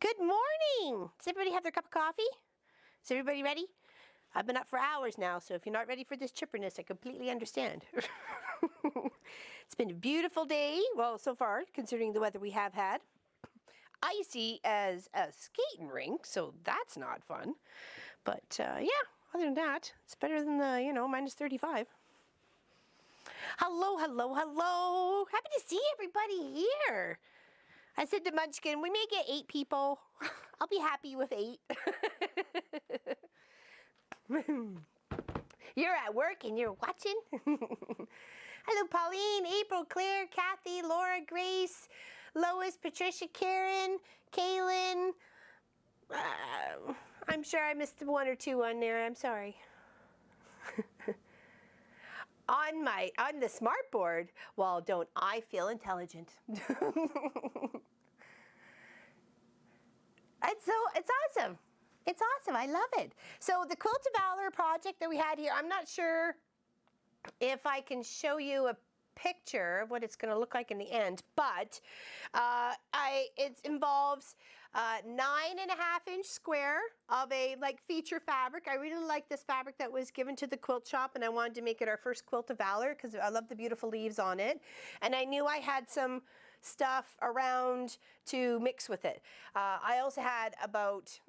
Good morning! Does everybody have their cup of coffee? Is everybody ready? I've been up for hours now, so if you're not ready for this chipperness, I completely understand. It's been a beautiful day, well, so far, considering the weather we have had. Icy as a skating rink, so that's not fun. But yeah, other than that, it's better than the, minus 35. Hello, hello, hello! Happy to see everybody here. I said to Munchkin, we may get 8 people. I'll be happy with 8. You're at work and you're watching. Hello, Pauline, April, Claire, Kathy, Laura, Grace, Lois, Patricia, Karen, Kaylin. I'm sure I missed 1 or 2 on there. I'm sorry. On the smart board, well, don't I feel intelligent? It's awesome. It's awesome. I love it. So the Quilt of Valor project that we had here, I'm not sure if I can show you a picture of what it's going to look like in the end, but it involves 9.5-inch square of a feature fabric. I really like this fabric that was given to the quilt shop, and I wanted to make it our first Quilt of Valor because I love the beautiful leaves on it, and I knew I had some stuff around to mix with it. I also had about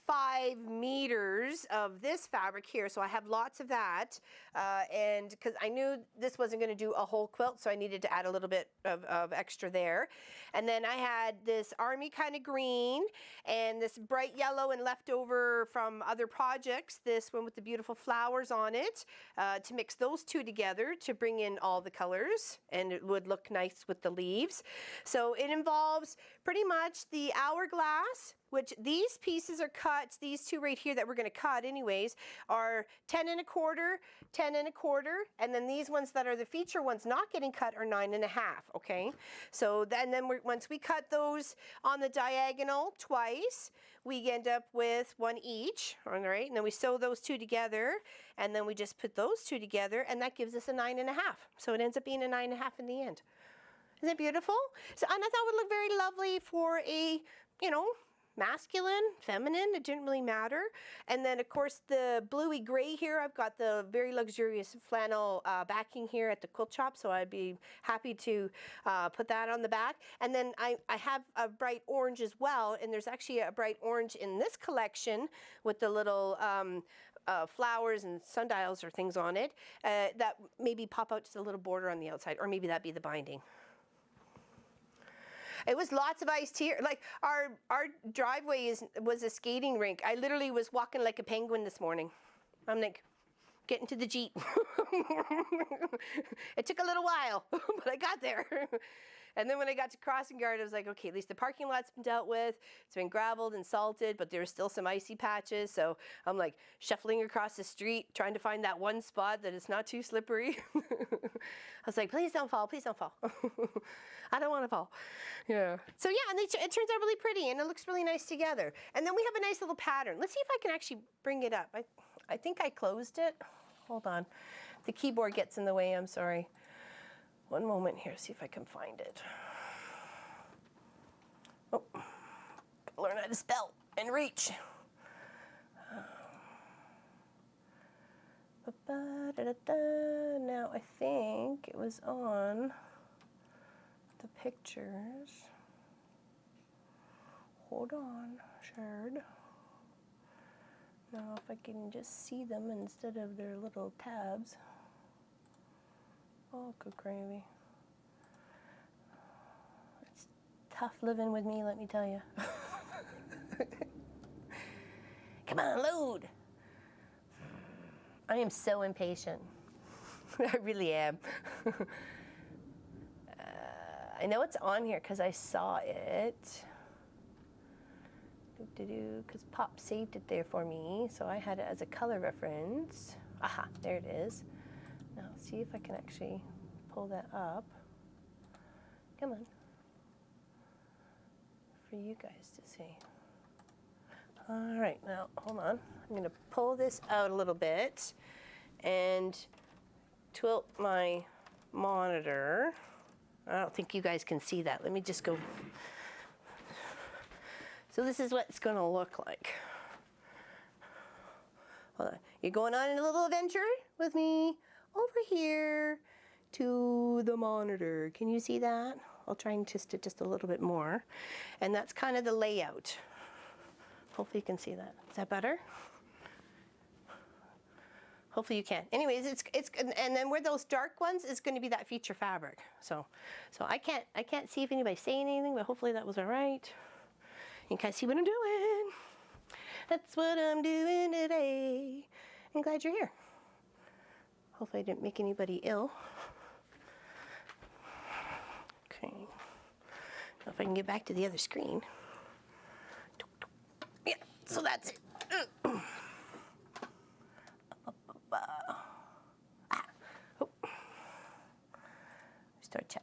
5 meters of this fabric here, so I have lots of that, and because I knew this wasn't going to do a whole quilt, so I needed to add a little bit of extra there. And then I had this army kind of green and this bright yellow and leftover from other projects, this one with the beautiful flowers on it, to mix those two together to bring in all the colors, and it would look nice with the leaves. So it involves pretty much the hourglass, which these pieces are cut, these two right here that we're going to cut anyways, are 10 1/4, 10 1/4, and then these ones that are the feature ones not getting cut are 9 1/2, okay? So then once we cut those on the diagonal twice, we end up with 1 each, all right? And then we sew those two together, and then we just put those two together, and that gives us a 9 1/2. So it ends up being a 9 1/2 in the end. Isn't it beautiful? So, and I thought it would look very lovely for a, masculine, feminine, it didn't really matter. And then of course the bluey gray here, I've got the very luxurious flannel backing here at the quilt shop, so I'd be happy to put that on the back. And then I have a bright orange as well, and there's actually a bright orange in this collection with the little flowers and sundials or things on it that maybe pop out just a little border on the outside, or maybe that'd be the binding. It was lots of ice here. Like our driveway was a skating rink. I literally was walking like a penguin this morning. I'm like, get into the Jeep. It took a little while, but I got there. And then when I got to crossing guard, I was like, okay, at least the parking lot's been dealt with. It's been gravelled and salted, but there's still some icy patches. So I'm like shuffling across the street, trying to find that one spot that is not too slippery. I was like, please don't fall, please don't fall. I don't want to fall. Yeah. So yeah, and it turns out really pretty, and it looks really nice together. And then we have a nice little pattern. Let's see if I can actually bring it up. I think I closed it. Hold on. The keyboard gets in the way, I'm sorry. One moment here, see if I can find it. Oh, gotta learn how to spell and reach. Now I think it was on the pictures. Hold on, Shard. Now if I can just see them instead of their little tabs. Oh, good gravy. It's tough living with me, let me tell you. Come on, load. I am so impatient. I really am. I know it's on here because I saw it. Because Pop saved it there for me, so I had it as a color reference. Aha, there it is. Now, see if I can actually pull that up. Come on. For you guys to see. All right, now, hold on. I'm going to pull this out a little bit and tilt my monitor. I don't think you guys can see that. Let me just go So this is what it's going to look like. Hold on. You're going on a little adventure with me over here to the monitor. Can you see that? I'll try and twist it just a little bit more. And that's kind of the layout. Hopefully you can see that. Is that better? Hopefully you can. Anyways, it's and then where those dark ones is going to be that feature fabric. So I can't see if anybody's saying anything, but hopefully that was all right. You can see what I'm doing. That's what I'm doing today. I'm glad you're here. Hopefully I didn't make anybody ill. Okay. Now if I can get back to the other screen. Yeah, so that's it. Start chat.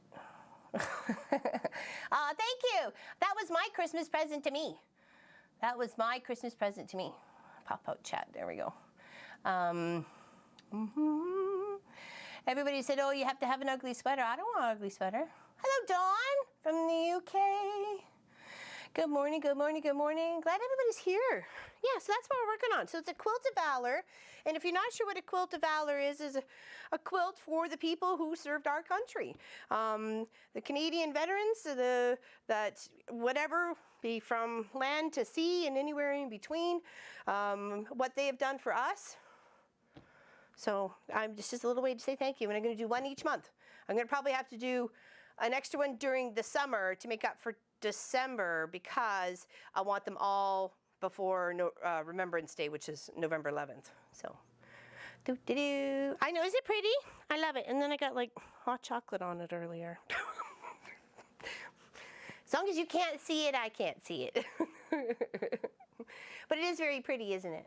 Thank you. That was my Christmas present to me. That was my Christmas present to me. Pop out chat. There we go. Everybody said, oh, you have to have an ugly sweater. I don't want an ugly sweater. Hello, Dawn from the UK. Good morning, good morning, good morning. Glad everybody's here. Yeah, so that's what we're working on. So it's a Quilt of Valor. And if you're not sure what a Quilt of Valor is a quilt for the people who served our country. The Canadian veterans, that whatever, be from land to sea and anywhere in between, what they have done for us. So just a little way to say thank you. And I'm going to do one each month. I'm going to probably have to do an extra one during the summer to make up for December, because I want them all before Remembrance Day, which is November 11th. So, I know, is it pretty? I love it. And then I got like hot chocolate on it earlier. As long as you can't see it, I can't see it. But it is very pretty, isn't it?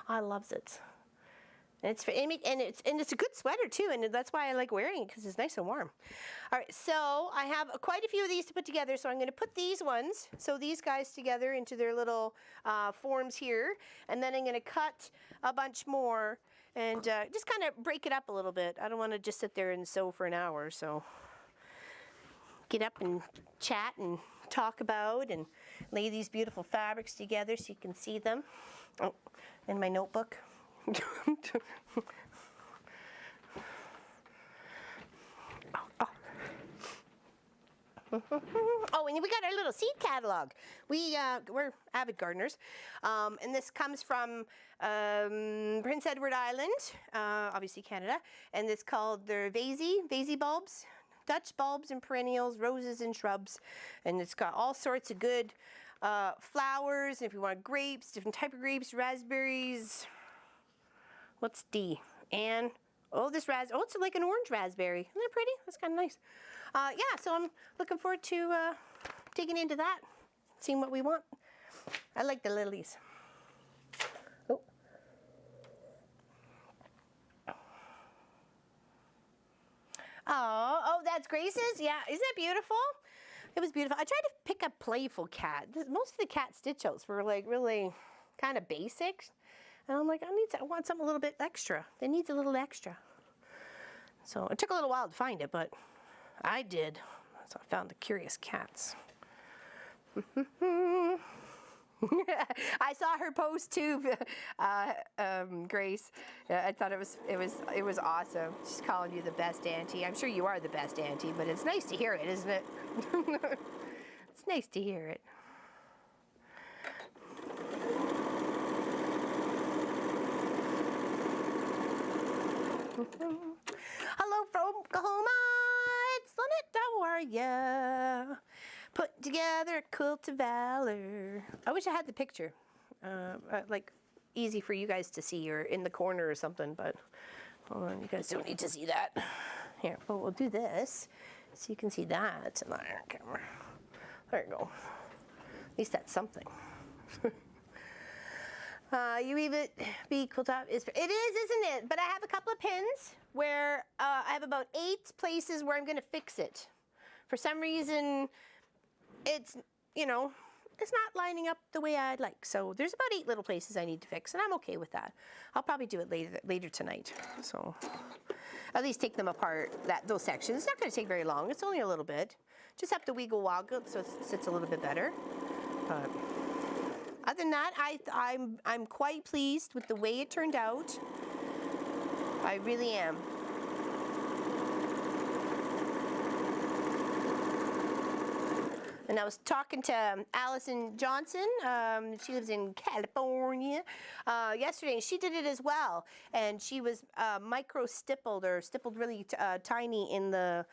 I loves it. And it's a good sweater too, and that's why I like wearing it, because it's nice and warm. All right, so I have quite a few of these to put together, so I'm going to put these ones, so these guys together into their little forms here, and then I'm going to cut a bunch more and just kind of break it up a little bit. I don't want to just sit there and sew for an hour, so get up and chat and talk about and lay these beautiful fabrics together so you can see them. Oh, in my notebook. Oh, and we got our little seed catalog. We're avid gardeners, and this comes from Prince Edward Island, obviously Canada, and it's called the Vasey bulbs, Dutch bulbs and perennials, roses and shrubs, and it's got all sorts of good flowers. And if you want grapes, different type of grapes, raspberries. What's D? And it's like an orange raspberry. Isn't that pretty? That's kind of nice. Yeah, so I'm looking forward to digging into that, seeing what we want. I like the lilies. Oh, that's Grace's? Yeah, isn't that beautiful? It was beautiful. I tried to pick a playful cat. Most of the cat stitch outs were like really kind of basic. And I'm like, I want something a little bit extra. It needs a little extra. So it took a little while to find it, but I did. So I found the curious cats. I saw her post too, Grace. I thought it was awesome. She's calling you the best auntie. I'm sure you are the best auntie, but it's nice to hear it, isn't it? It's nice to hear it. Hello from Oklahoma, it's Lynette, how are ya? Put together a Quilt of Valor. I wish I had the picture, like easy for you guys to see, or in the corner or something, but hold on, you guys don't need to see that. Here, well, we'll do this so you can see that. There you go. At least that's something. You even be quilt up is, it is, isn't it? But I have a couple of pins where I have about 8 places where I'm going to fix it. For some reason, it's, it's not lining up the way I'd like. So there's about 8 little places I need to fix, and I'm okay with that. I'll probably do it later tonight. So at least take them apart, those sections. It's not going to take very long. It's only a little bit. Just have to wiggle woggle so it sits a little bit better. But other than that, I'm quite pleased with the way it turned out. I really am. And I was talking to Allison Johnson. She lives in California. Yesterday, and she did it as well. And she was micro stippled or stippled really tiny in the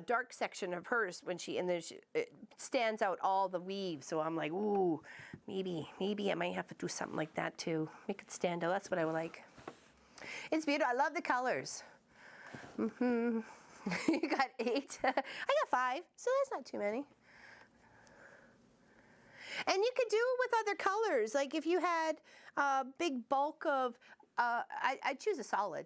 dark section of hers when it stands out all the weave. So I'm like, ooh, maybe I might have to do something like that too. Make it stand out. That's what I would like. It's beautiful. I love the colors. You got 8. I got 5, so that's not too many. And you could do it with other colors. Like if you had a big bulk of, I'd choose a solid.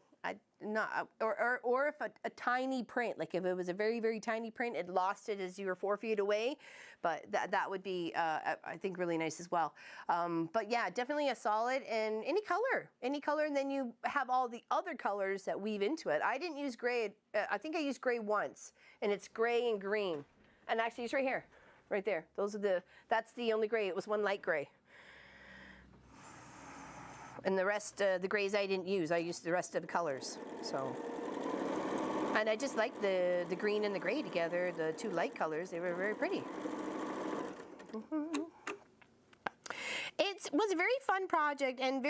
Or if a tiny print, like if it was a very, very tiny print, it lost it as you were 4 feet away. But that would be, I think, really nice as well. But yeah, definitely a solid and any color. And then you have all the other colors that weave into it. I didn't use gray. I think I used gray once, and it's gray and green. And actually, it's right here. Right there. That's the only gray. It was one light gray. And the rest, the grays I didn't use. I used the rest of the colors. So, and I just like the green and the gray together, the 2 light colors. They were very pretty. It was a very fun project and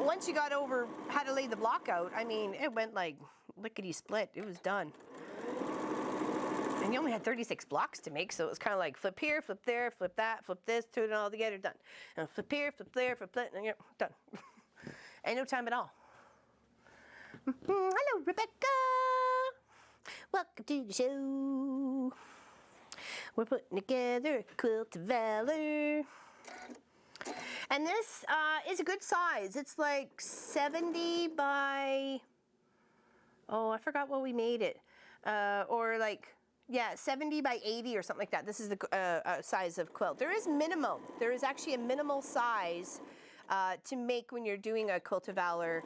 once you got over how to lay the block out, I mean, it went like lickety split. It was done. And you only had 36 blocks to make, so it was kind of like flip here, flip there, flip that, flip this, put it all together, done. And flip here, flip there, flip that, and you're done. And no time at all. Hello, Rebecca. Welcome to the show. We're putting together a quilt of Valor. And this is a good size. It's like 70 by, oh, I forgot what we made it. Or like, yeah, 70 by 80 or something like that. This is the size of quilt. There is minimum. There is actually a minimal size to make when you're doing a Quilt of Valor.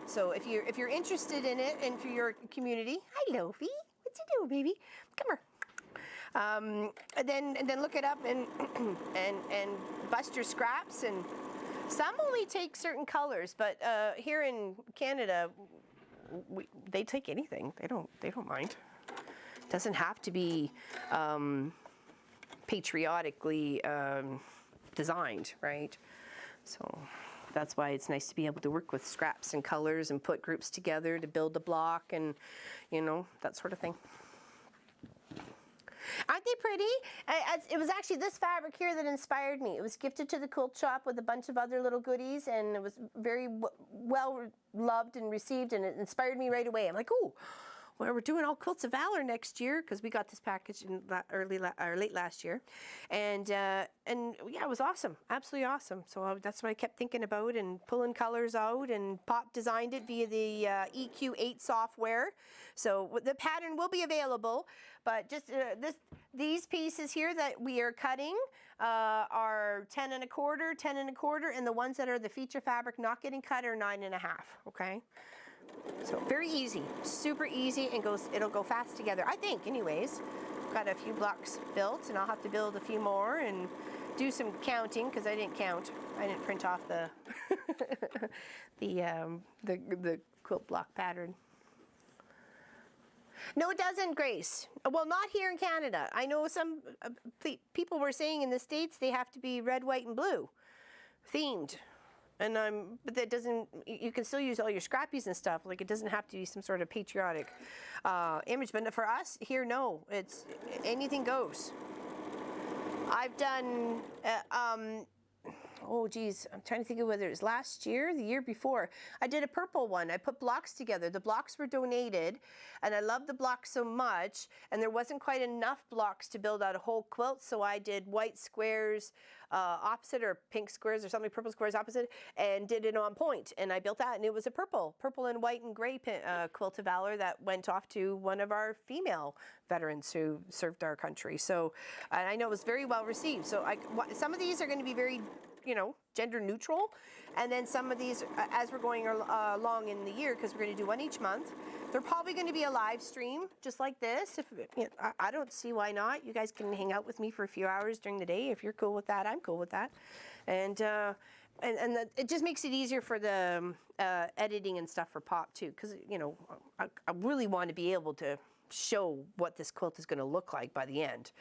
So if you're interested in it and for your community, hi Lofi, what you doing, baby? Come here. And then look it up and and bust your scraps. And some only take certain colors, but here in Canada, they take anything. They don't mind. Doesn't have to be patriotically designed, right? So that's why it's nice to be able to work with scraps and colors and put groups together to build a block and, you know, that sort of thing. Aren't they pretty? It was actually this fabric here that inspired me. It was gifted to the quilt shop with a bunch of other little goodies, and it was very well loved and received, and it inspired me right away. I'm like, ooh. Well, we're doing all Quilts of Valor next year because we got this package in late last year, and yeah, it was awesome, absolutely awesome. So that's what I kept thinking about and pulling colors out, and Pop designed it via the EQ8 software. So the pattern will be available, but just these pieces here that we are cutting are 10 1/4, 10 1/4, and the ones that are the feature fabric not getting cut are 9 1/2. Okay. So very easy, super easy, and it'll go fast together, I think, anyways. Got a few blocks built, and I'll have to build a few more and do some counting because I didn't count. I didn't print off the the quilt block pattern. No, it doesn't, Grace. Well, not here in Canada. I know some people were saying in the States they have to be red, white, and blue themed. And but that doesn't, you can still use all your scrappies and stuff. Like, it doesn't have to be some sort of patriotic image. But for us here, no, it's anything goes. I've done, oh geez, I'm trying to think of whether it was last year, the year before. I did a purple one. I put blocks together. The blocks were donated, and I loved the blocks so much, and there wasn't quite enough blocks to build out a whole quilt, so I did white squares opposite, or pink squares or something, purple squares opposite, and did it on point. And I built that, and it was a purple and white and gray Quilt of Valor that went off to one of our female veterans who served our country. So, and I know it was very well received. So some of these are going to be very, you know, gender neutral. And then some of these, as we're going along in the year, because we're going to do one each month, they're probably going to be a live stream just like this. If you know, I don't see why not. You guys can hang out with me for a few hours during the day. If you're cool with that, I'm cool with that. And it just makes it easier for the editing and stuff for Pop too, because you know I really want to be able to show what this quilt is going to look like by the end.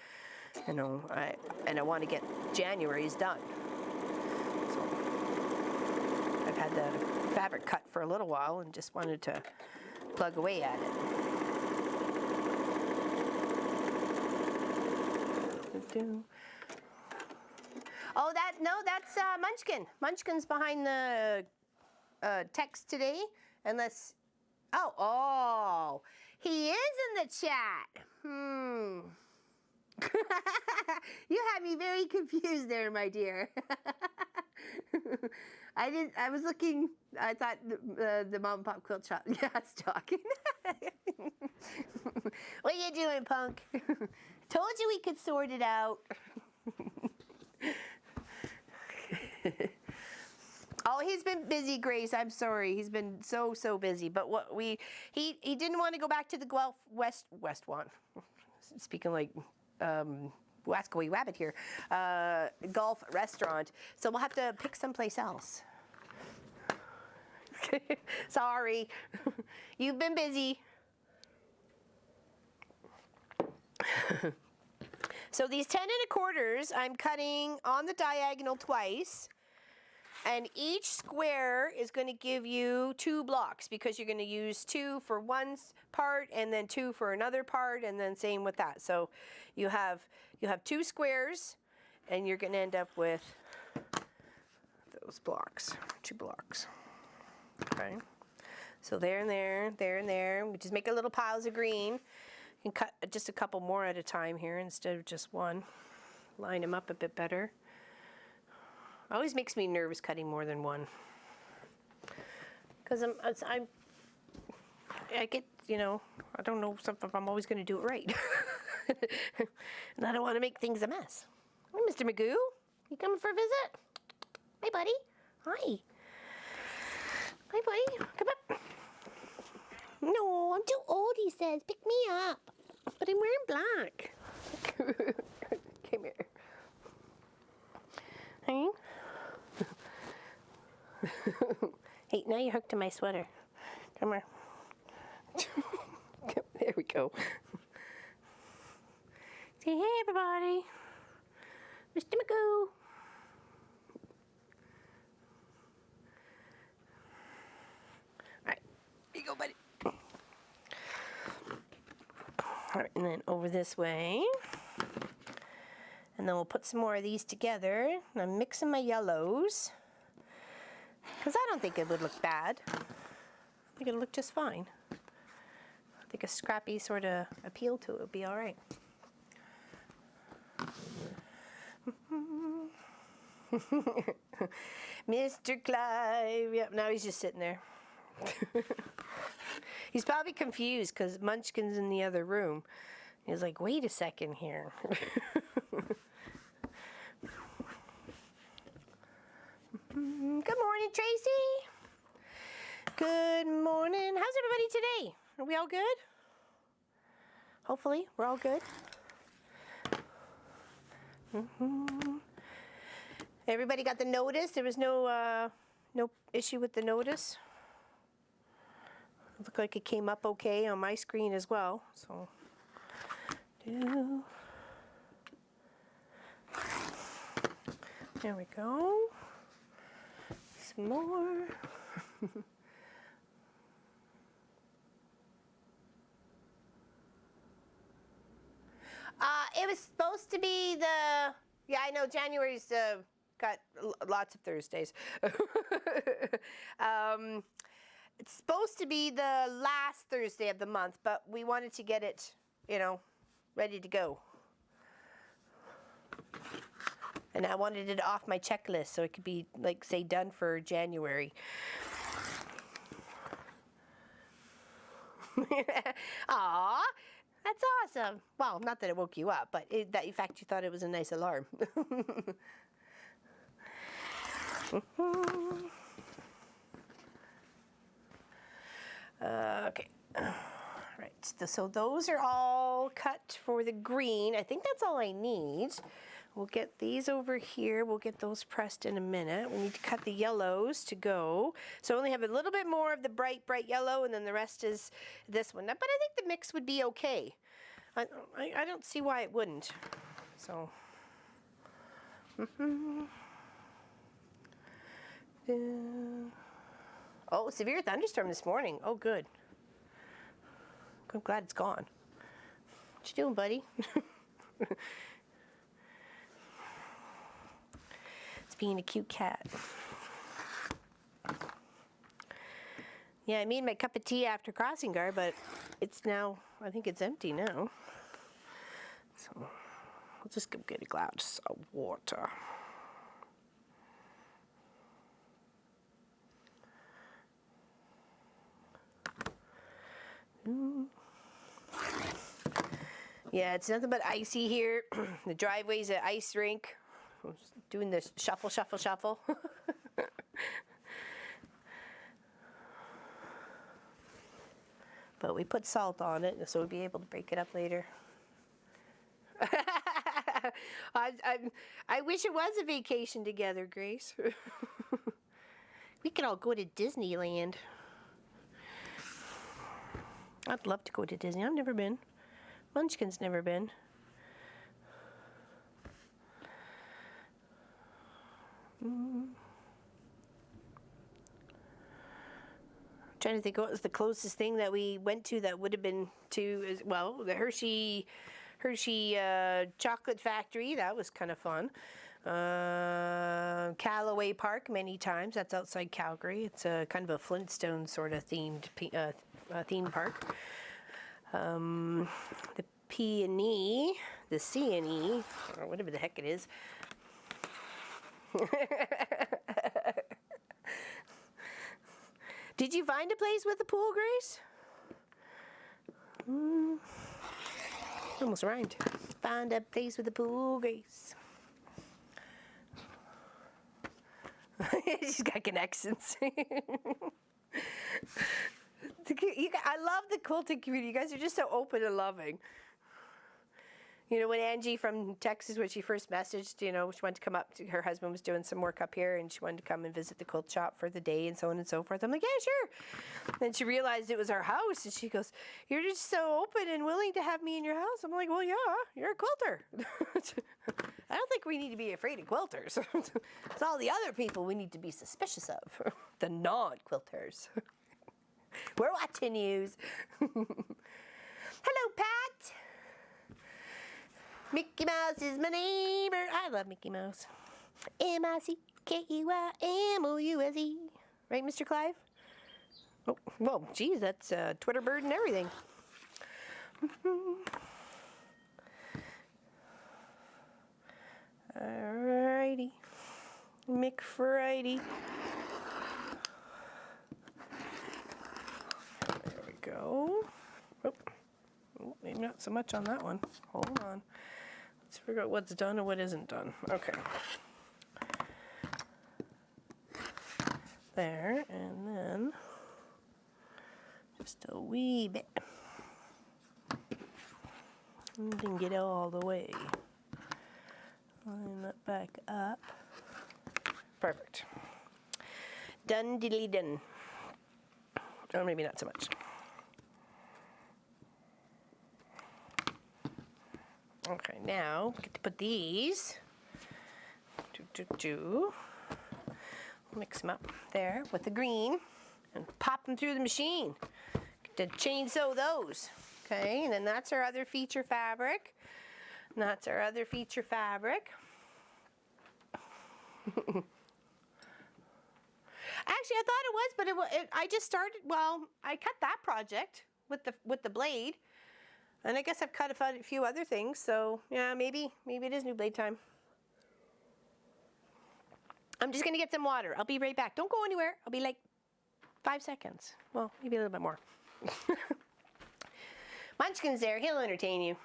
You know, I want to get January's done. So I've had the fabric cut for a little while and just wanted to plug away at it. Oh, that's Munchkin. Munchkin's behind the text today. Unless, oh, he is in the chat. You had me very confused there, my dear. I was looking, I thought the mom and pop quilt shop. Yeah, it's talking. What are you doing, punk? Told you we could sort it out. Oh, he's been busy, Grace. I'm sorry. He's been so busy. But he didn't want to go back to the Guelph West one. Speaking like Wascoey Wabbit here. Golf restaurant. So we'll have to pick someplace else. Sorry. You've been busy. So these 10 1/4, I'm cutting on the diagonal twice, and each square is going to give you 2 blocks because you're going to use 2 for one part and then 2 for another part, and then same with that. So you have 2 squares, and you're going to end up with those blocks, 2 blocks. Okay. So there and there, there and there. We just make a little piles of green. You can cut just a couple more at a time here instead of just one. Line them up a bit better. Always makes me nervous cutting more than one. Because I get, you know, I don't know if I'm always going to do it right. And I don't want to make things a mess. Hi, Mr. Magoo. You coming for a visit? Hi, buddy. Hi. Hi, buddy. Come up. No, I'm too old, he says. Pick me up. But I'm wearing black. Come here. Hey. Hey, now you're hooked to my sweater. Come here. There we go. Say hey, everybody. Mr. Magoo. All right. Here you go, buddy. All right, and then over this way. And then we'll put some more of these together. And I'm mixing my yellows. Because I don't think it would look bad. I think it'll look just fine. I think a scrappy sort of appeal to it would be all right. Mr. Clive. Yep, now he's just sitting there. He's probably confused because Munchkin's in the other room. He's like, wait a second here. Good morning, Tracy. Good morning. How's everybody today? Are we all good? Hopefully, we're all good. Everybody got the notice? There was no issue with the notice? It looked like it came up okay on my screen as well. So, there we go. Some more. It was supposed to be yeah, I know January's got lots of Thursdays. It's supposed to be the last Thursday of the month, but we wanted to get it, you know, ready to go. And I wanted it off my checklist so it could be, like, say, done for January. Aw, that's awesome. Well, not that it woke you up, but that in fact you thought it was a nice alarm. Okay. Right. So those are all cut for the green. I think that's all I need. We'll get these over here. We'll get those pressed in a minute. We need to cut the yellows to go. So I only have a little bit more of the bright yellow, and then the rest is this one. But I think the mix would be okay. I don't see why it wouldn't. So. Oh, severe thunderstorm this morning. Oh, good. I'm glad it's gone. What you doing, buddy? It's being a cute cat. Yeah, I made my cup of tea after crossing guard, but it's now, I think it's empty now. So I'll just go get a glass of water. Yeah, it's nothing but icy here. The driveway's an ice rink. I'm doing this shuffle, shuffle, shuffle. But we put salt on it, so we'll be able to break it up later. I wish it was a vacation together, Grace. We could all go to Disneyland. I'd love to go to Disney. I've never been. Munchkin's never been. Trying to think what was the closest thing that we went to that would have been to, as well, the Hershey chocolate factory. That was kind of fun. Callaway Park many times. That's outside Calgary. It's a kind of a Flintstone sort of theme park. The P&E, the C&E, or whatever the heck it is. Did you find a place with a pool, Grace? Almost rhymed. Find a place with a pool, Grace. She's got connections. I love the quilting community. You guys are just so open and loving. You know, when Angie from Texas, when she first messaged, you know, she wanted to come up, her husband was doing some work up here, and she wanted to come and visit the quilt shop for the day and so on and so forth. I'm like, yeah, sure. Then she realized it was our house, and she goes, you're just so open and willing to have me in your house. I'm like, well, yeah, you're a quilter. I don't think we need to be afraid of quilters. It's all the other people we need to be suspicious of, the non-quilters. We're watching yous. Hello, Pat. Mickey Mouse is my neighbor. I love Mickey Mouse. MICKEYMOUSE. Right, Mr. Clive? Oh, whoa, geez, that's a Twitter bird and everything. Alrighty. McFriday. There we go. Oh, maybe not so much on that one. Hold on. Let's figure out what's done and what isn't done. Okay. There, and then just a wee bit. Didn't get all the way. Line that back up. Perfect. Done diddly done. Or maybe not so much. Okay, now we get to put these. Mix them up there with the green and pop them through the machine. Get to chainsaw those. Okay, and then that's our other feature fabric. And that's our other feature fabric. Actually, I thought it was, but I just started. Well, I cut that project with the blade, and I guess I've cut a few other things. So yeah, maybe it is new blade time. I'm just gonna get some water. I'll be right back. Don't go anywhere. I'll be like 5 seconds. Well, maybe a little bit more. Munchkin's there. He'll entertain you.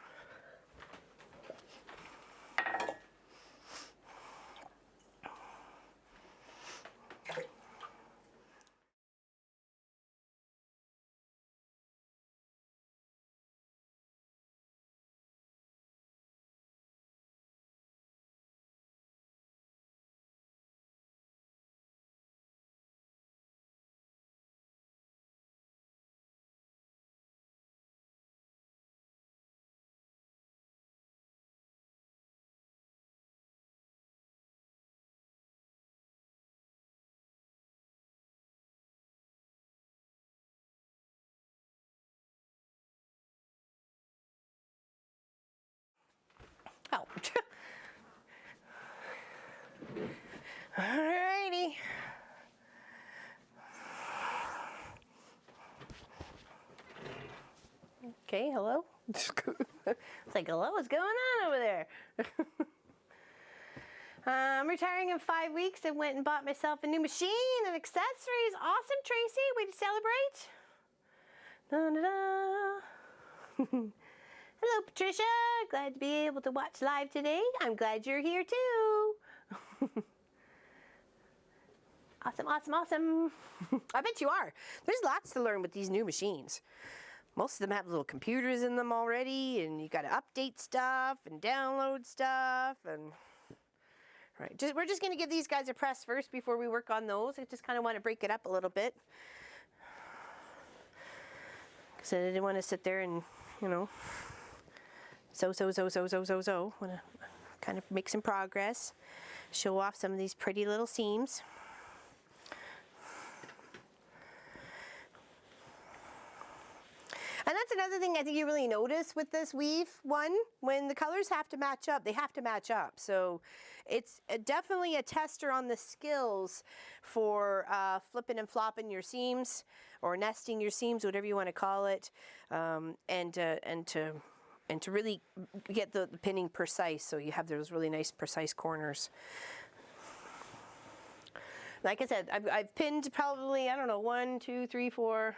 Alrighty. Okay, hello? It's like, hello, what's going on over there? I'm retiring in 5 weeks. I went and bought myself a new machine and accessories. Awesome, Tracy. Way to celebrate. Da-da-da. Hello, Patricia. Glad to be able to watch live today. I'm glad you're here too. Awesome, awesome, awesome. I bet you are. There's lots to learn with these new machines. Most of them have little computers in them already, and you got to update stuff and download stuff. And right, we're just going to give these guys a press first before we work on those. I just kind of want to break it up a little bit. Because I didn't want to sit there and, you know, want to kind of make some progress. Show off some of these pretty little seams. And that's another thing I think you really notice with this weave one, when the colors have to match up, they have to match up. So it's definitely a tester on the skills for flipping and flopping your seams or nesting your seams, whatever you want to call it, and to really get the pinning precise, so you have those really nice precise corners. Like I said, I've pinned probably, I don't know, 1, 2, 3, 4.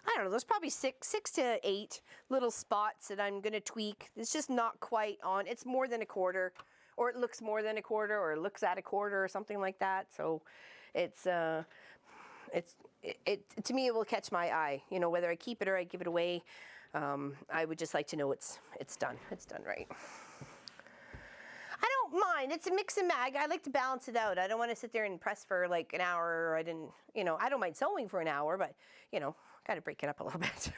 I don't know, there's probably six to 8 little spots that I'm going to tweak. It's just not quite on. It's more than a quarter, or it looks more than a quarter, or it looks at a quarter or something like that. So it's to me, it will catch my eye. You know, whether I keep it or I give it away, I would just like to know it's done. It's done right. I don't mind. It's a mix and match. I like to balance it out. I don't want to sit there and press for like an hour. Or I don't mind sewing for an hour, but you know, got to break it up a little bit.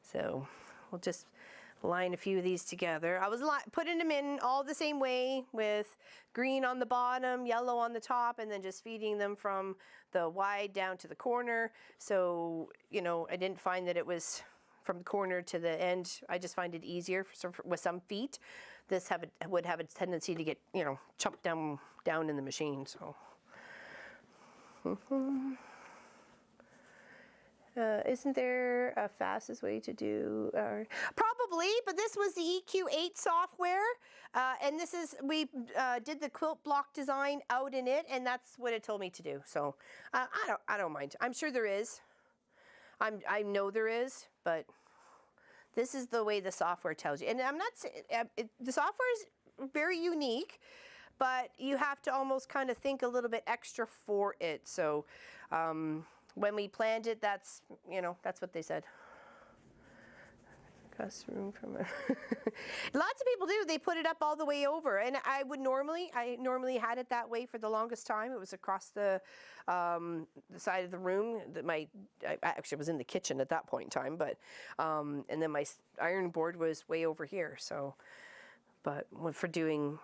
So we'll just line a few of these together. I was putting them in all the same way, with green on the bottom, yellow on the top, and then just feeding them from the wide down to the corner. So, you know, I didn't find that it was from the corner to the end. I just find it easier with some feet. This would have a tendency to get, you know, chunked down in the machine. So. Isn't there a fastest way to do? Probably, but this was the EQ8 software, and we did the quilt block design out in it, and that's what it told me to do. So I don't mind. I'm sure there is. I know there is, but this is the way the software tells you. And I'm not saying the software is very unique, but you have to almost kind of think a little bit extra for it. So. When we planned it, that's what they said. Cost room from Lots of people do. They put it up all the way over, and I normally had it that way for the longest time. It was across the side of the room. I actually was in the kitchen at that point in time, but and then my iron board was way over here. So, but for doing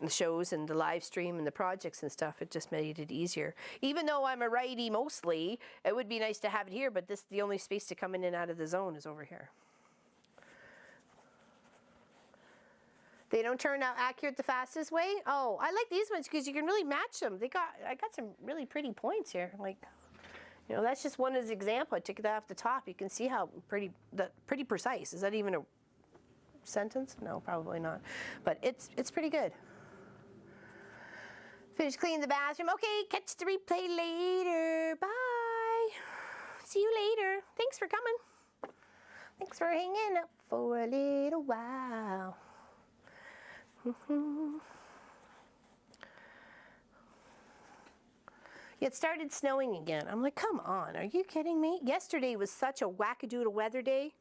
the shows and the live stream and the projects and stuff, it just made it easier. Even though I'm a righty mostly, it would be nice to have it here, but the only space to come in and out of the zone is over here. They don't turn out accurate the fastest way? Oh, I like these ones because you can really match them. I got some really pretty points here. Like, you know, that's just one as an example. I took that off the top. You can see how pretty precise. Is that even a sentence? No, probably not. But it's pretty good. Finish cleaning the bathroom. Okay, catch the replay later. Bye. See you later. Thanks for coming. Thanks for hanging up for a little while. It started snowing again. I'm like, come on, are you kidding me? Yesterday was such a wackadoodle weather day.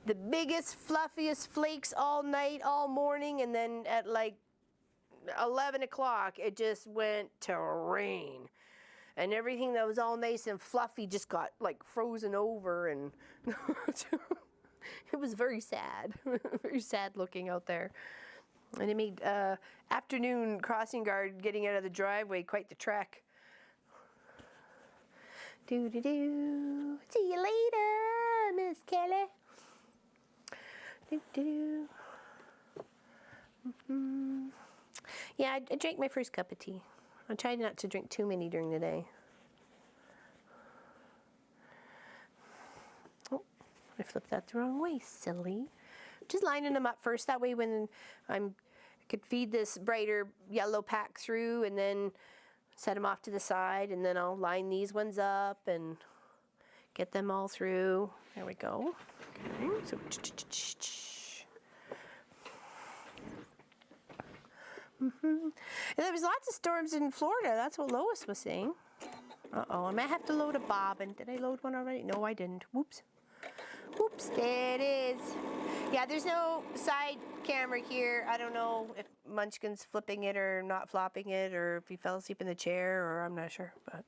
The biggest, fluffiest flakes all night, all morning, and then at like 11 o'clock, it just went to rain. And everything that was all nice and fluffy just got like frozen over, and it was very sad. Very sad looking out there. And it made afternoon crossing guard getting out of the driveway quite the trek. Do-do-do. See you later, Miss Kelly. Do-do-do. Yeah, I drank my first cup of tea. I tried not to drink too many during the day. Oh, I flipped that the wrong way, silly. Just lining them up first. That way when I could feed this brighter yellow pack through and then set them off to the side, and then I'll line these ones up and get them all through. There we go. Okay, so and there was lots of storms in Florida. That's what Lois was saying. Uh-oh, I might have to load a bobbin. Did I load one already? No, I didn't. Whoops. Whoops, there it is. Yeah, there's no side camera here. I don't know if Munchkin's flipping it or not flopping it, or if he fell asleep in the chair, or I'm not sure, but...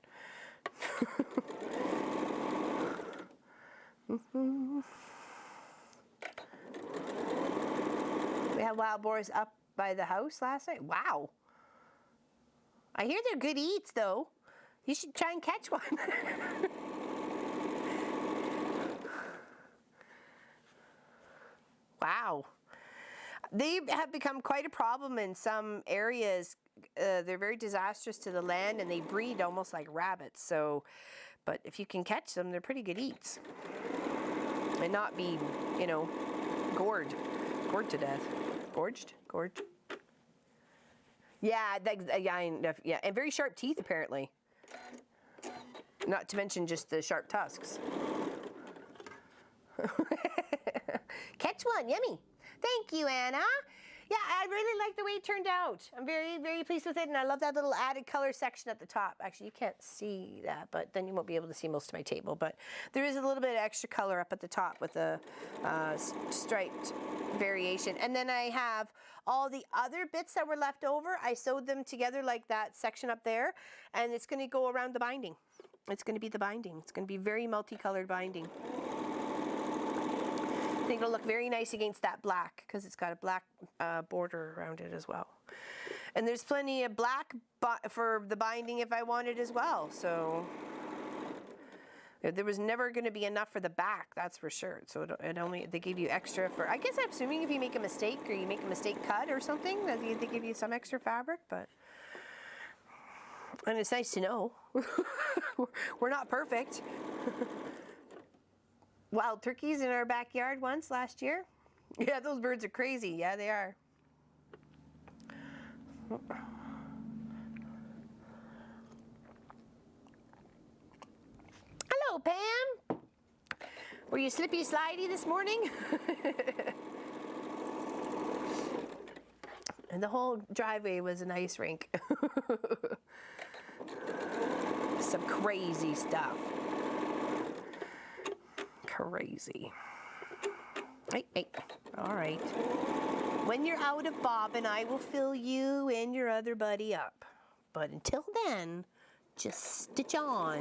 We had wild boars up by the house last night. Wow. I hear they're good eats, though. You should try and catch one. Wow. They have become quite a problem in some areas. They're very disastrous to the land, and they breed almost like rabbits. So, but if you can catch them, they're pretty good eats. And not be, you know, gored to death. Gorged. Yeah, yeah, and very sharp teeth apparently. Not to mention just the sharp tusks. Catch one, yummy. Thank you, Anna. Yeah, I really like the way it turned out. I'm very, very pleased with it, and I love that little added color section at the top. Actually, you can't see that, but then you won't be able to see most of my table. But there is a little bit of extra color up at the top with the striped variation. And then I have all the other bits that were left over. I sewed them together like that section up there, and it's going to go around the binding. It's going to be the binding. It's going to be very multicolored binding. I think it'll look very nice against that black because it's got a black border around it as well. And there's plenty of black for the binding if I wanted as well. So there was never going to be enough for the back, that's for sure. So they give you extra for, I guess I'm assuming if you make a mistake or you make a mistake cut or something, that they give you some extra fabric, but. And it's nice to know. We're not perfect. Wild turkeys in our backyard once last year. Yeah, those birds are crazy. Yeah, they are. Hello, Pam. Were you slippy slidey this morning? And the whole driveway was an ice rink. Some crazy stuff. Crazy. Hey. All right. When you're out of bobbin, I will fill you and your other buddy up. But until then, just stitch on.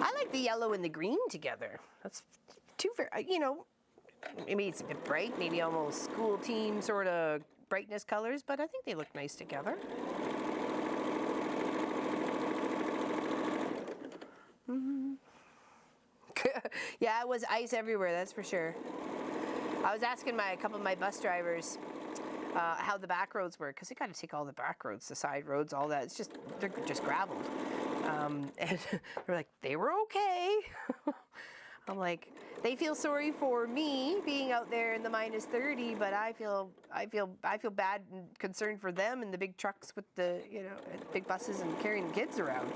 I like the yellow and the green together. That's too very, you know, maybe it's a bit bright, maybe almost school team sort of brightness colors, but I think they look nice together. Yeah, it was ice everywhere, that's for sure. I was asking a couple of my bus drivers how the back roads were, because you got to take all the back roads, the side roads, all that. They're just graveled. And they're like, they were okay. I'm like, they feel sorry for me being out there in the minus 30, but I feel bad and concerned for them in the big trucks with the, you know, big buses and carrying kids around.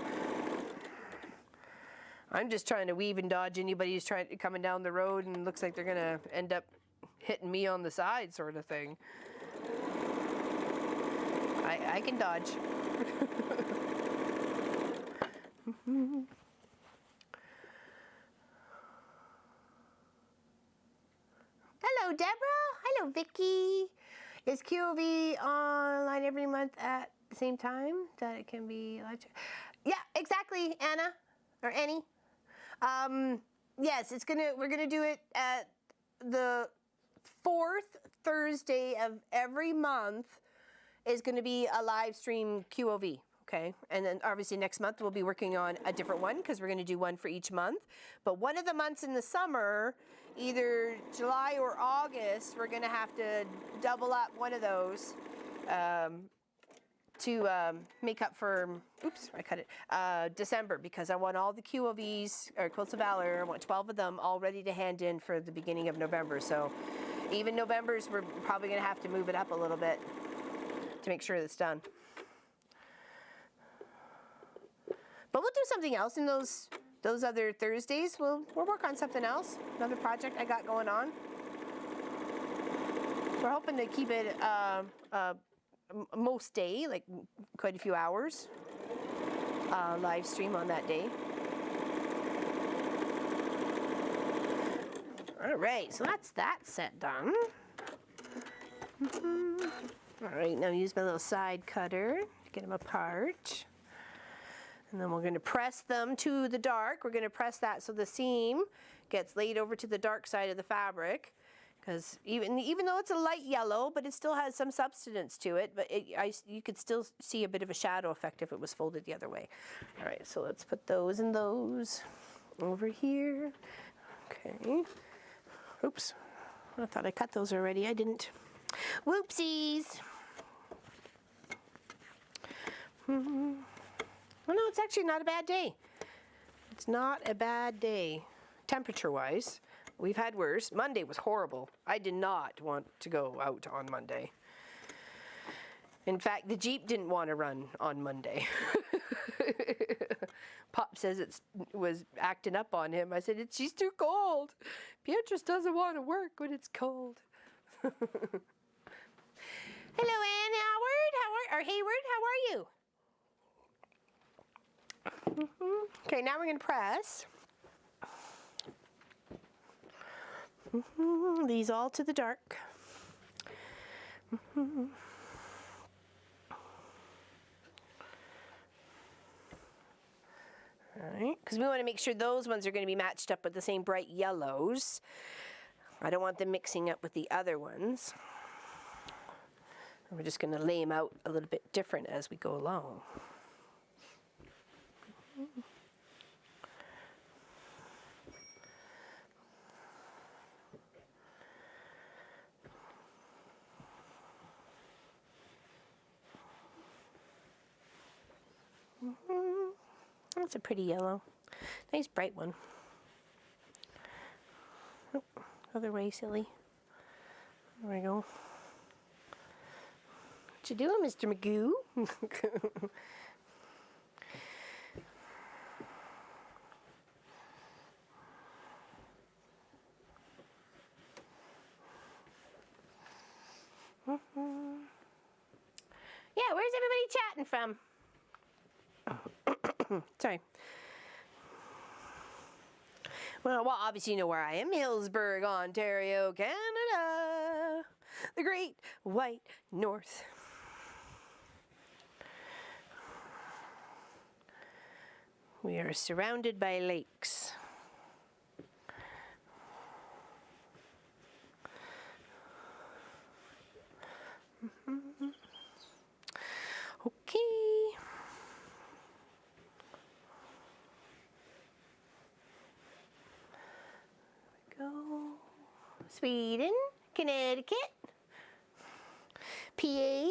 I'm just trying to weave and dodge anybody who's coming down the road and looks like they're gonna end up hitting me on the side, sort of thing. I can dodge. Hello, Deborah. Hello, Vicky. Is QOV online every month at the same time that it can be? Yeah, exactly, Anna or Annie. Yes, we're gonna do it at the 4th Thursday of every month is gonna be a live stream QOV. Okay, and then obviously next month we'll be working on a different one because we're going to do one for each month. But one of the months in the summer, either July or August, we're going to have to double up one of those to make up for, oops, I cut it, December, because I want all the QOVs, or Quilts of Valor, I want 12 of them all ready to hand in for the beginning of November. So even November's, we're probably going to have to move it up a little bit to make sure it's done. But we'll do something else in those other Thursdays. We'll work on something else, another project I got going on. We're hoping to keep it most day, like quite a few hours, live stream on that day. All right, so that's that set done. All right, now use my little side cutter to get them apart. And then we're going to press them to the dark. We're going to press that so the seam gets laid over to the dark side of the fabric. Because even though it's a light yellow, but it still has some substance to it, but you could still see a bit of a shadow effect if it was folded the other way. All right, so let's put those and those over here. Okay. Oops. I thought I cut those already. I didn't. Whoopsies. Well, no, it's actually not a bad day. It's not a bad day, temperature-wise. We've had worse. Monday was horrible. I did not want to go out on Monday. In fact, the Jeep didn't want to run on Monday. Pop says it was acting up on him. I said, she's too cold. Beatrice doesn't want to work when it's cold. Hello, Ann Howard. Or Hayward, how are you? Okay, now we're going to press these all to the dark. All right, because we want to make sure those ones are going to be matched up with the same bright yellows. I don't want them mixing up with the other ones. We're just going to lay them out a little bit different as we go along. That's a pretty yellow. Nice bright one. Oh, other way, silly. There we go. What you doing, Mr. Magoo? Yeah, where's everybody chatting from? Sorry. Well, obviously you know where I am. Hillsburg, Ontario, Canada. The Great White North. We are surrounded by lakes. Okay. There we go. Sweden, Connecticut, PA.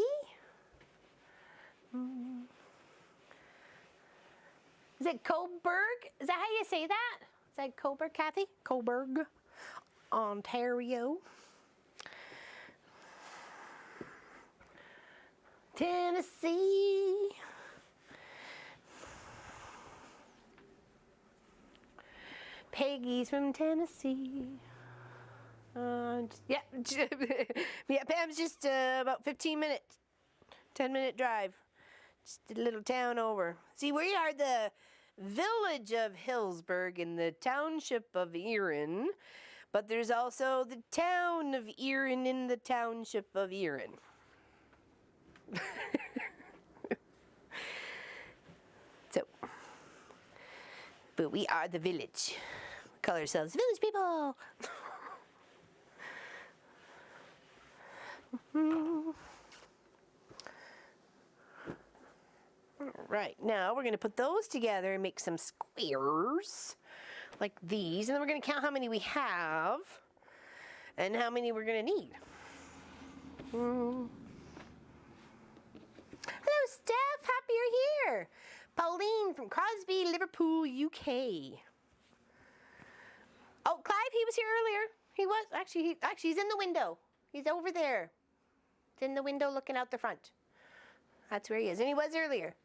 Is it Coburg? Is that how you say that? Is that Coburg, Kathy? Coburg, Ontario. Tennessee. Peggy's from Tennessee. Yeah, yeah, Pam's just about 15 minutes, 10-minute drive. Just a little town over. See, we are the village of Hillsburg in the township of Erin, but there's also the town of Erin in the township of Erin. So, but we are the village. We call ourselves village people. All right, now we're going to put those together and make some squares like these. And then we're going to count how many we have and how many we're going to need. Hello, Steph. Happy you're here. Pauline from Crosby, Liverpool, UK. Oh, Clive, he was here earlier. He was. Actually, he's in the window. He's over there. He's in the window looking out the front. That's where he is. And he was earlier.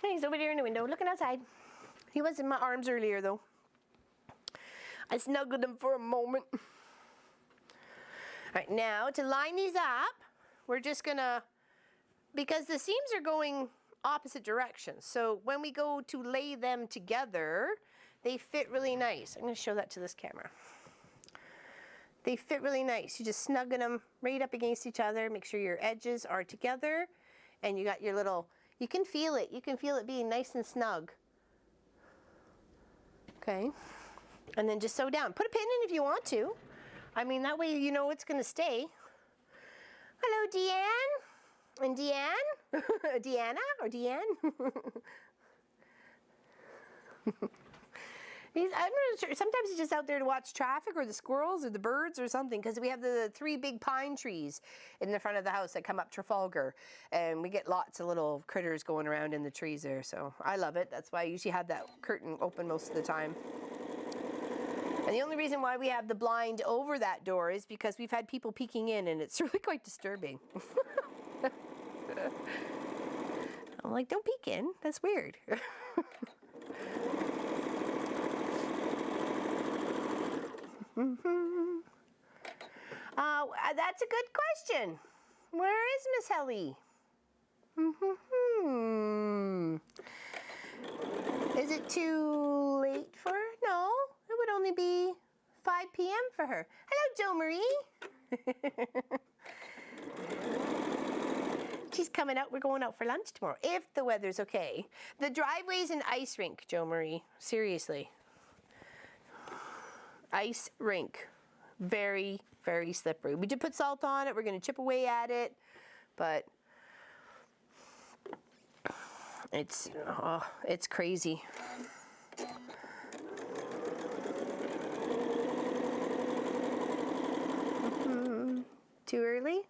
He's over there in the window looking outside. He was in my arms earlier, though. I snuggled him for a moment. All right, now to line these up, we're just gonna, because the seams are going opposite directions, so when we go to lay them together, they fit really nice. I'm gonna show that to this camera. They fit really nice. You just snuggle them right up against each other, make sure your edges are together, and you got your little, you can feel it. You can feel it being nice and snug. Okay. And then just sew down. Put a pin in if you want to. I mean, that way you know it's going to stay. Hello, Deanne. And Deanne? Deanna or Deanne? I'm not sure. Sometimes he's just out there to watch traffic or the squirrels or the birds or something, because we have the 3 big pine trees in the front of the house that come up Trafalgar, and we get lots of little critters going around in the trees there, so I love it. That's why I usually have that curtain open most of the time. And the only reason why we have the blind over that door is because we've had people peeking in, and it's really quite disturbing. I'm like, don't peek in. That's weird. That's a good question. Where is Miss Ellie? Is it too late for her? No, it would only be 5 p.m. for her. Hello, Jo Marie. She's coming out. We're going out for lunch tomorrow, if the weather's okay. The driveway's an ice rink, Jo Marie. Seriously. Ice rink. Very, very slippery. We did put salt on it. We're going to chip away at it, but it's crazy. Too early?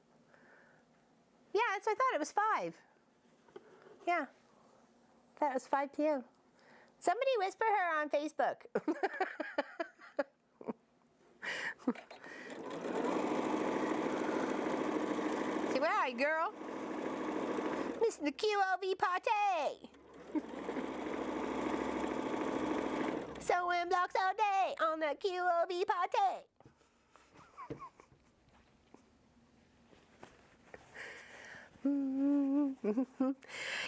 Yeah, that's what I thought. It was 5. Yeah. That was 5 p.m. Somebody whisper her on Facebook. Say, where are you, girl? Missing the QLV party. Sewing blocks all day on the QLV party.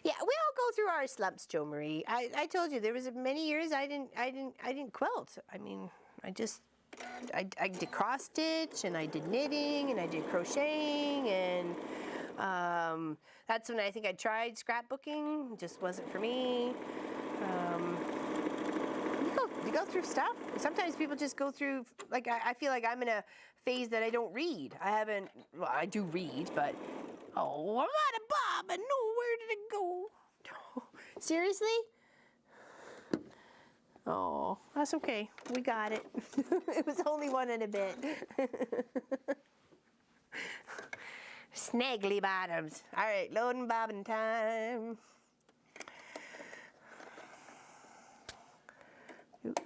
Yeah, we all go through our slumps, Jo Marie. I told you there was many years I didn't quilt. I mean, I did cross stitch, and I did knitting, and I did crocheting, and that's when I think I tried scrapbooking. It just wasn't for me. You go through stuff. Sometimes people just go through, like, I feel like I'm in a phase that I don't read. Well, I do read, but, oh, I'm out of Bob, and no, where did it go? Seriously? Oh, that's okay. We got it. It was only 1 and a bit. Snaggly bottoms. All right, loading bobbin time.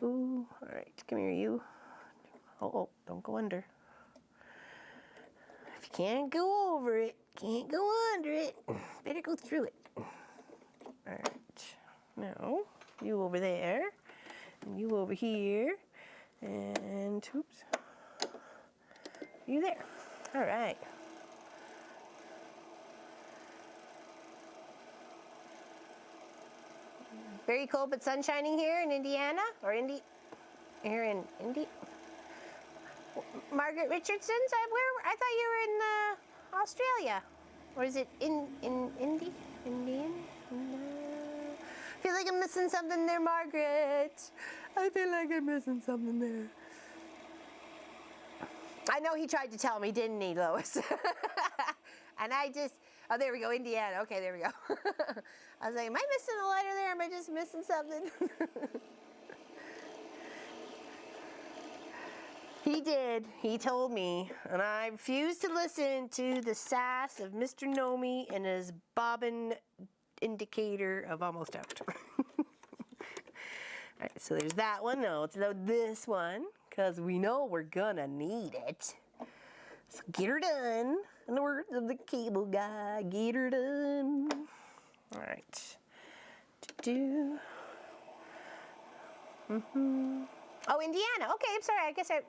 Ooh. All right, come here, you. Oh, don't go under. If you can't go over it, can't go under it. Better go through it. All right. Now, you over there. And you over here, and oops, you there. All right. Very cold, but sun shining here in Indiana, or here in Indy. Margaret Richardson's. I thought you were in Australia, or is it in Indian? feel like I'm missing something there, Margaret. I feel like I'm missing something there. I know he tried to tell me, didn't he, Lois? And I just, oh, there we go, Indiana. Okay, there we go. I was like, am I missing a letter there? Am I just missing something? He did. He told me. And I refused to listen to the sass of Mr. Nomi and his bobbin indicator of almost out. All right, so there's that one. No, it's this one, because we know we're gonna need it. So get her done. In the words of the cable guy, get her done. All right. Oh, Indiana. Okay, I'm sorry. I guess I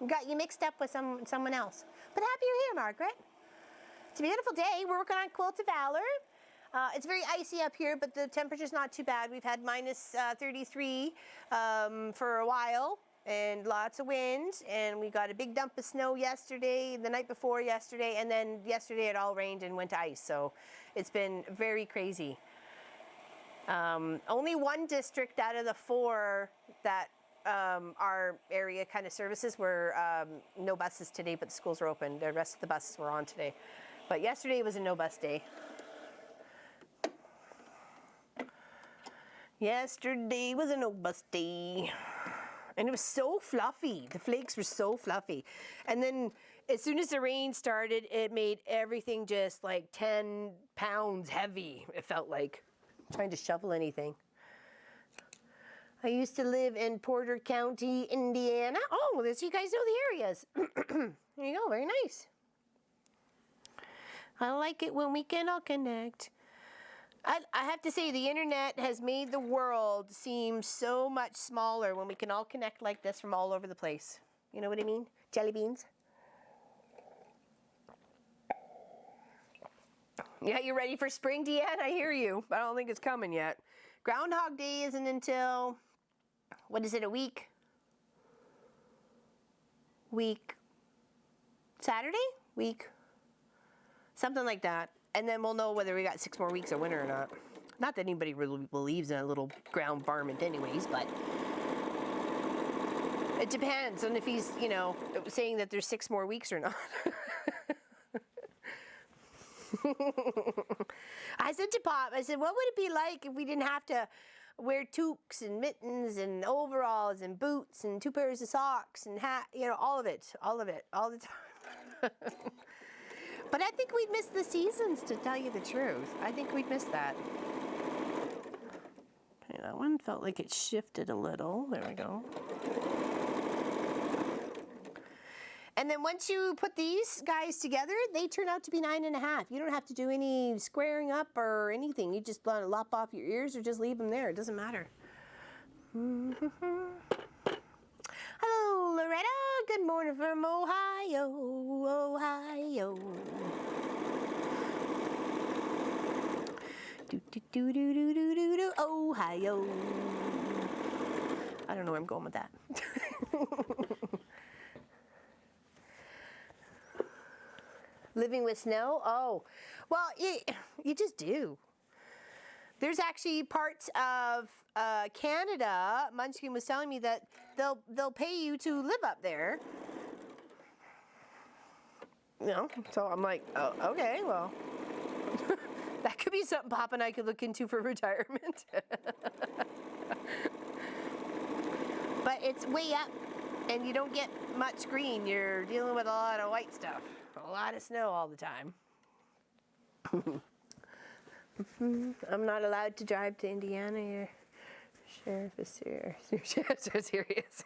got you mixed up with someone else. But happy you're here, Margaret. It's a beautiful day. We're working on Quilt of Valor. It's very icy up here, but the temperature's not too bad. We've had minus 33 for a while, and lots of wind, and we got a big dump of snow yesterday, the night before yesterday, and then yesterday it all rained and went to ice, so it's been very crazy. Only one district out of the 4 that our area kind of services were no buses today, but the schools were open. The rest of the buses were on today. But yesterday was a no bus day. Yesterday was a no bus day. And it was so fluffy. The flakes were so fluffy. And then as soon as the rain started, it made everything just like 10 pounds heavy, it felt like. Trying to shovel anything. I used to live in Porter County, Indiana. Oh, so you guys know the areas. There you go, very nice. I like it when we can all connect. I have to say, the internet has made the world seem so much smaller when we can all connect like this from all over the place. You know what I mean? Jelly beans. Yeah, you ready for spring, Deanne? I hear you, but I don't think it's coming yet. Groundhog Day isn't until, what is it, a week? Saturday? Something like that. And then we'll know whether we got 6 more weeks of winter or not. Not that anybody really believes in a little ground varmint anyways, but it depends on if he's, you know, saying that there's 6 more weeks or not. I said to Pop, I said, what would it be like if we didn't have to wear toques and mittens and overalls and boots and 2 pairs of socks and hat, you know, all of it, all the time. But I think we'd miss the seasons, to tell you the truth. I think we'd miss that. Okay, that one felt like it shifted a little. There we go. And then once you put these guys together, they turn out to be 9.5. You don't have to do any squaring up or anything. You just lop off your ears or just leave them there. It doesn't matter. Hello, Loretta. Good morning from Ohio, Ohio. Do, Ohio. I don't know where I'm going with that. Living with snow? Oh, well, you just do. There's actually parts of Canada, Munchkin was telling me that they'll pay you to live up there. You know, so I'm like, oh, okay, well, that could be something Pop and I could look into for retirement. But it's way up, and you don't get much green. You're dealing with a lot of white stuff, a lot of snow all the time. I'm not allowed to drive to Indiana here. Sheriff is serious. So serious.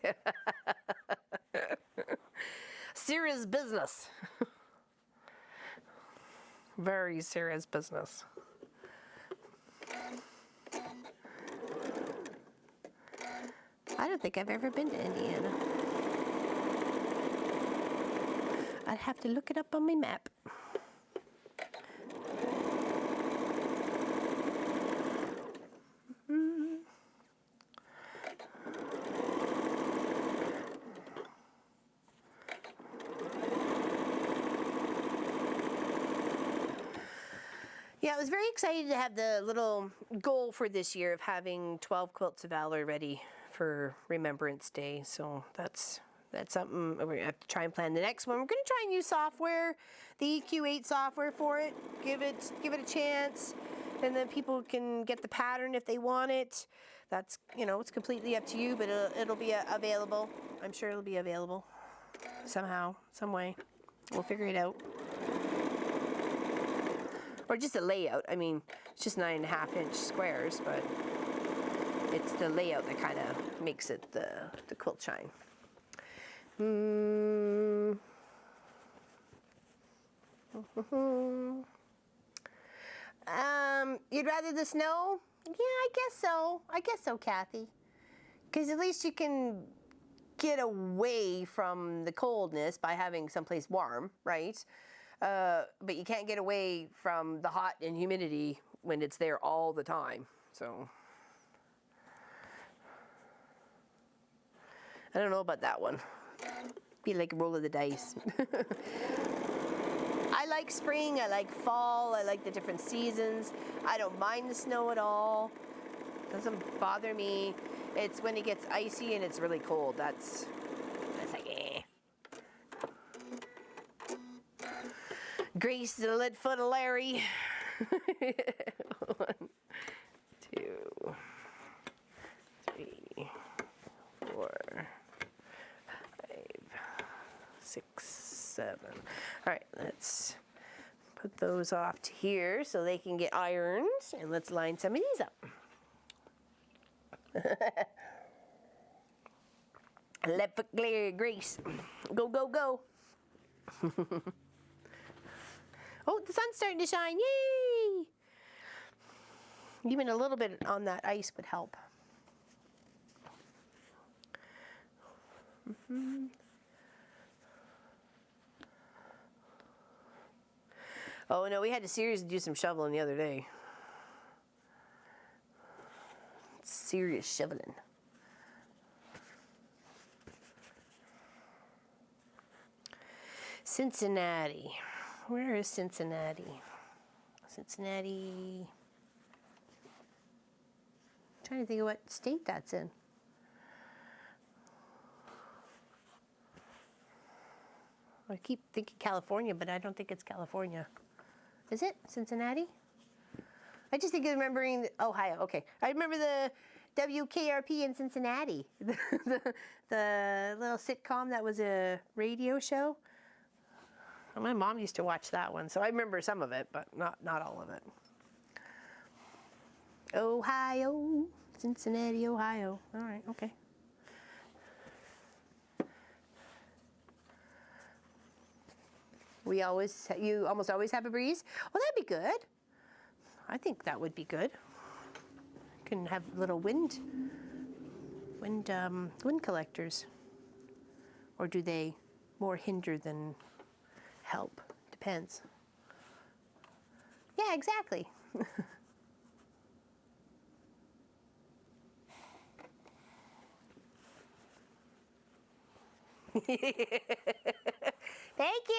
Serious business. Very serious business. I don't think I've ever been to Indiana. I'd have to look it up on my map. Yeah, I was very excited to have the little goal for this year of having 12 Quilts of Valor ready for Remembrance Day. So that's something we're gonna have to try and plan the next one. We're gonna try and use software, the EQ8 software for it. Give it a chance, and then people can get the pattern if they want it. That's, you know, it's completely up to you, but it'll be available. I'm sure it'll be available somehow, some way. We'll figure it out. Or just a layout. I mean, it's just 9.5-inch squares, but it's the layout that kind of makes it the quilt shine. You'd rather the snow? Yeah, I guess so. I guess so, Kathy. Because at least you can get away from the coldness by having someplace warm, right? But you can't get away from the hot and humidity when it's there all the time. So I don't know about that one. Be like a roll of the dice. I like spring, I like fall, I like the different seasons. I don't mind the snow at all. Doesn't bother me. It's when it gets icy and it's really cold. That's like, eh. Grace the lead foot of Larry. 1, 2, 3, 4, 5, 6, 7. All right, let's put those off to here so they can get ironed, and let's line some of these up. Left foot Grace. Go, go, go. Oh, the sun's starting to shine. Yay! Even a little bit on that ice would help. Oh, no, we had to seriously do some shoveling the other day. Serious shoveling. Cincinnati. Where is Cincinnati? Cincinnati. I'm trying to think of what state that's in. I keep thinking California, but I don't think it's California. Is it Cincinnati? I just think of remembering Ohio. Okay, I remember the WKRP in Cincinnati, the little sitcom that was a radio show. Well, my mom used to watch that one, so I remember some of it, but not all of it. Ohio, Cincinnati, Ohio. All right, okay. You almost always have a breeze? Well, that'd be good. I think that would be good. Can have little wind collectors. Or do they more hinder than help? Depends. Yeah, exactly. Thank you.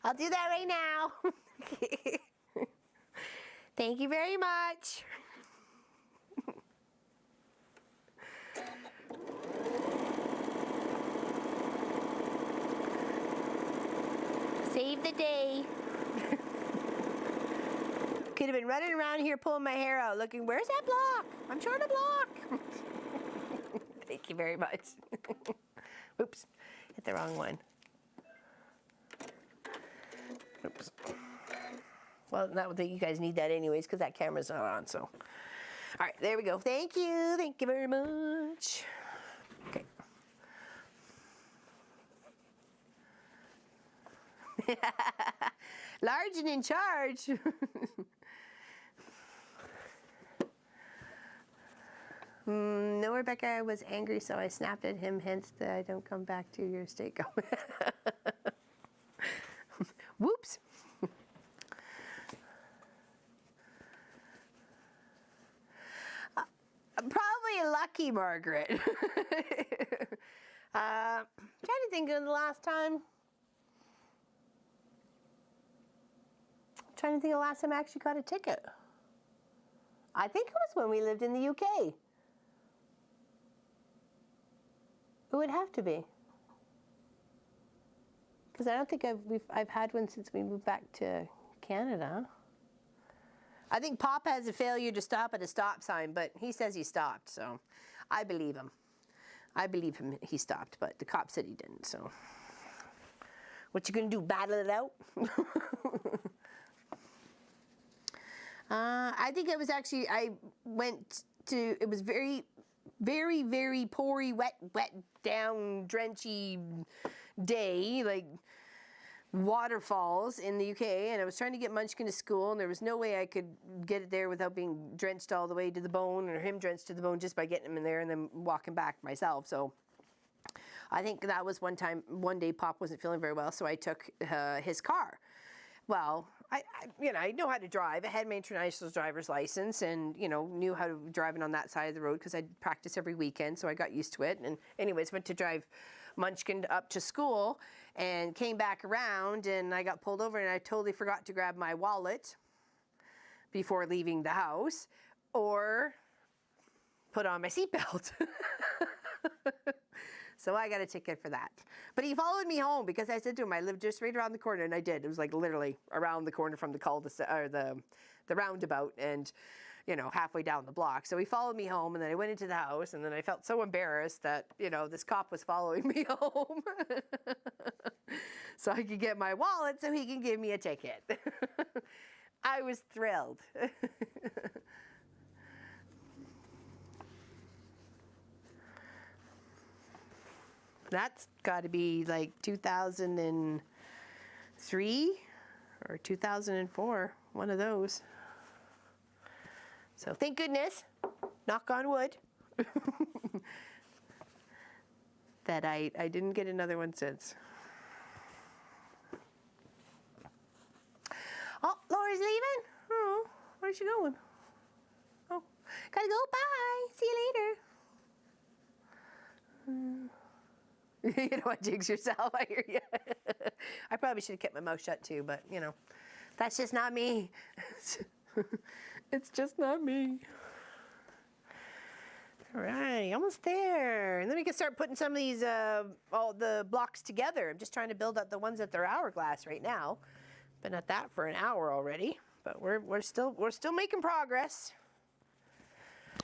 I'll do that right now. Thank you very much. Save the day. Could have been running around here pulling my hair out looking, where's that block? I'm short a block. Thank you very much. Oops, hit the wrong one. Oops. Well, not that you guys need that anyways, because that camera's not on, so. All right, there we go. Thank you very much. Okay. Large and in charge. No, Rebecca was angry, so I snapped at him, hence that I don't come back to your steak. Whoops. Probably lucky, Margaret. Trying to think of the last time. trying to think of the last time I actually got a ticket. I think it was when we lived in the UK. It would have to be. Because I don't think I've had one since we moved back to Canada. I think Pop has a failure to stop at a stop sign, but he says he stopped, so I believe him. I believe him he stopped, but the cop said he didn't, so. What you gonna do, battle it out? I think it was actually, I went to, it was very, very, very poury, wet, down, drenchy day, like waterfalls in the UK, and I was trying to get Munchkin to school, and there was no way I could get it there without being drenched all the way to the bone, or him drenched to the bone just by getting him in there and then walking back myself. So I think that was one day Pop wasn't feeling very well, so I took his car. Well, I know how to drive. I had my international driver's license, and knew how to driving on that side of the road because I'd practice every weekend, so I got used to it. And anyways, went to drive Munchkin up to school and came back around, and I got pulled over, and I totally forgot to grab my wallet before leaving the house or put on my seatbelt. So I got a ticket for that. But he followed me home because I said to him, I live just right around the corner, and I did. It was like literally around the corner from the cul-de-sac, or the roundabout, and halfway down the block. So he followed me home, and then I went into the house, and then I felt so embarrassed that, this cop was following me home. So I could get my wallet so he can give me a ticket. I was thrilled. That's got to be like 2003 or 2004, one of those. So thank goodness, knock on wood, that I didn't get another one since. Oh, Laura's leaving? Oh, where's she going? Oh, gotta go, bye, see you later. You don't want to jinx yourself, I hear you. I probably should have kept my mouth shut too, but that's just not me. It's just not me. All right, almost there. And then we can start putting some of these, all the blocks together. I'm just trying to build up the ones that they're hourglass right now. Been at that for an hour already, but we're still making progress.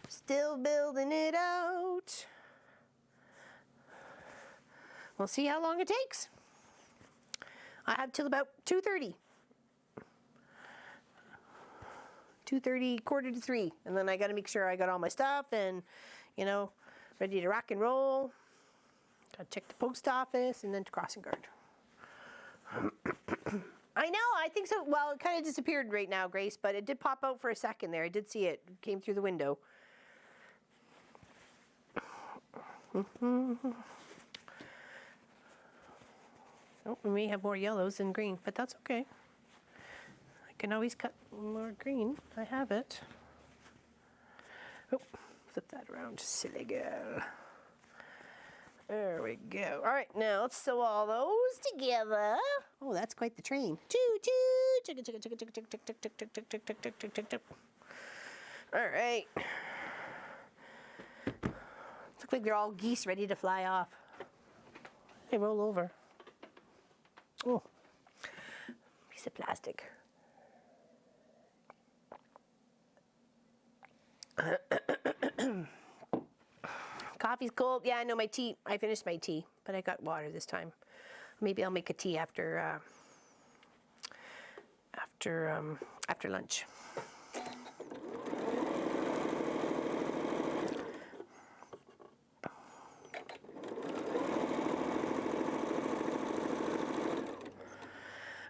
Still building it out. We'll see how long it takes. I have till about 2:30. 2:30, 2:45, and then I got to make sure I got all my stuff and, ready to rock and roll. Got to check the post office and then to crossing guard. I know, I think so. Well, it kind of disappeared right now, Grace, but it did pop out for a second there. I did see it. It came through the window. Oh, we may have more yellows than green, but that's okay. I can always cut more green. I have it. Oh, flip that around, silly girl. There we go. All right, now let's sew all those together. Oh, that's quite the train. Choo choo, chicka chicka chicka chicka chicka chicka chicka chicka chicka chicka chicka chicka chicka. All right. Looks like they're all geese ready to fly off. They roll over. Oh, piece of plastic. Coffee's cold. Yeah, I know my tea. I finished my tea, but I got water this time. Maybe I'll make a tea after lunch.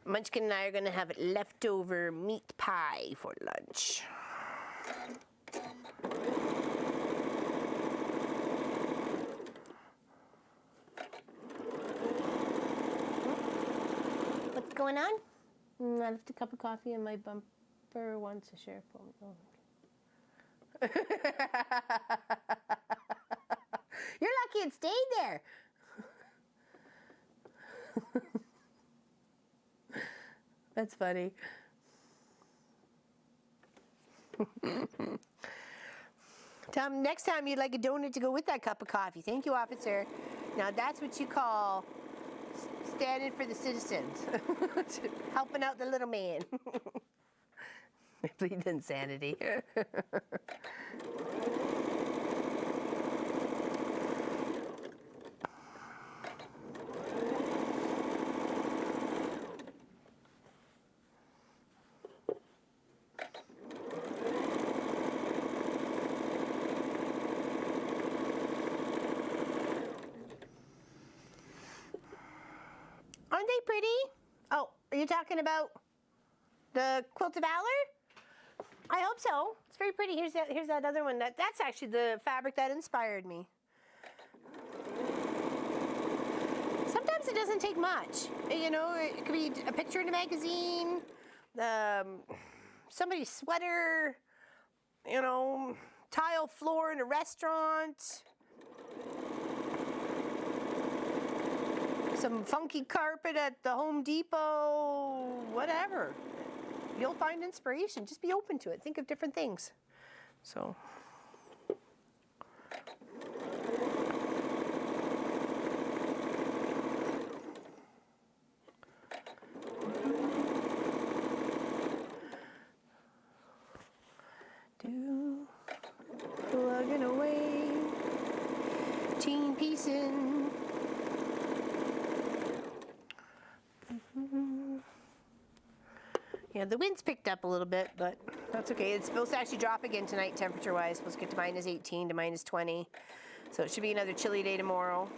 Munchkin and I are going to have leftover meat pie for lunch. What's going on? I left a cup of coffee and my bumper wants a share phone. Oh, okay. You're lucky it stayed there. That's funny. Tell him next time you'd like a donut to go with that cup of coffee. Thank you, officer. Now that's what you call standing for the citizens. Helping out the little man. Bleed insanity. Aren't they pretty? Oh, are you talking about the Quilt of Valor? I hope so. It's very pretty. Here's that other one. That's actually the fabric that inspired me. Sometimes it doesn't take much. You know, it could be a picture in a magazine, somebody's sweater, you know, tile floor in a restaurant, some funky carpet at the Home Depot, whatever. You'll find inspiration. Just be open to it. Think of different things. So. Plugging away, teen piecing. Yeah, the wind's picked up a little bit, but that's okay. It's supposed to actually drop again tonight, temperature-wise. It's supposed to get to minus 18 to minus 20. So it should be another chilly day tomorrow.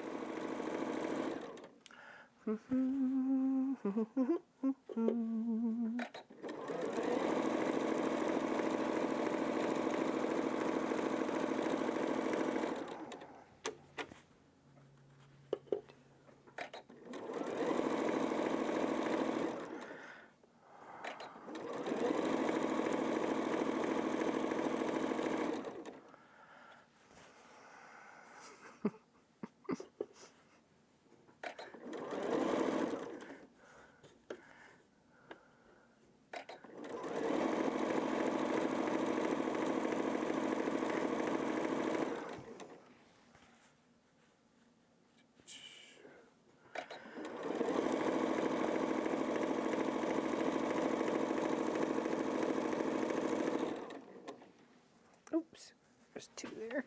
Oops, there's two there.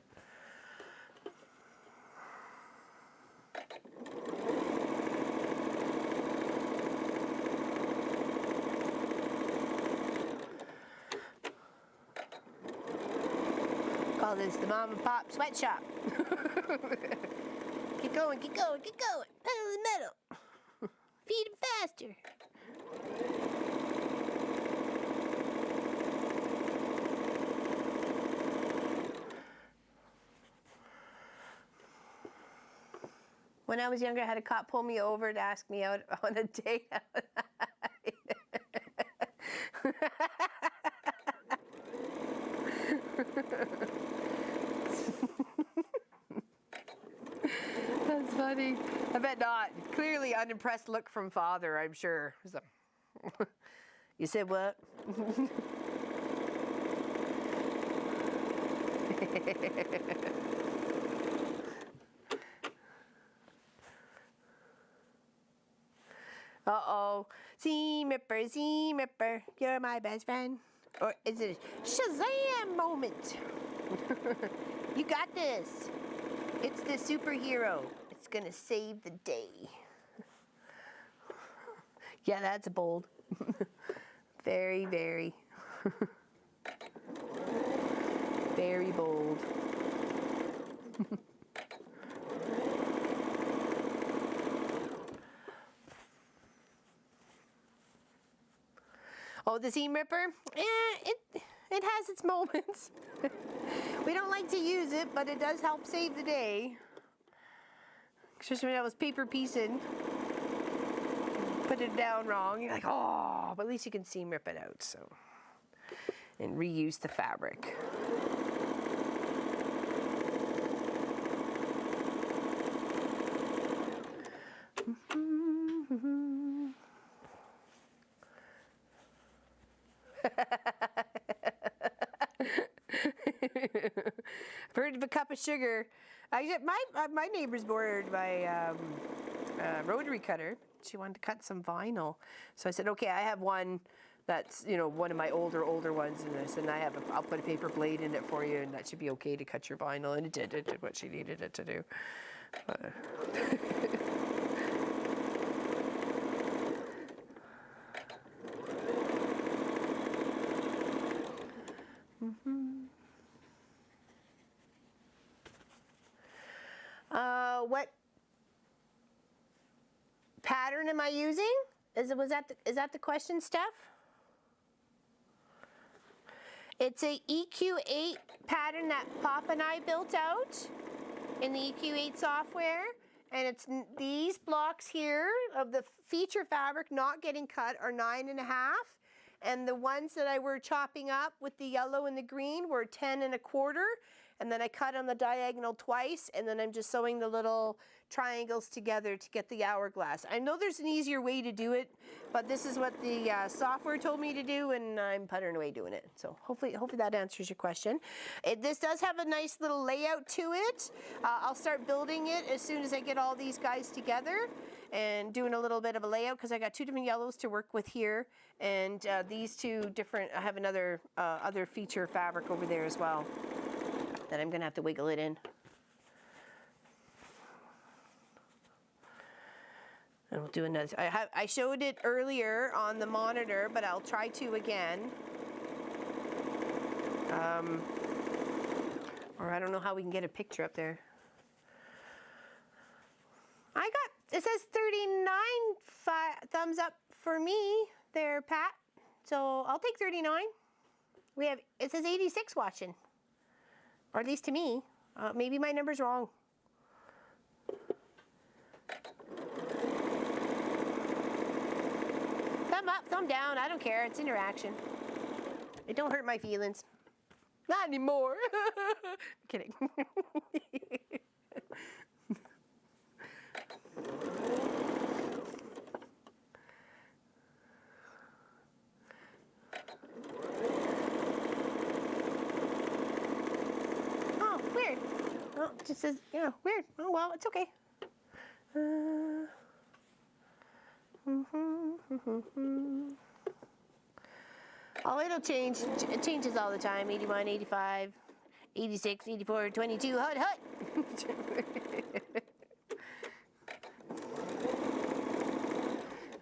Call this the mom and pop sweatshop. Keep going, keep going, keep going. Pedal to the metal. Feed him faster. When I was younger, I had a cop pull me over to ask me out on a date. That's funny. I bet not. Clearly unimpressed look from father, I'm sure. So, you said what? Uh-oh. Seam Ripper, you're my best friend. Or is it a Shazam moment? You got this. It's the superhero. It's gonna save the day. Yeah, that's bold. Very, very. Very bold. Oh, the seam ripper? It has its moments. We don't like to use it, but it does help save the day. Especially when I was paper piecing. Put it down wrong. You're like, oh, but at least you can seam rip it out, so. And reuse the fabric. I've heard of a cup of sugar. My neighbor's borrowed my rotary cutter. She wanted to cut some vinyl, so I said, okay, I have one that's one of my older ones, and I said, I'll put a paper blade in it for you, and that should be okay to cut your vinyl, and it did what she needed it to do. What pattern am I using? Is that the question, Steph? It's a EQ8 pattern that Pop and I built out in the EQ8 software, and it's these blocks here of the feature fabric not getting cut are 9.5, and the ones that I were chopping up with the yellow and the green were 10.25. And then I cut on the diagonal twice, and then I'm just sewing the little triangles together to get the hourglass. I know there's an easier way to do it, but this is what the software told me to do, and I'm puttering away doing it. So hopefully that answers your question. This does have a nice little layout to it. I'll start building it as soon as I get all these guys together and doing a little bit of a layout, because I got 2 different yellows to work with here, and these 2 different, I have another other feature fabric over there as well that I'm gonna have to wiggle it in. And we'll do another. I showed it earlier on the monitor, but I'll try to again. Or I don't know how we can get a picture up there. It says 39 thumbs up for me there, Pat. So I'll take 39. It says 86 watching. Or at least to me. Maybe my number's wrong. Thumb up, thumb down, I don't care. It's interaction. It don't hurt my feelings. Not anymore. I'm kidding. Oh, it just says, weird. Oh, well, it's okay. Oh, it'll change. It changes all the time. 81, 85, 86, 84, 22. Hut, hut.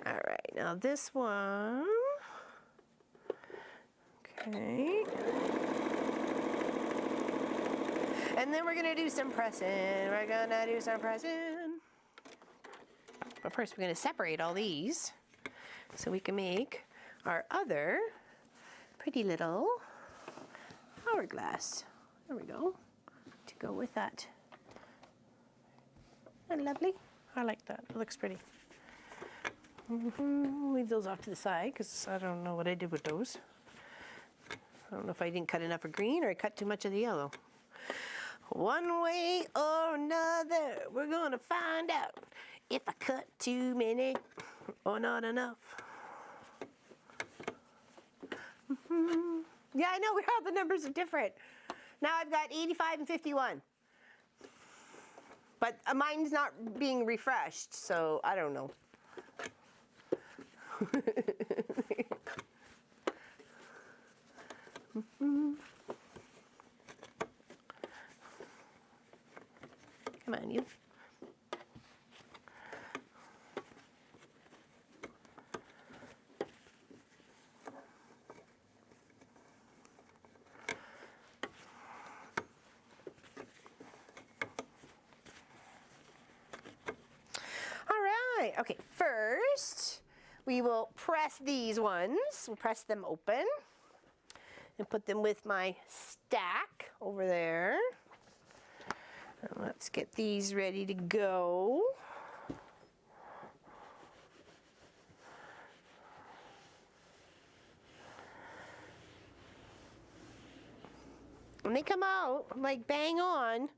All right, now this one. Okay. And then we're gonna do some pressing. But first we're gonna separate all these so we can make our other pretty little hourglass. There we go. To go with that. Isn't that lovely? I like that. It looks pretty. Leave those off to the side because I don't know what I did with those. I don't know if I didn't cut enough of green or I cut too much of the yellow. One way or another, we're gonna find out if I cut too many or not enough. Yeah, I know, all the numbers are different. Now I've got 85 and 51. But mine's not being refreshed, so I don't know. Come on, you. All right, okay, first we will press these ones. We'll press them open and put them with my stack over there. And let's get these ready to go. When they come out, like bang on,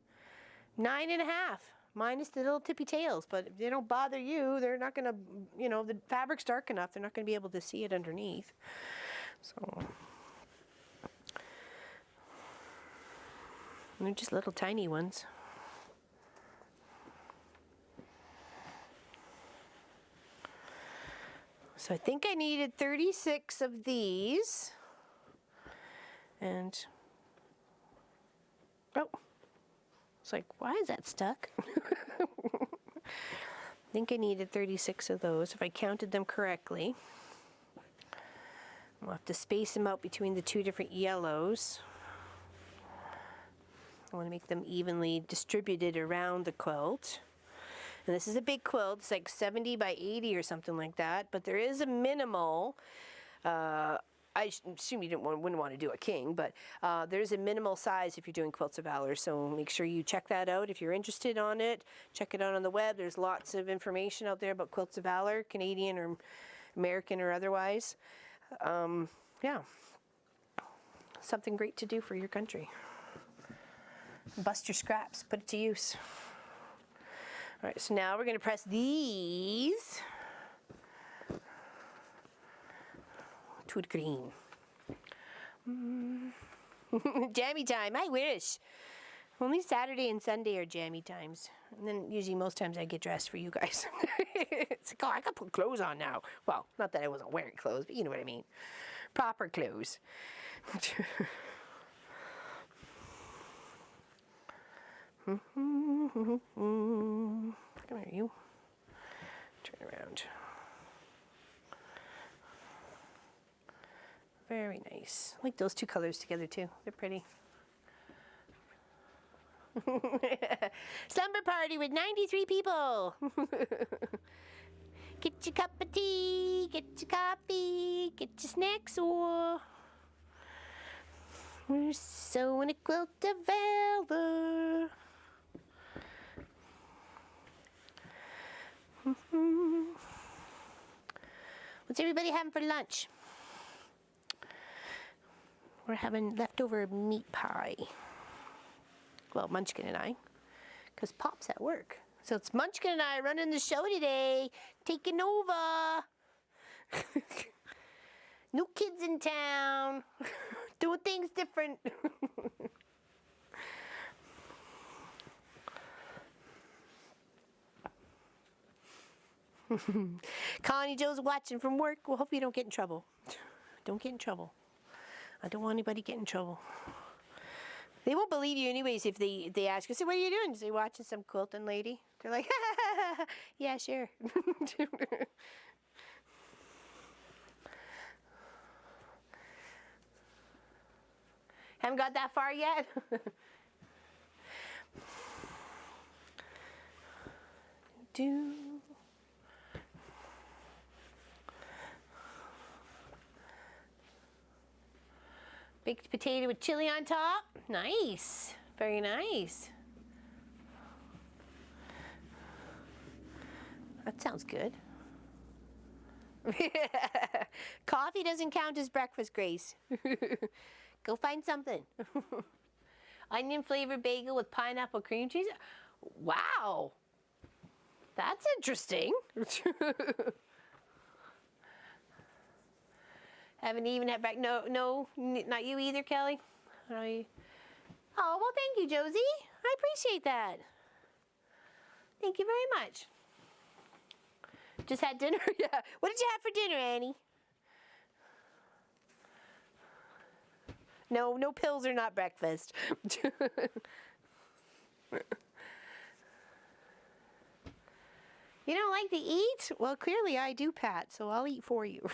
9.5, minus the little tippy tails. But if they don't bother you, they're not gonna, the fabric's dark enough, they're not gonna be able to see it underneath. So. And they're just little tiny ones. So I think I needed 36 of these. And, oh, it's like, why is that stuck? I think I needed 36 of those if I counted them correctly. We'll have to space them out between the two different yellows. I want to make them evenly distributed around the quilt. And this is a big quilt. It's like 70 by 80 or something like that. But there is a minimal, I assume you wouldn't want to do a king, but there's a minimal size if you're doing Quilts of Valor. So make sure you check that out if you're interested on it. Check it out on the web. There's lots of information out there about Quilts of Valor, Canadian or American or otherwise. Yeah, something great to do for your country. Bust your scraps, put it to use. All right, so now we're going to press these to the green. Jammy time, I wish. Only Saturday and Sunday are jammy times. And then usually most times I get dressed for you guys. It's like, oh, I got to put clothes on now. Well, not that I wasn't wearing clothes, but you know what I mean. Proper clothes. Come here, you. Turn around. Very nice. I like those two colors together too. They're pretty. Slumber party with 93 people. Get your cup of tea, get your coffee, get your snacks, or we're sewing a quilt of Valor. What's everybody having for lunch? We're having leftover meat pie. Well, Munchkin and I, because Pop's at work. So it's Munchkin and I running the show today, taking over. New kids in town, doing things different. Connie Joe's watching from work. Well, hope you don't get in trouble. Don't get in trouble. I don't want anybody to get in trouble. They won't believe you anyways if they ask you, so what are you doing? Say, watching some quilting lady. They're like, yeah, sure. Haven't got that far yet? Do. Baked potato with chili on top. Nice. Very nice. That sounds good. Coffee doesn't count as breakfast, Grace. Go find something. Onion flavored bagel with pineapple cream cheese. Wow. That's interesting. Haven't even had back. No, not you either, Kelly. Oh, well, thank you, Josie. I appreciate that. Thank you very much. Just had dinner? Yeah. What did you have for dinner, Annie? No pills are not breakfast. You don't like to eat? Well, clearly I do, Pat, so I'll eat for you.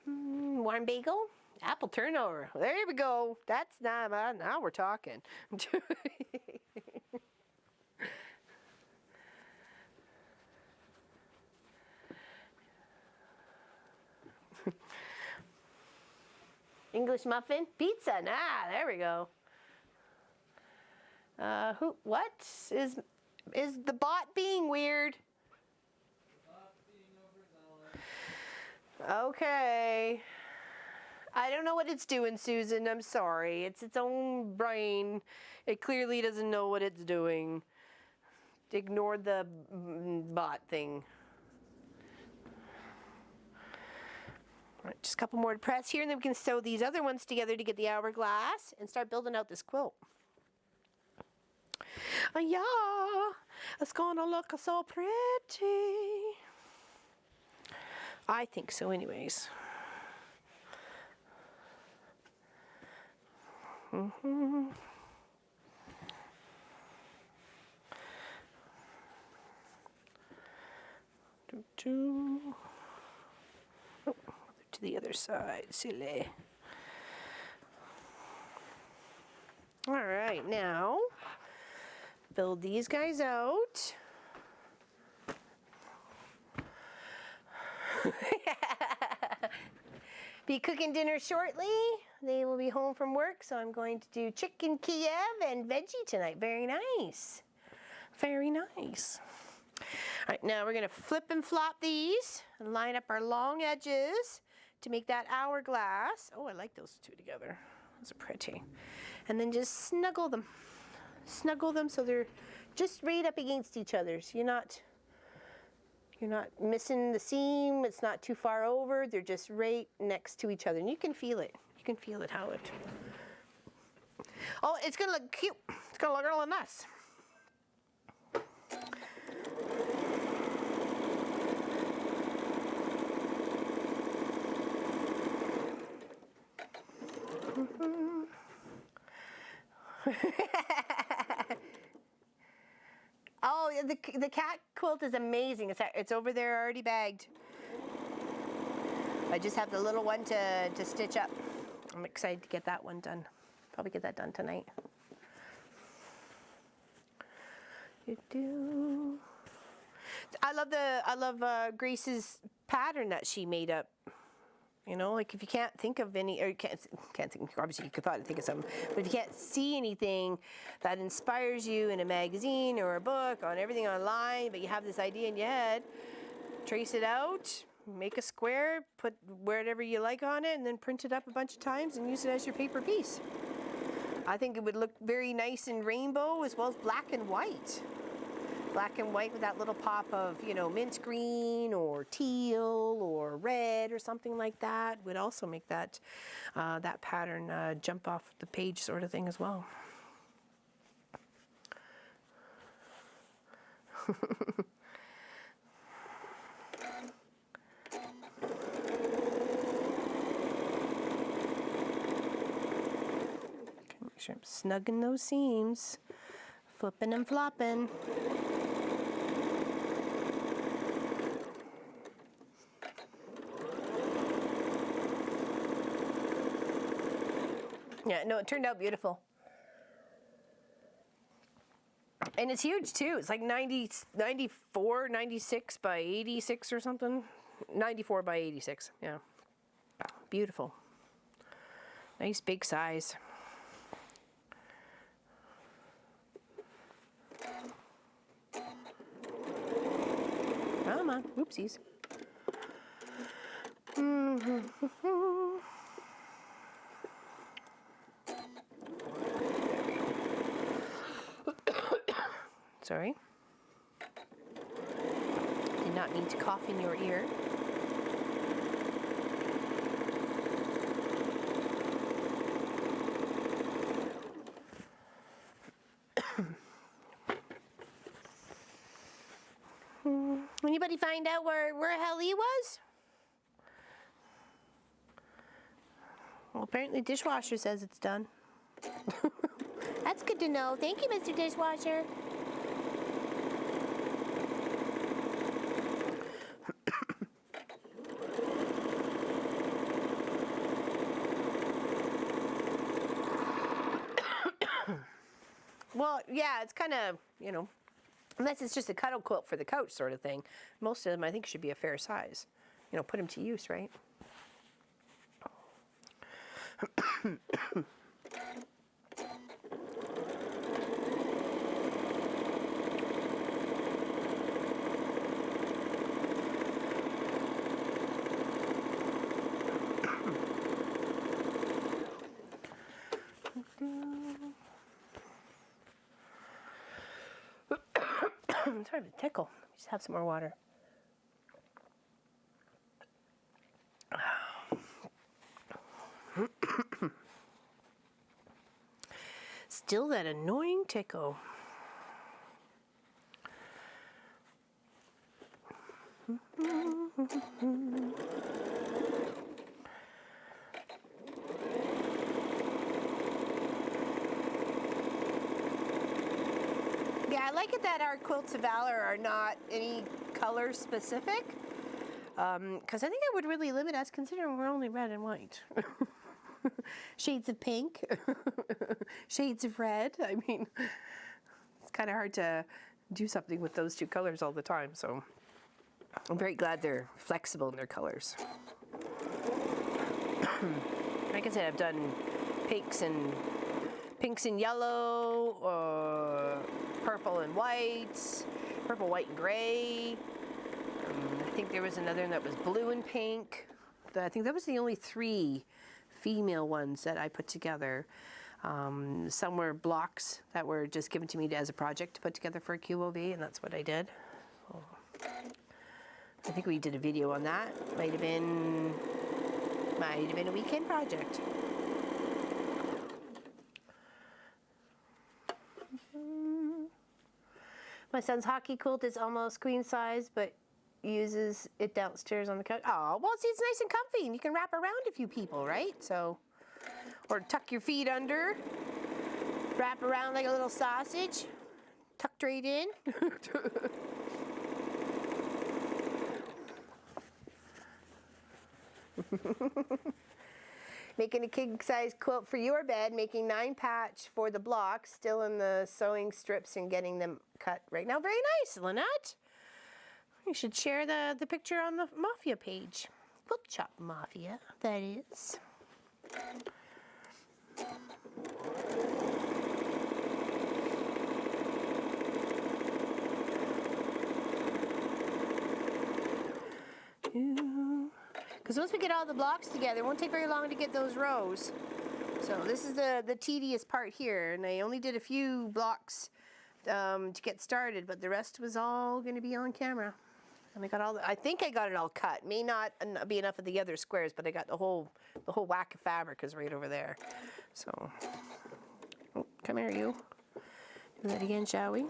Warm bagel, apple turnover. There we go. That's not now we're talking. English muffin, pizza. Nah, there we go. What is the bot being weird? Okay. I don't know what it's doing, Susan. I'm sorry. It's its own brain. It clearly doesn't know what it's doing. ignored the bot thing. All right, just a couple more to press here, and then we can sew these other ones together to get the hourglass and start building out this quilt. Yeah, it's gonna look so pretty. I think so anyways. Oh, to the other side, silly. All right, now build these guys out. Be cooking dinner shortly. They will be home from work, so I'm going to do chicken Kiev and veggie tonight. Very nice. Very nice. All right, now we're going to flip and flop these and line up our long edges to make that hourglass. Oh, I like those two together. Those are pretty. And then just snuggle them. Snuggle them so they're just right up against each other. So you're not missing the seam. It's not too far over. They're just right next to each other. And you can feel it. You can feel it how it. Oh, it's going to look cute. It's going to look really nice. Oh, the cat quilt is amazing. It's over there already bagged. I just have the little one to stitch up. I'm excited to get that one done. Probably get that done tonight. I love Grace's pattern that she made up. You know, like if you can't think of any, or you can't think, obviously you could probably think of something, but if you can't see anything that inspires you in a magazine or a book, on everything online, but you have this idea in your head, trace it out, make a square, put whatever you like on it, and then print it up a bunch of times and use it as your paper piece. I think it would look very nice in rainbow as well as black and white. Black and white with that little pop of, you know, mint green or teal or red or something like that would also make that that pattern jump off the page sort of thing as well. Make sure I'm snugging those seams, flipping and flopping. Yeah, no, it turned out beautiful. And it's huge too. It's like 94, 96 by 86 or something. 94 by 86, yeah. Beautiful. Nice big size. Come on, oopsies. Sorry. Did not mean to cough in your ear. Anybody find out where Ellie was? Well, apparently dishwasher says it's done. That's good to know. Thank you, Mr. Dishwasher. Well, yeah, it's kind of, you know, unless it's just a cuddle quilt for the couch sort of thing. Most of them, I think, should be a fair size. You know, put them to use, right? I'm starting to tickle. Just have some more water. Still that annoying tickle. Yeah, I like it that our quilts of Valor are not any color specific, because I think that would really limit us considering we're only red and white. Shades of pink, shades of red. I mean, it's kind of hard to do something with those two colors all the time, so I'm very glad they're flexible in their colors. Like I said, I've done pinks and yellow, purple and white, purple, white, and gray. I think there was another one that was blue and pink. I think that was the only 3 female ones that I put together. Some were blocks that were just given to me as a project to put together for a QOV, and that's what I did. So, I think we did a video on that. Might have been a weekend project. My son's hockey quilt is almost queen size, but uses it downstairs on the couch. Oh, well, see, it's nice and comfy, and you can wrap around a few people, right? So, or tuck your feet under, wrap around like a little sausage, tucked right in. Making a king-size quilt for your bed, making 9 patch for the blocks, still in the sewing strips and getting them cut right now. Very nice, Lynette. You should share the picture on the Mafia page. Quilt Shop Mafia, that is. Because once we get all the blocks together, it won't take very long to get those rows. So this is the tedious part here, and I only did a few blocks to get started, but the rest was all going to be on camera. And I got all I think I got it all cut. May not be enough of the other squares, but I got the whole whack of fabric is right over there. So, oh, come here, you. Do that again, shall we?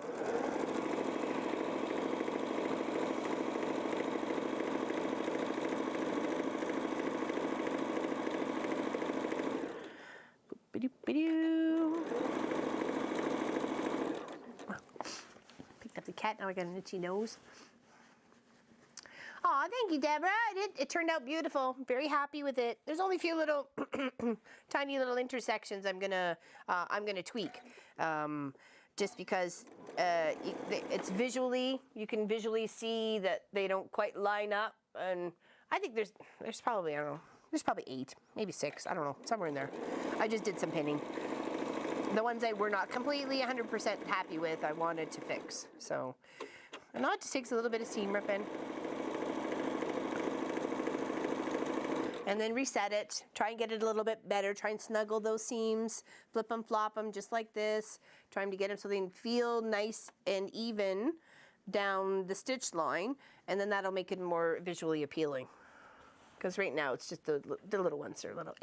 Picked up the cat, now I got an itchy nose. Aw, thank you, Deborah. It turned out beautiful. Very happy with it. There's only a few little, tiny little intersections I'm gonna tweak, just because it's visually, you can visually see that they don't quite line up, and I think there's probably, I don't know, there's probably 8, maybe 6, I don't know, somewhere in there. I just did some pinning. The ones I were not completely 100% happy with, I wanted to fix. So, and that just takes a little bit of seam ripping. And then reset it, try and get it a little bit better, try and snuggle those seams, flip them, flop them, just like this, trying to get them so they feel nice and even down the stitch line, and then that'll make it more visually appealing. Because right now it's just the little ones are little.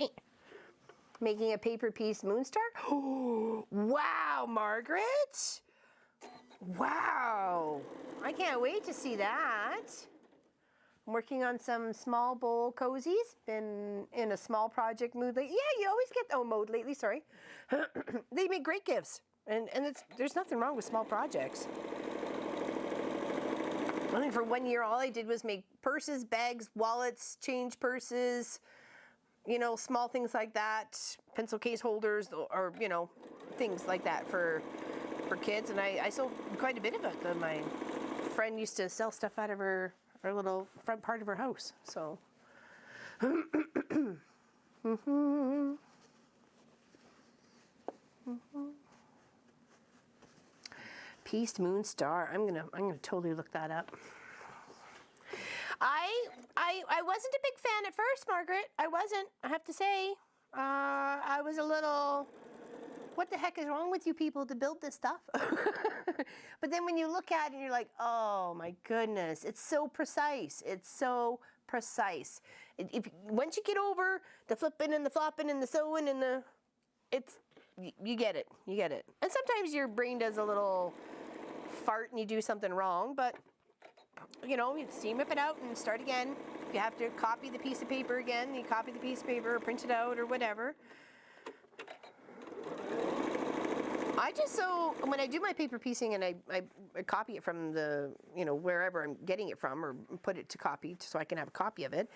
Making a paper piece Moonstar. Oh, wow, Margaret. Wow. I can't wait to see that. I'm working on some small bowl cozies. Been in a small project mood lately. Yeah, you always get mode lately, sorry. They make great gifts. And there's nothing wrong with small projects. I think for 1 year, all I did was make purses, bags, wallets, change purses, you know, small things like that, pencil case holders, or, you know, things like that for kids. And I sold quite a bit of it. My friend used to sell stuff out of her little front part of her house. So, Pieced Moon Star. I'm gonna totally look that up. I wasn't a big fan at first, Margaret. I wasn't. I have to say, I was a little. what the heck is wrong with you people to build this stuff? But then when you look at it, you're like, oh my goodness, it's so precise. It's so precise. Once you get over the flipping and the flopping and the sewing and you get it. You get it. And sometimes your brain does a little fart and you do something wrong, but you know, you seam rip it out and start again. If you have to copy the piece of paper again, you copy the piece of paper or print it out or whatever. I just sew, when I do my paper piecing and I copy it from the, you know, wherever I'm getting it from, or put it to copy so I can have a copy of it,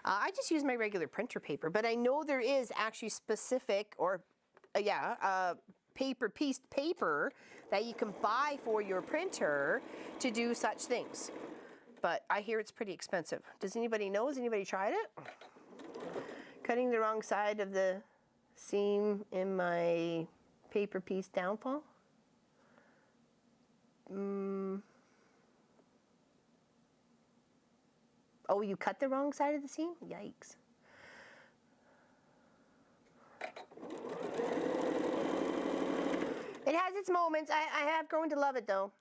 I just use my regular printer paper. But I know there is actually specific, or paper pieced paper that you can buy for your printer to do such things. But I hear it's pretty expensive. Does anybody know? Has anybody tried it? Cutting the wrong side of the seam in my paper piece downfall? Oh, you cut the wrong side of the seam? Yikes. It has its moments. I have grown to love it though.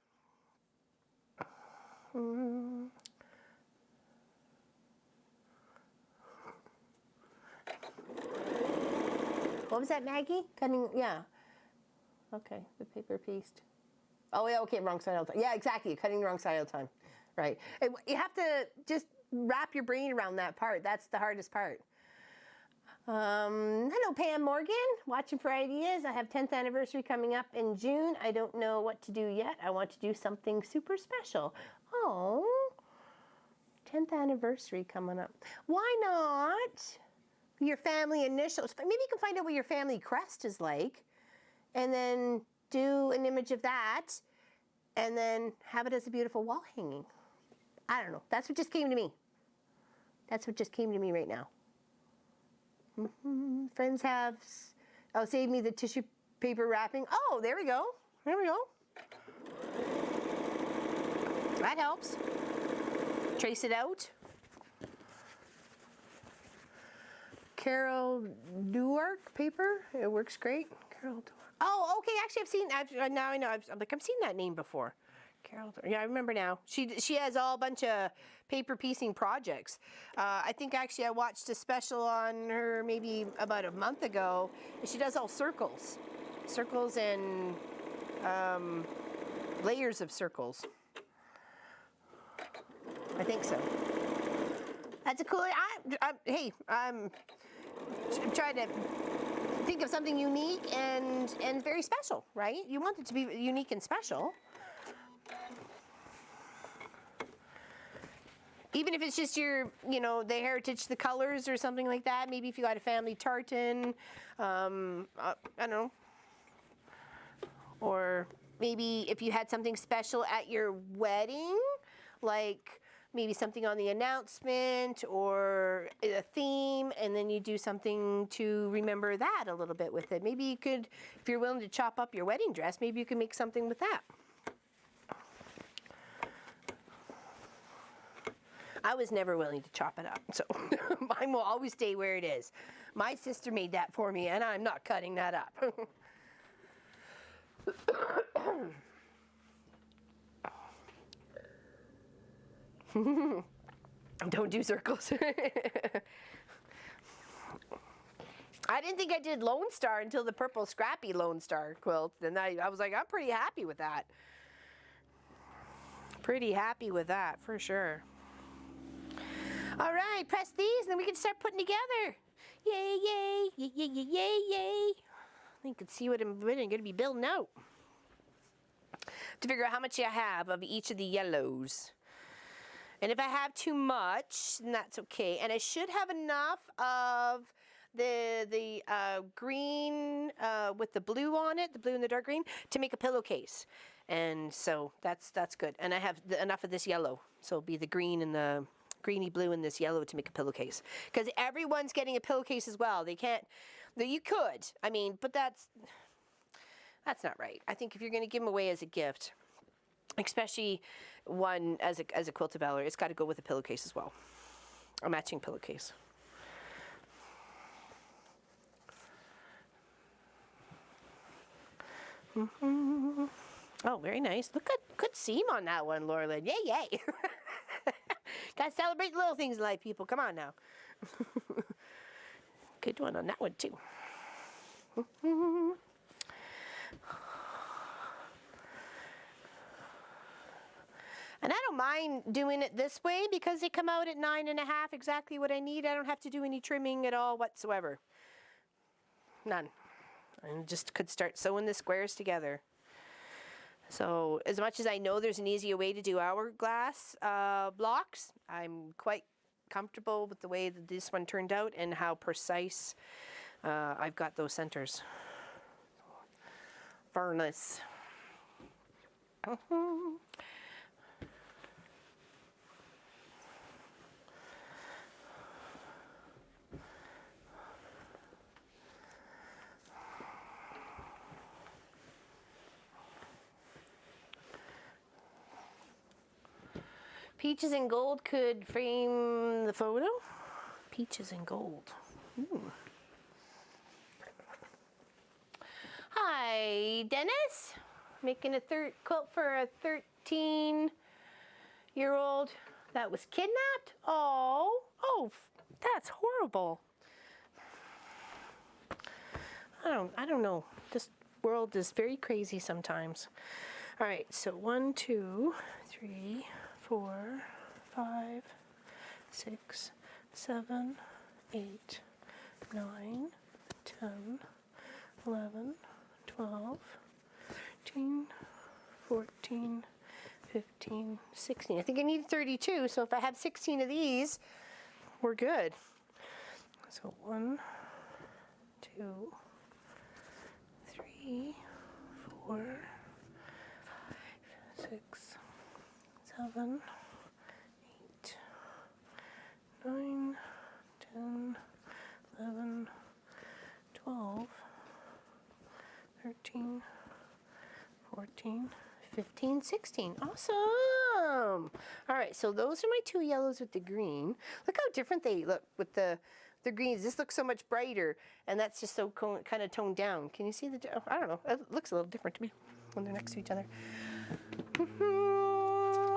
What was that, Maggie? Cutting, yeah. Okay, the paper pieced. Oh yeah, okay, wrong side all the time. Yeah, exactly, cutting the wrong side all the time. Right. You have to just wrap your brain around that part. That's the hardest part. Hello, Pam Morgan, watching for ideas. I have 10th anniversary coming up in June. I don't know what to do yet. I want to do something super special. Oh, 10th anniversary coming up. Why not your family initials? Maybe you can find out what your family crest is like, and then do an image of that, and then have it as a beautiful wall hanging. I don't know. That's what just came to me. That's what just came to me right now. Friends have, oh, save me the tissue paper wrapping. Oh, there we go. There we go. That helps. Trace it out. Carol Newark paper. It works great. Carol Newark. Oh, okay. Actually, now I know. I've seen that name before. Carol. Yeah, I remember now. She has all a bunch of paper piecing projects. I think actually I watched a special on her maybe about a month ago. She does all circles and layers of circles. I think so. That's a cool. Hey, I'm trying to think of something unique and very special, right? You want it to be unique and special. Even if it's just your, you know, the heritage, the colors or something like that. Maybe if you got a family tartan, I don't know. Or maybe if you had something special at your wedding, like maybe something on the announcement or a theme, and then you do something to remember that a little bit with it. Maybe you could, if you're willing to chop up your wedding dress, maybe you could make something with that. I was never willing to chop it up, so mine will always stay where it is. My sister made that for me, and I'm not cutting that up. Don't do circles. I didn't think I did Lone Star until the purple scrappy Lone Star quilt. And I was like, I'm pretty happy with that. Pretty happy with that, for sure. All right, press these, and then we can start putting together. Yay, yay, yay, yay, yay, yay, yay. You can see what I'm going to be building out. To figure out how much I have of each of the yellows. And if I have too much, then that's okay. And I should have enough of the green with the blue on it, the blue and the dark green, to make a pillowcase. And so that's good. And I have enough of this yellow. So it'll be the green and the greeny blue and this yellow to make a pillowcase. Because everyone's getting a pillowcase as well. They can't, you could, I mean, but that's not right. I think if you're going to give them away as a gift, especially one as a Quilt of Valor, it's got to go with a pillowcase as well. A matching pillowcase. Oh, very nice. Look at good seam on that one, Laura Lynn. Yay, yay. Gotta celebrate the little things in life, people. Come on now. Good one on that one, too. And I don't mind doing it this way because they come out at 9.5, exactly what I need. I don't have to do any trimming at all whatsoever. None. I just could start sewing the squares together. So as much as I know there's an easier way to do hourglass blocks, I'm quite comfortable with the way that this one turned out and how precise I've got those centers. Furnace. Peaches and gold could frame the photo. Peaches and gold. Ooh. Hi, Dennis. Making a quilt for a 13-year-old that was kidnapped. Oh, that's horrible. I don't know. This world is very crazy sometimes. All right, so 1, 2, 3, 4, 5, 6, 7, 8, 9, 10, 11, 12, 13, 14, 15, 16. I think I need 32, so if I have 16 of these, we're good. So 1, 2, 3, 4, 5, 6, 7, 8, 9, 10, 11, 12, 13, 14, 15, 16. Awesome! All right, so those are my 2 yellows with the green. Look how different they look with the greens. This looks so much brighter, and that's just so kind of toned down. Can you see the, I don't know, it looks a little different to me when they're next to each other.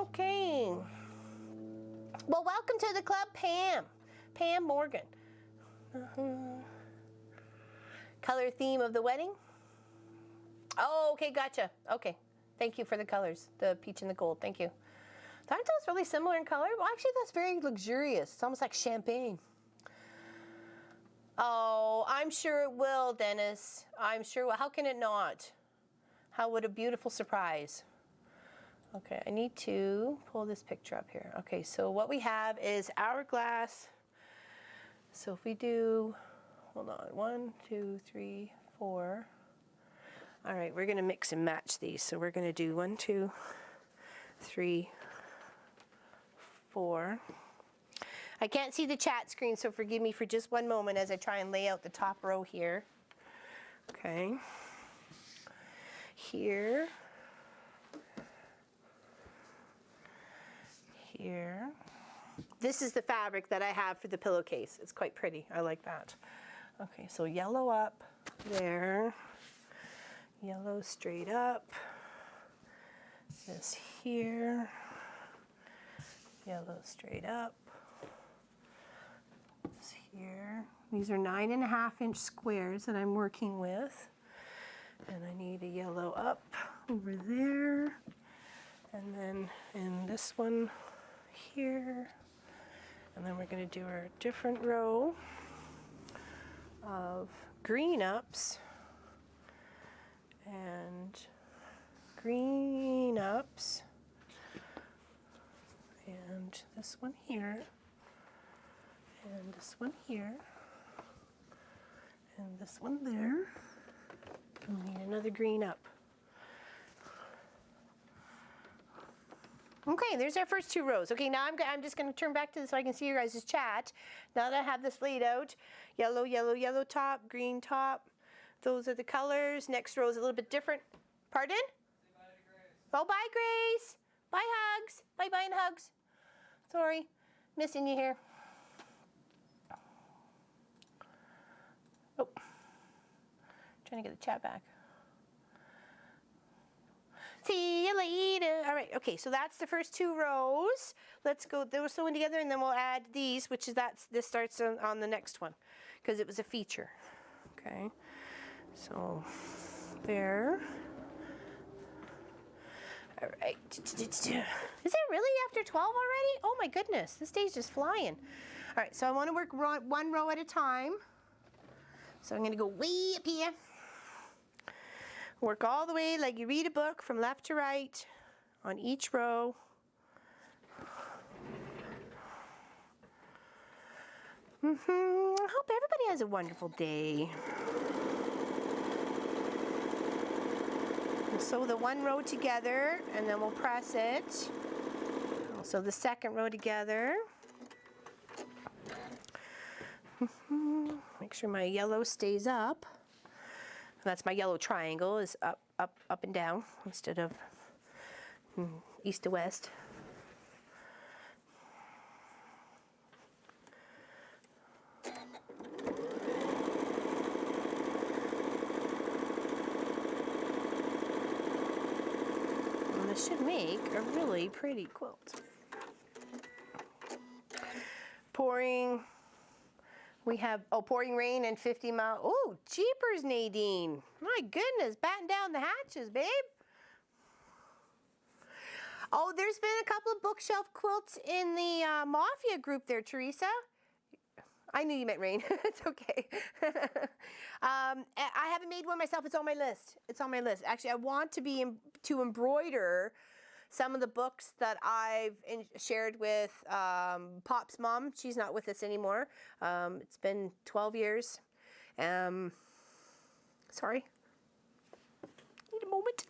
Okay. Well, welcome to the club, Pam. Pam Morgan. Color theme of the wedding? Oh, okay, gotcha. Okay. Thank you for the colors, the peach and the gold. Thank you. Aren't those really similar in color? Well, actually, that's very luxurious. It's almost like champagne. Oh, I'm sure it will, Dennis. I'm sure it will. How can it not? How would a beautiful surprise. Okay, I need to pull this picture up here. Okay, so what we have is hourglass. So if we do, hold on, 1, 2, 3, 4. All right, we're gonna mix and match these. So we're gonna do 1, 2, 3, 4. I can't see the chat screen, so forgive me for just one moment as I try and lay out the top row here. Okay. Here. Here. This is the fabric that I have for the pillowcase. It's quite pretty. I like that. Okay, so yellow up there. Yellow straight up. This here. Yellow straight up. This here. These are 9.5-inch squares that I'm working with. And I need a yellow up over there. And then in this one here. And then we're going to do our different row of green ups and green ups and this one here and this one here and this one there. We need another green up. Okay, there's our first 2 rows. Okay, now I'm just going to turn back to this so I can see your guys' chat. Now that I have this laid out, yellow, yellow, yellow top, green top. Those are the colors. Next row is a little bit different. Pardon? Say bye to Grace. Oh, bye, Grace. Bye, hugs. Bye-bye and hugs. Sorry, missing you here. Oh, trying to get the chat back. later. All right, okay, so that's the first 2 rows. Let's go those sewing together, and then we'll add these, which is this starts on the next one because it was a feature. Okay, so there. All right. Is it really after 12 already? Oh my goodness, this day's just flying. All right, so I want to work 1 row at a time. So I'm going to go way up here. Work all the way like you read a book from left to right on each row. I hope everybody has a wonderful day. We'll sew the 1 row together and then we'll press it. We'll sew the 2nd row together. Make sure my yellow stays up. That's my yellow triangle, is up, up, up and down instead of east to west. And this should make a really pretty quilt. Pouring. We have, pouring rain and 50 miles. Oh, jeepers, Nadine. My goodness, batten down the hatches, babe. Oh, there's been a couple of bookshelf quilts in the Mafia group there, Teresa. I knew you meant rain. It's okay. I haven't made one myself. It's on my list. It's on my list. Actually, I want to embroider some of the books that I've shared with Pop's mom. She's not with us anymore. It's been 12 years. Sorry. Need a moment.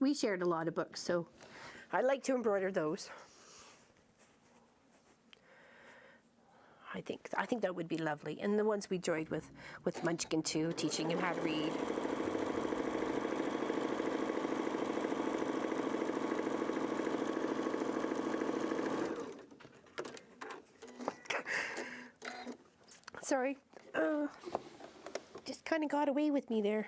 We shared a lot of books, so I like to embroider those. I think that would be lovely, and the ones we enjoyed with Munchkin too, teaching him how to read. Sorry, just kind of got away with me there.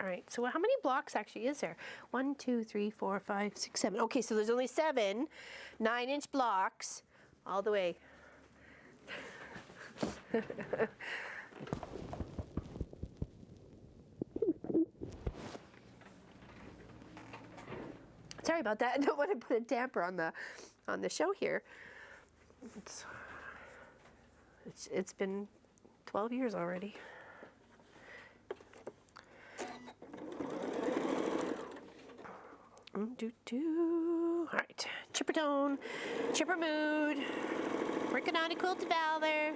All right, so how many blocks actually is there? 1, 2, 3, 4, 5, 6, 7. Okay, so there's only 7 9-inch blocks all the way. Sorry about that. I don't want to put a damper on the show here. It's been 12 years already. All right, chipper tone, chipper mood. Working on a quilt of Valor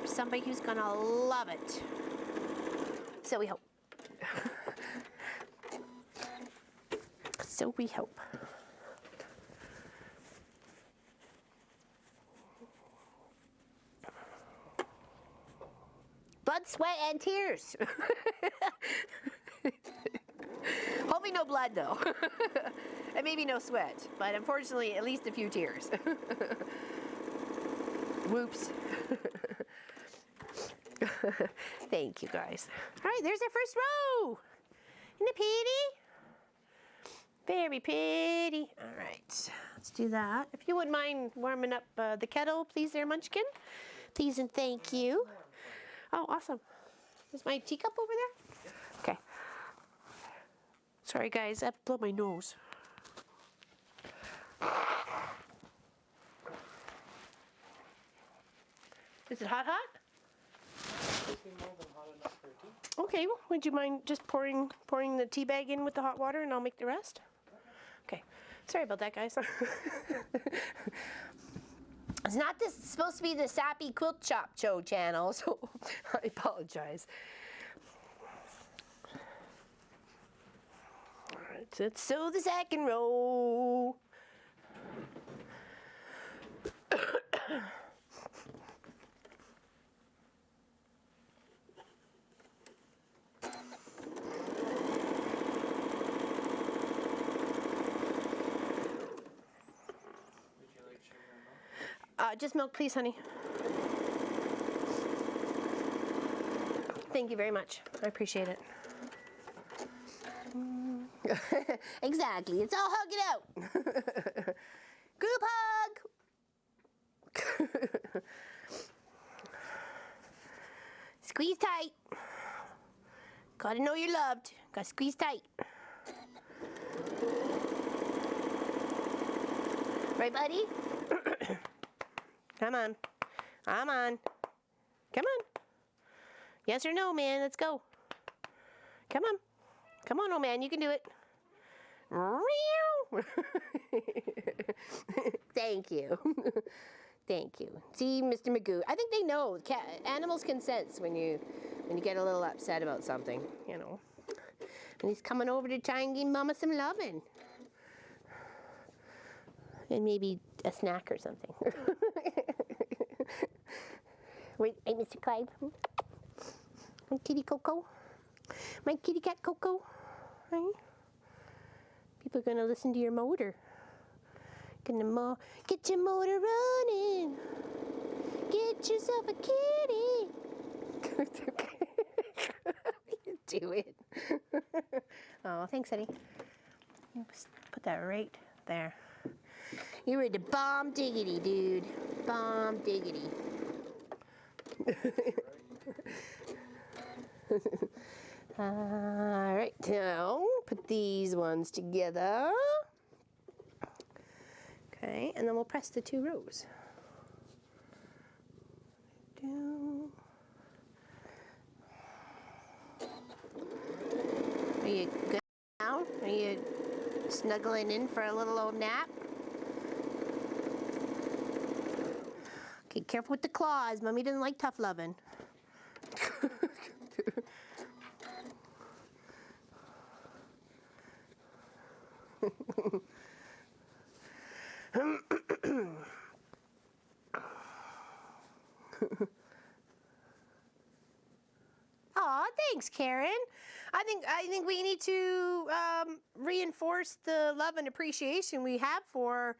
for somebody who's gonna love it. So we hope. So we hope. Blood, sweat, and tears. Hopefully no blood though. And maybe no sweat, but unfortunately at least a few tears. Whoops. Thank you guys. All right, there's our first row. Isn't it pretty? Very pretty. All right, let's do that. If you wouldn't mind warming up the kettle, please there, Munchkin. Please and thank you. Oh, awesome. Is my teacup over there? Okay. Sorry guys, I have to blow my nose. Is it hot? Okay, well, would you mind just pouring the tea bag in with the hot water and I'll make the rest? Okay. Sorry about that, guys. It's not supposed to be the Sappy Quilt Shop Show channel, so I apologize. All right, so let's sew the second row. Just milk, please, honey. Thank you very much. I appreciate it. Exactly. It's all hug it out. Group hug. Squeeze tight. Gotta know you're loved. Gotta squeeze tight. Right, buddy? Come on. Come on. Come on. Yes or no, man? Let's go. Come on. Come on, old man. You can do it. Thank you. Thank you. See, Mr. Magoo. I think they know. Animals can sense when you get a little upset about something, you know. And he's coming over to try and give Mama some loving. And maybe a snack or something. Wait, hey, Mr. Clive. My kitty Coco. My kitty cat Coco. Right? People are going to listen to your motor. Get your motor running. Get yourself a kitty. Do it. Oh, thanks, Eddie. Put that right there. You're ready to bomb diggity, dude. Bomb diggity. All right, now put these ones together. Okay, and then we'll press the 2 rows. Are you good now? Are you snuggling in for a little old nap? Okay, careful with the claws. Mommy doesn't like tough loving. Aw, thanks, Karen. I think we need to reinforce the love and appreciation we have for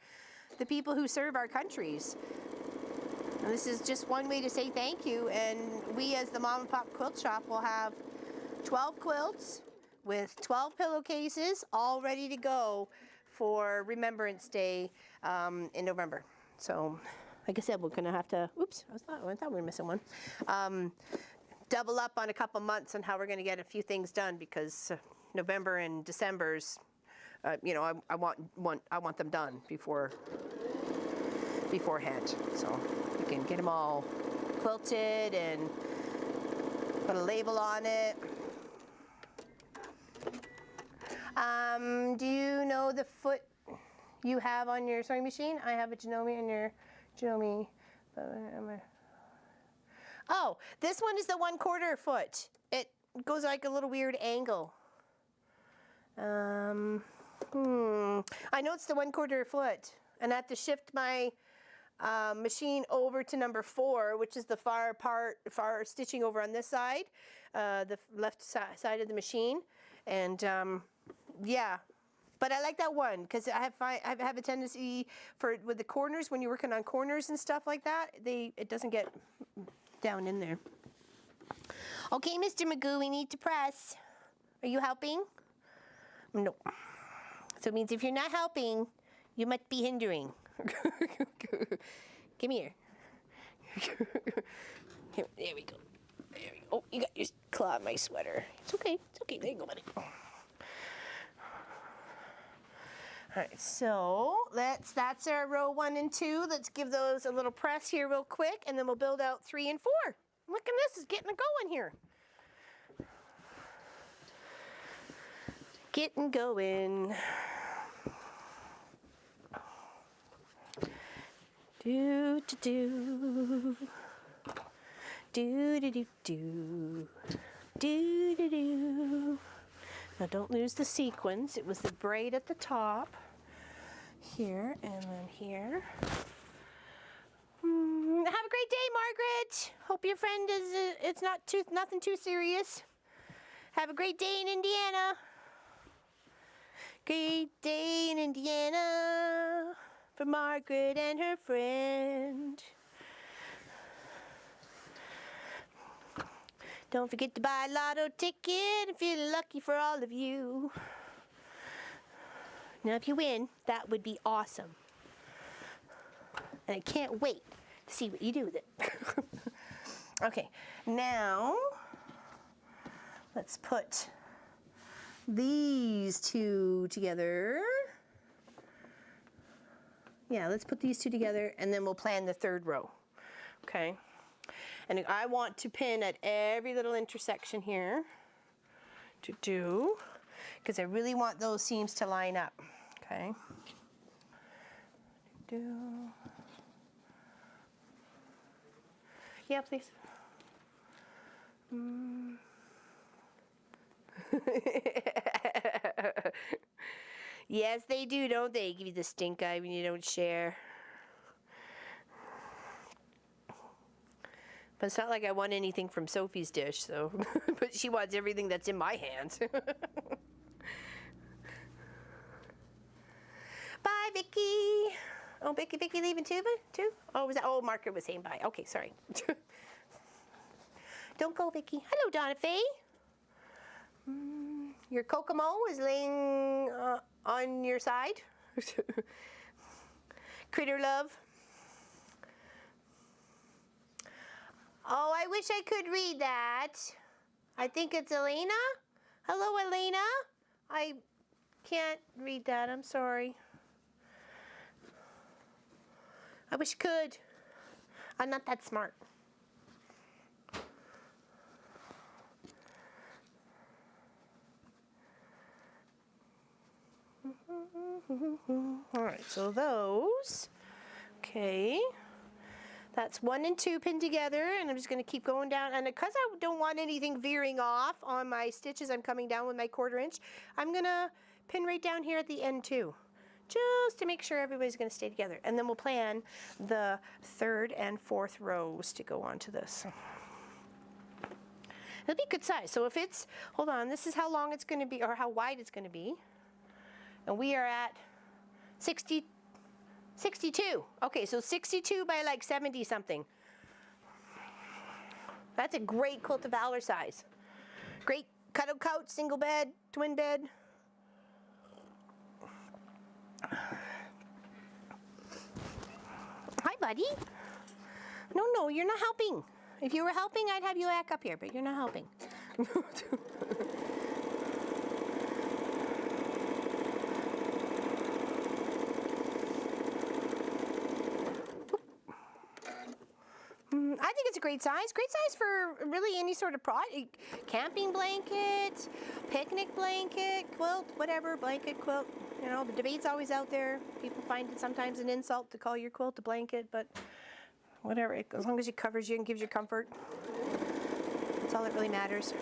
the people who serve our countries. And this is just one way to say thank you. And we, as the Mom and Pop Quilt Shop, will have 12 quilts with 12 pillowcases all ready to go for Remembrance Day in November. So, like I said, we're gonna have to. Oops, I thought we were missing one. Double up on a couple months on how we're going to get a few things done, because November and December's, you know, I want them done beforehand, so we can get them all quilted and put a label on it. Do you know the foot you have on your sewing machine? I have a Janome on your Janome. Oh, this one is the 1/4 foot. It goes like a little weird angle. I know it's the 1/4 foot, and I have to shift my machine over to number 4, which is the far stitching over on this side, the left side of the machine, and yeah. But I like that one because I have a tendency with the corners, when you're working on corners and stuff like that, it doesn't get down in there. Okay, Mr. Magoo, we need to press. Are you helping? No. So it means if you're not helping, you must be hindering. Come here. Here. There we go. There we go. Oh, you got your claw on my sweater. It's okay. It's okay. There you go, buddy. All right, so that's our row 1 and 2. Let's give those a little press here real quick, and then we'll build out 3 and 4. Look at this, it's getting it going here. Getting going. Do do do. Do do do do. Do do do. Now don't lose the sequins. It was the braid at the top. Here and then here. Have a great day, Margaret. Hope your friend it's nothing too serious. Have a great day in Indiana. Great day in Indiana. for Margaret and her friend. Don't forget to buy a lotto ticket and feel lucky for all of you. Now, if you win, that would be awesome. And I can't wait to see what you do with it. Okay, now let's put these two together. Yeah, let's put these two together and then we'll plan the third row. Okay. And I want to pin at every little intersection here because I really want those seams to line up. Okay. Yeah, please. Yes, they do, don't they? Give you the stink eye when you don't share. But it's not like I want anything from Sophie's dish, so. But she wants everything that's in my hands. Bye, Vicky. Oh, Vicky leaving too? Oh, was that? Oh, Margaret was saying bye. Okay, sorry. Don't go, Vicky. Hello, Donna Faye. Your Kokomo is laying on your side. Critter love. Oh, I wish I could read that. I think it's Elena. Hello, Elena. I can't read that. I'm sorry. I wish I could. I'm not that smart. All right, so those, okay, that's 1 and 2 pinned together, and I'm just going to keep going down, and because I don't want anything veering off on my stitches, I'm coming down with my 1/4 inch. I'm going to pin right down here at the end too, just to make sure everybody's going to stay together, and then we'll plan the 3rd and 4th rows to go onto this. It'll be good size. So if it's, hold on, this is how long it's going to be, or how wide it's going to be. And we are at 62. Okay, so 62 by like 70 something. That's a great Quilt of Valor size. Great cutout couch, single bed, twin bed. Hi, buddy. No, you're not helping. If you were helping, I'd have you back up here, but you're not helping. I think it's a great size. Great size for really any sort of project. Camping blanket, picnic blanket, quilt, whatever, blanket, quilt. You know, the debate's always out there. People find it sometimes an insult to call your quilt a blanket, but whatever. As long as it covers you and gives you comfort, that's all that really matters.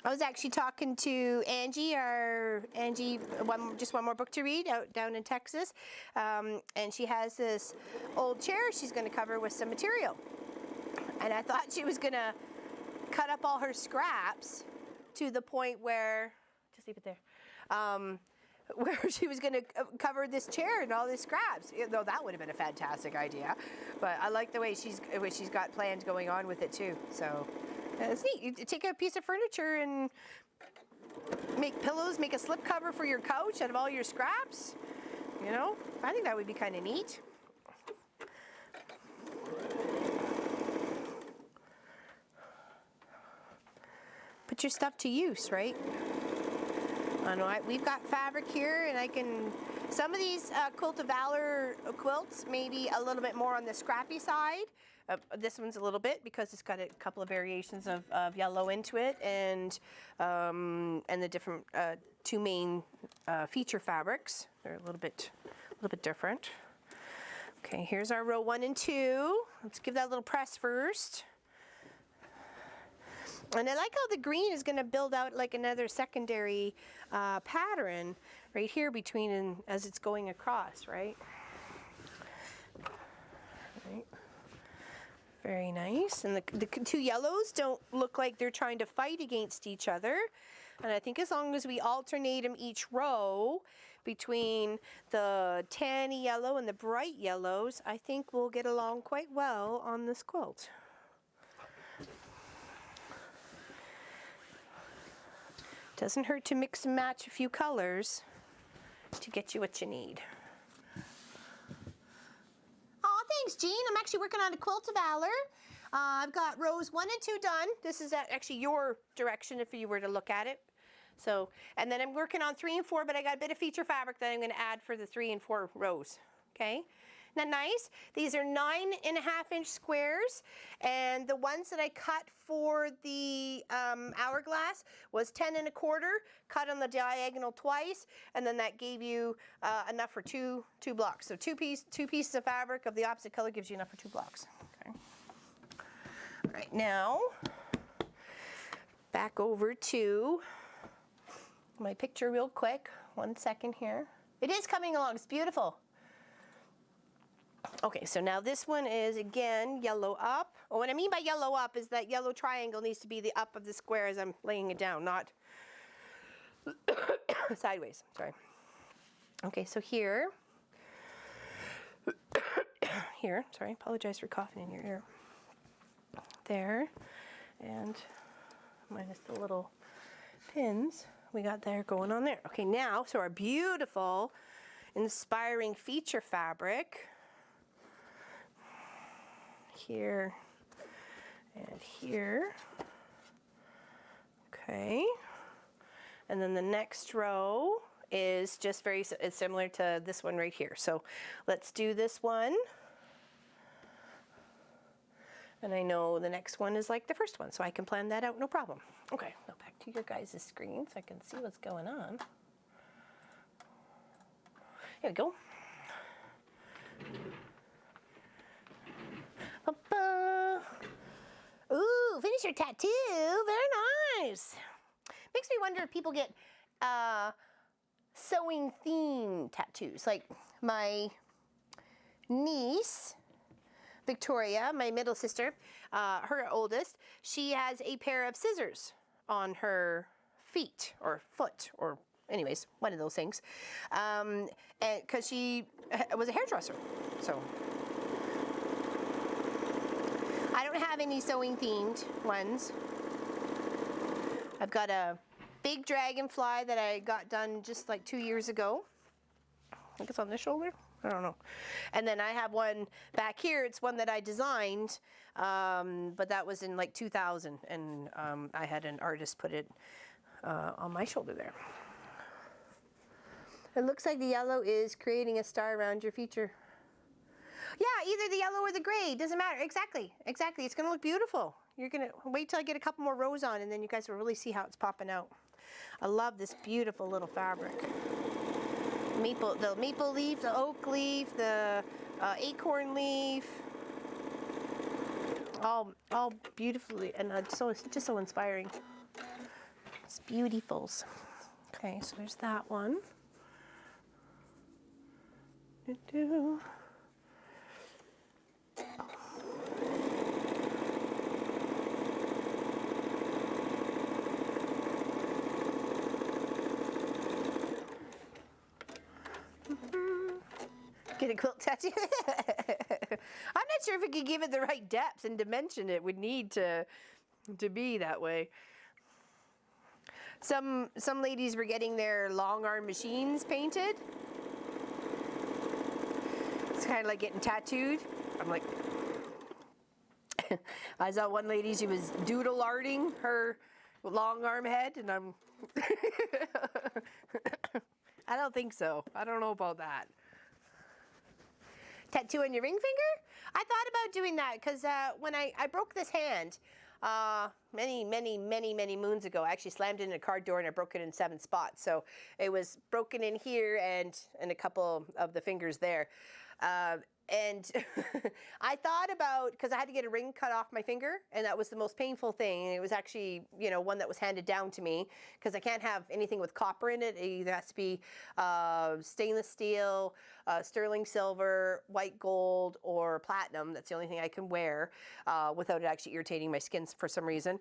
I was actually talking to Angie, just one more book to read out down in Texas, and she has this old chair she's going to cover with some material, and I thought she was going to cut up all her scraps to the point where, just leave it there, where she was going to cover this chair and all these scraps. Though that would have been a fantastic idea, but I like the way she's got plans going on with it too. So. It's neat. You take a piece of furniture and make pillows, make a slip cover for your couch out of all your scraps. You know, I think that would be kind of neat. Put your stuff to use, right? I know we've got fabric here, and I can. Some of these Quilt of Valor quilts may be a little bit more on the scrappy side. This one's a little bit because it's got a couple of variations of yellow into it, and the different 2 main feature fabrics. They're a little bit different. Okay, here's our row 1 and 2. Let's give that a little press first. And I like how the green is going to build out like another secondary pattern right here between and as it's going across, right? Very nice. And the two yellows don't look like they're trying to fight against each other. And I think as long as we alternate them each row between the tanny yellow and the bright yellows, I think we'll get along quite well on this quilt. Doesn't hurt to mix and match a few colors to get you what you need. Oh, thanks, Jean. I'm actually working on a quilt of Valor. I've got rows 1 and 2 done. This is actually your direction if you were to look at it. So, and then I'm working on 3 and 4, but I got a bit of feature fabric that I'm going to add for the 3 and 4 rows. Okay, isn't that nice? These are 9.5-inch squares, and the ones that I cut for the hourglass was 10 1/4, cut on the diagonal twice, and then that gave you enough for two blocks. So two pieces of fabric of the opposite color gives you enough for 2 blocks. Okay. All right, now back over to my picture real quick. 1 second here. It is coming along. It's beautiful. Okay, so now this one is, again, yellow up. Oh, what I mean by yellow up is that yellow triangle needs to be the up of the square as I'm laying it down, not sideways. Sorry. Okay, so here, sorry, apologize for coughing in your ear. There, and minus the little pins we got there going on there. Okay, now, so our beautiful, inspiring feature fabric here and here. Okay, and then the next row is just it's similar to this one right here. So let's do this one. And I know the next one is like the first one, so I can plan that out, no problem. Okay, now back to your guys' screen so I can see what's going on. Here we go. Ooh, finish your tattoo. Very nice. Makes me wonder if people get sewing theme tattoos. Like my niece, Victoria, my middle sister, her oldest, she has a pair of scissors on her feet or foot, or anyways, one of those things, and because she was a hairdresser. So I don't have any sewing themed ones. I've got a big dragonfly that I got done just like 2 years ago. I think it's on this shoulder. I don't know. And then I have one back here. It's one that I designed, but that was in like 2000, and I had an artist put it on my shoulder there. It looks like the yellow is creating a star around your feature. Yeah, either the yellow or the gray. Doesn't matter. Exactly. Exactly. It's going to look beautiful. You're going to wait till I get a couple more rows on, and then you guys will really see how it's popping out. I love this beautiful little fabric. The maple leaf, the oak leaf, the acorn leaf, all beautifully, and just so inspiring. It's beautifuls. Okay, so there's that one. Get a quilt tattoo? I'm not sure if we could give it the right depth and dimension it would need to be that way. Some ladies were getting their long arm machines painted. It's kind of like getting tattooed. I'm like, I saw one lady, she was doodle arting her long arm head, and I'm I don't think so. I don't know about that. Tattoo on your ring finger? I thought about doing that because when I broke this hand many moons ago, I actually slammed it in a car door and I broke it in 7 spots. So it was broken in here and a couple of the fingers there. And I thought about, because I had to get a ring cut off my finger, and that was the most painful thing. And it was actually, you know, one that was handed down to me, because I can't have anything with copper in it. It either has to be stainless steel, sterling silver, white gold, or platinum. That's the only thing I can wear without it actually irritating my skin for some reason.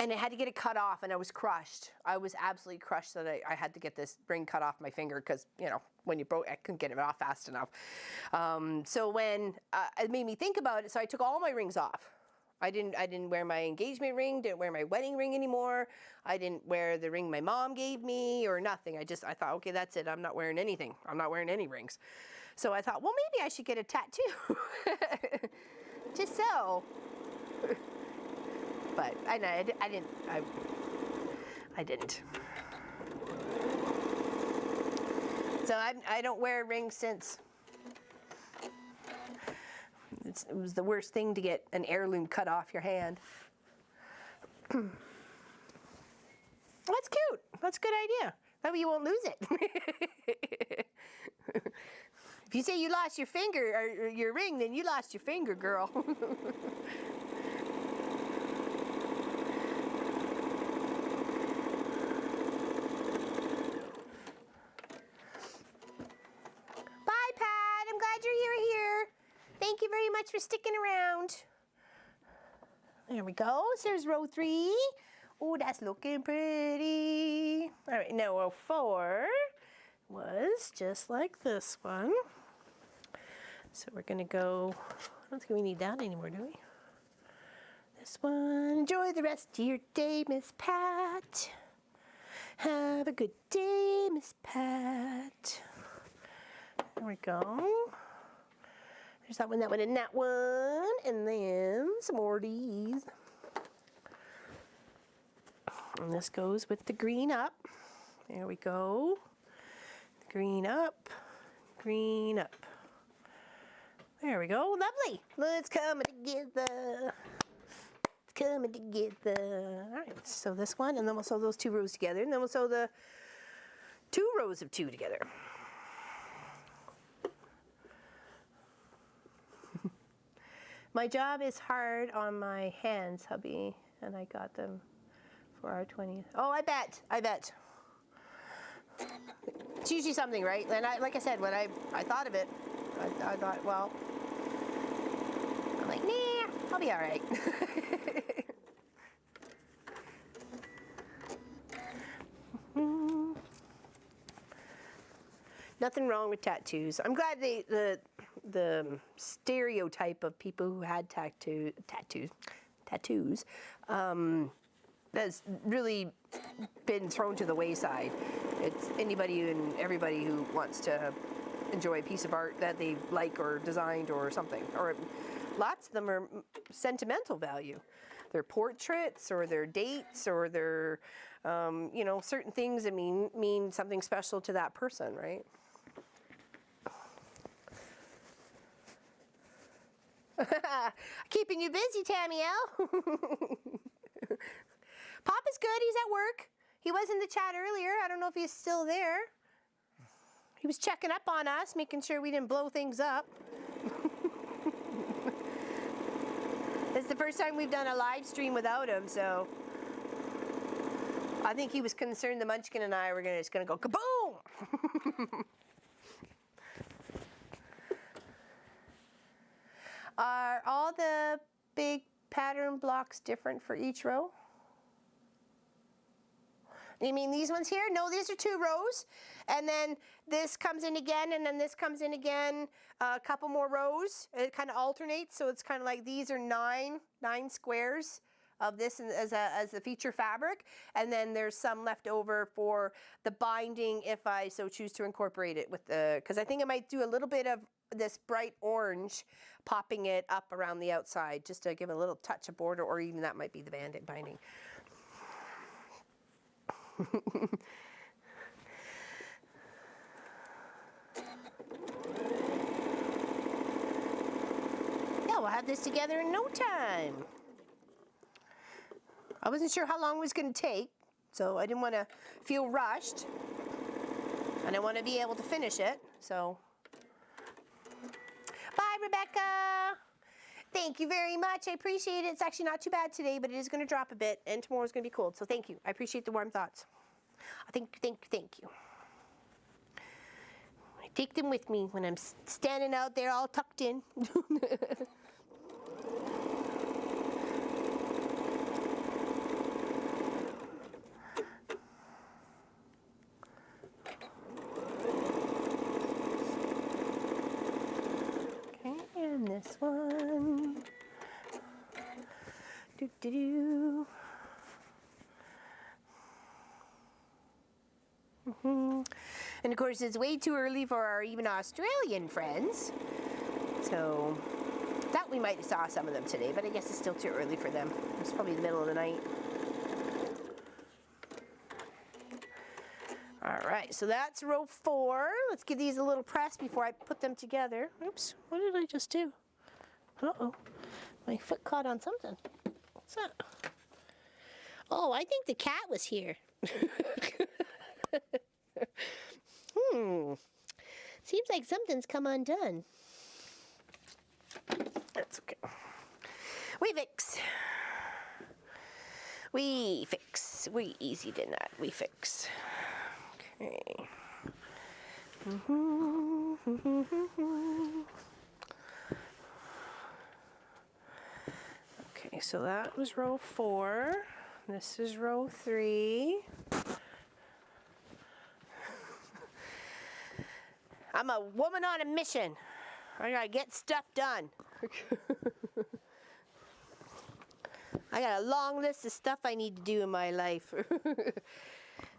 And I had to get it cut off, and I was crushed. I was absolutely crushed that I had to get this ring cut off my finger because, you know, when you broke, I couldn't get it off fast enough. So when it made me think about it, so I took all my rings off. I didn't wear my engagement ring, didn't wear my wedding ring anymore. I didn't wear the ring my mom gave me or nothing. I thought, okay, that's it. I'm not wearing anything. I'm not wearing any rings. So I thought, well, maybe I should get a tattoo. Just so. But I didn't. So I don't wear rings since. It was the worst thing to get an heirloom cut off your hand. That's cute. That's a good idea. That way you won't lose it. If you say you lost your finger or your ring, then you lost your finger, girl. Thank you very much for sticking around. There we go. So there's row 3. Oh, that's looking pretty. All right, now row 4 was just like this one. So we're gonna go, I don't think we need that anymore, do we? This one. Enjoy the rest of your day, Miss Pat. Have a good day, Miss Pat. There we go. There's that one, and that one, and then some more of these. And this goes with the green up. There we go. Green up, green up. There we go, lovely. Let's come together. It's coming together. All right, so this one, and then we'll sew those 2 rows together, and then we'll sew the 2 rows of 2 together. My job is hard on my hands, hubby, and I got them for our 20th. Oh, I bet. It's usually something, right? And like I said, when I thought of it, I thought, well, I'm like, nah, I'll be all right. Nothing wrong with tattoos. I'm glad the stereotype of people who had tattoos has really been thrown to the wayside. It's anybody and everybody who wants to enjoy a piece of art that they like or designed or something. Or lots of them are sentimental value. They're portraits or they're dates or they're, you know, certain things that mean something special to that person, right? Keeping you busy, Tamiel. Papa's good. He's at work. He was in the chat earlier. I don't know if he's still there. He was checking up on us, making sure we didn't blow things up. It's the first time we've done a live stream without him, so I think he was concerned the Munchkin and I were just gonna go kaboom. Are all the big pattern blocks different for each row? You mean these ones here? No, these are 2 rows. And then this comes in again, and then this comes in again, a couple more rows. It kind of alternates, so it's kind of like these are 9 squares of this as a feature fabric. And then there's some left over for the binding if I so choose to incorporate it with the, because I think I might do a little bit of this bright orange, popping it up around the outside just to give a little touch of border, or even that might be the bandit binding. Yeah, we'll have this together in no time. I wasn't sure how long it was going to take, so I didn't want to feel rushed, and I want to be able to finish it, so. Rebecca. Thank you very much. I appreciate it. It's actually not too bad today, but it is going to drop a bit, and tomorrow's going to be cold. So thank you. I appreciate the warm thoughts. Thank you. I take them with me when I'm standing out there all tucked in. And this one. Do. And of course, it's way too early for our even Australian friends. So, thought we might have saw some of them today, but I guess it's still too early for them. It's probably the middle of the night. All right, so that's row 4. Let's give these a little press before I put them together. Oops, what did I just do? Uh-oh, my foot caught on something. What's that? Oh, I think the cat was here. Seems like something's come undone. That's okay. We fix. We easy than that. We fix. Okay. Okay, so that was row 4. This is row 3. I'm a woman on a mission. I gotta get stuff done. I got a long list of stuff I need to do in my life.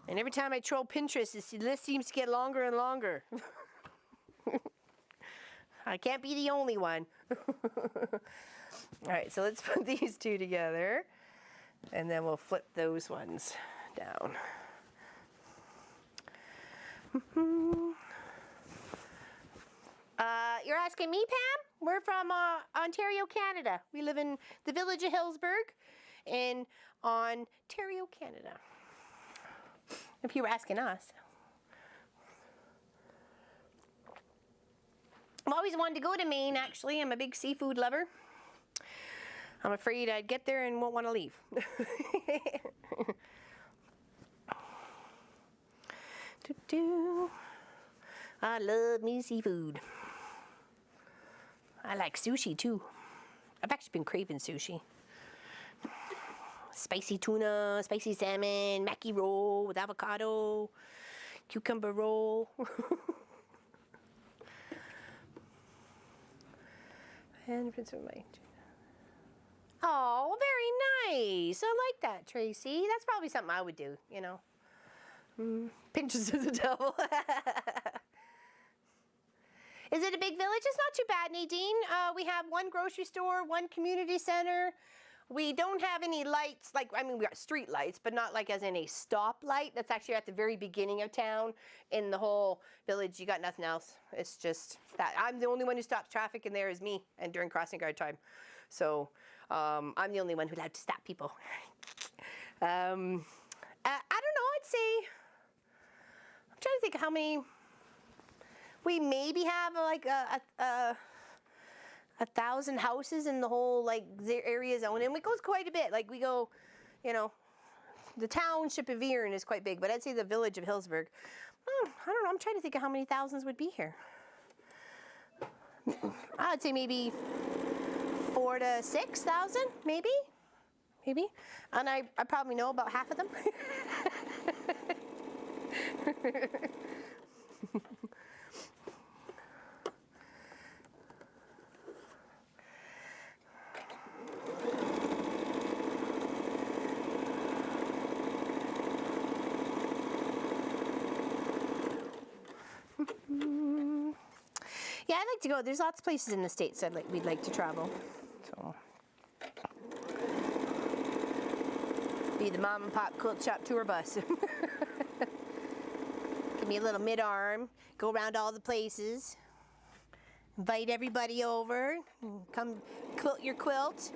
And every time I troll Pinterest, the list seems to get longer and longer. I can't be the only one. All right, so let's put these two together, and then we'll flip those ones down. You're asking me, Pam? We're from Ontario, Canada. We live in the village of Hillsburg in Ontario, Canada. If you were asking us. I've always wanted to go to Maine, actually. I'm a big seafood lover. I'm afraid I'd get there and won't want to leave. I love me seafood. I like sushi too. I've actually been craving sushi. Spicy tuna, spicy salmon, mackie roll with avocado, cucumber roll. And Prince of my. Oh, very nice. I like that, Tracy. That's probably something I would do, you know. Pinterest is a devil. Is it a big village? It's not too bad, Nadine. We have one grocery store, one community center. We don't have any lights, like, I mean, we got street lights, but not like as in a stop light. That's actually at the very beginning of town. In the whole village, you got nothing else. It's just that. I'm the only one who stops traffic, and there is me, and during crossing guard time. So I'm the only one who's allowed to stop people. I don't know, I'd say, I'm trying to think of how many, we maybe have like a 1,000 houses in the whole like area zone, and it goes quite a bit. Like we go, you know, the township of Erin is quite big, but I'd say the village of Hillsburg. I don't know. I'm trying to think of how many thousands would be here. I'd say maybe 4,000 to 6,000, maybe, and I probably know about half of them. Yeah, I'd like to go. There's lots of places in the States we'd like to travel. So, be the mom and pop quilt shop tour bus. Give me a little mid-arm, go around all the places, invite everybody over, come quilt your quilt.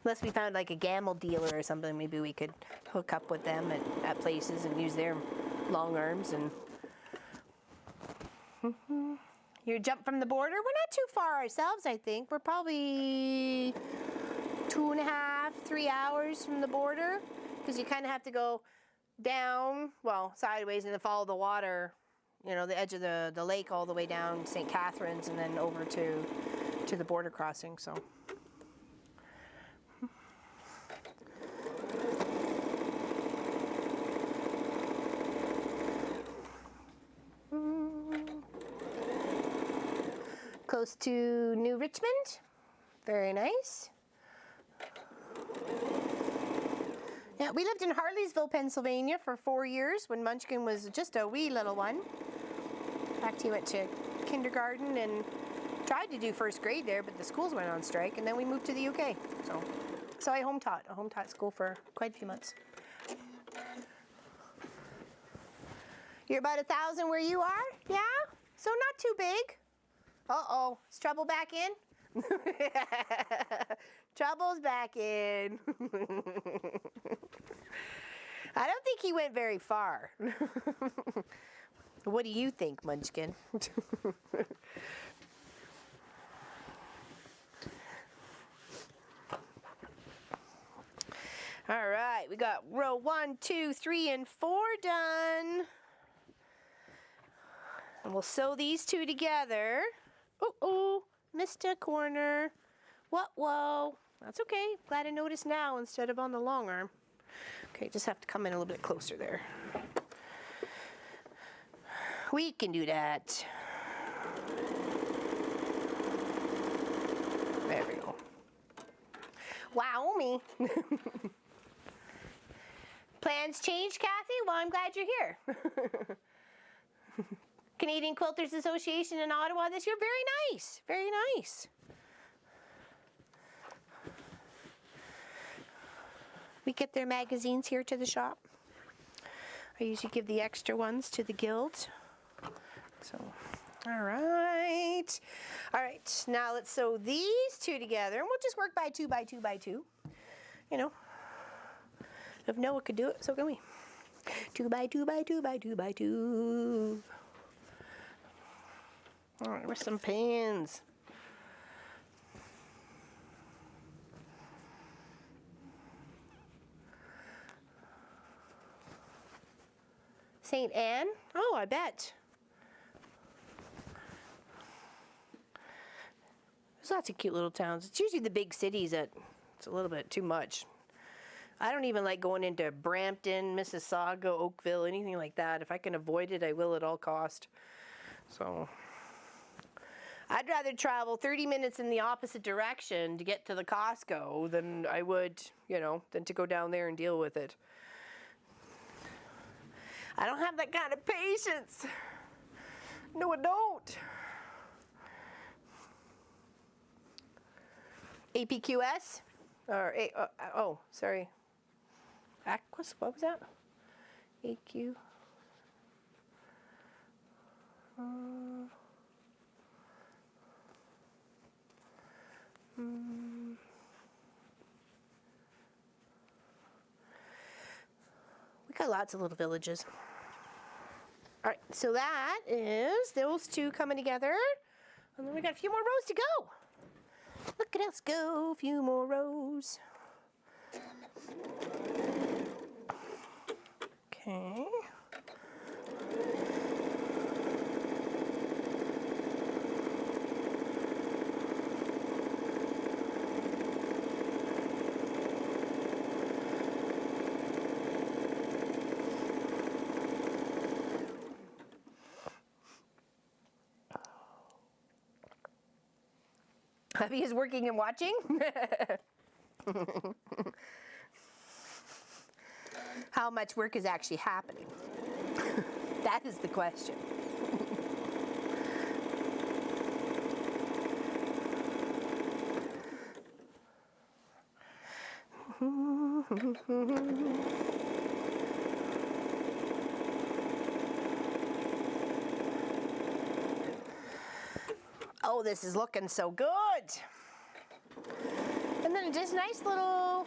Unless we found like a gamble dealer or something, maybe we could hook up with them at places and use their long arms and You jump from the border. We're not too far ourselves, I think. We're probably 2.5, 3 hours from the border, because you kind of have to go down, well, sideways, and then follow the water, you know, the edge of the lake all the way down St. Catharines and then over to the border crossing, so. Close to New Richmond. Very nice. Yeah, we lived in Harleysville, Pennsylvania for 4 years when Munchkin was just a wee little one. In fact, he went to kindergarten and tried to do first grade there, but the schools went on strike, and then we moved to the UK. So I home taught school for quite a few months. You're about 1,000 where you are? Yeah? So not too big. Uh-oh, is trouble back in? Trouble's back in. I don't think he went very far. What do you think, Munchkin? All right, we got row 1, 2, 3, and 4 done. And we'll sew these two together. Uh-oh, missed a corner. Whoa. That's okay. Glad I noticed now instead of on the long arm. Okay, just have to come in a little bit closer there. We can do that. There we go. Wow, me. Plans changed, Kathy? Well, I'm glad you're here. Canadian Quilters Association in Ottawa this year. Very nice. Very nice. We get their magazines here to the shop. I usually give the extra ones to the guild. So, all right. All right, now let's sew these two together, and we'll just work by 2 by 2 by 2. You know, if Noah could do it, so can we. 2 by 2 by 2 by 2 by 2. All right, where's some pins? St. Anne? Oh, I bet. There's lots of cute little towns. It's usually the big cities that it's a little bit too much. I don't even like going into Brampton, Mississauga, Oakville, anything like that. If I can avoid it, I will at all cost. So I'd rather travel 30 minutes in the opposite direction to get to the Costco than I would, you know, than to go down there and deal with it. I don't have that kind of patience. No, I don't. APQS? Or, oh, sorry. Aquas, what was that? AQ. We got lots of little villages. All right, so that is those two coming together. And then we got a few more rows to go. Look at us go, a few more rows. Okay. Abby is working and watching. How much work is actually happening? That is the question. Oh, this is looking so good. And then just nice little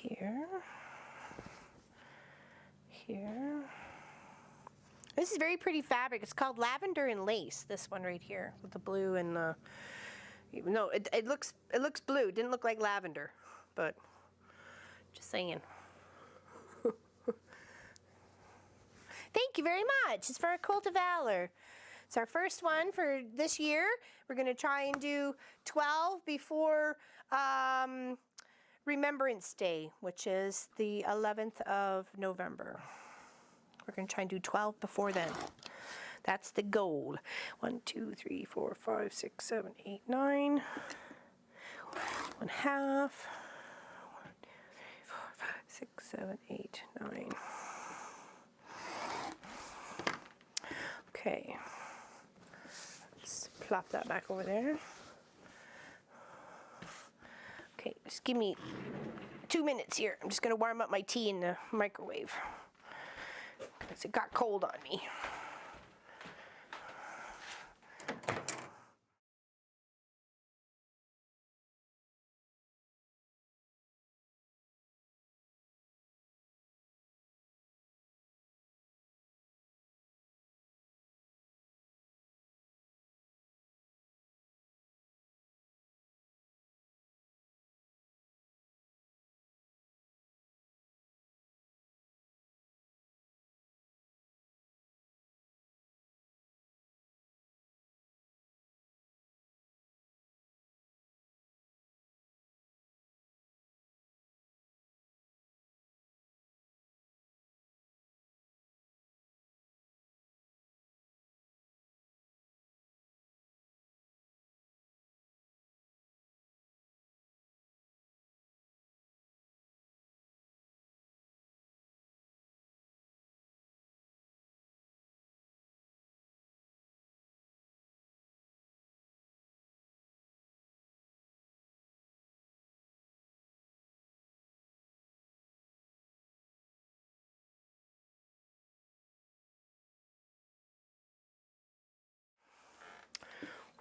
here. Here. This is very pretty fabric. It's called Lavender and Lace, this one right here, with the blue and the, no, it looks blue. It didn't look like lavender, but just saying. Thank you very much. It's for our Quilt of Valor. It's our first one for this year. We're going to try and do 12 before Remembrance Day, which is the 11th of November. We're going to try and do 12 before then. That's the goal. 1, 2, 3, 4, 5, 6, 7, 8, 9. 1/2. 1, 2, 3, 4, 5, 6, 7, 8, 9. Okay. Let's plop that back over there. Okay, just give me 2 minutes here. I'm just going to warm up my tea in the microwave because it got cold on me.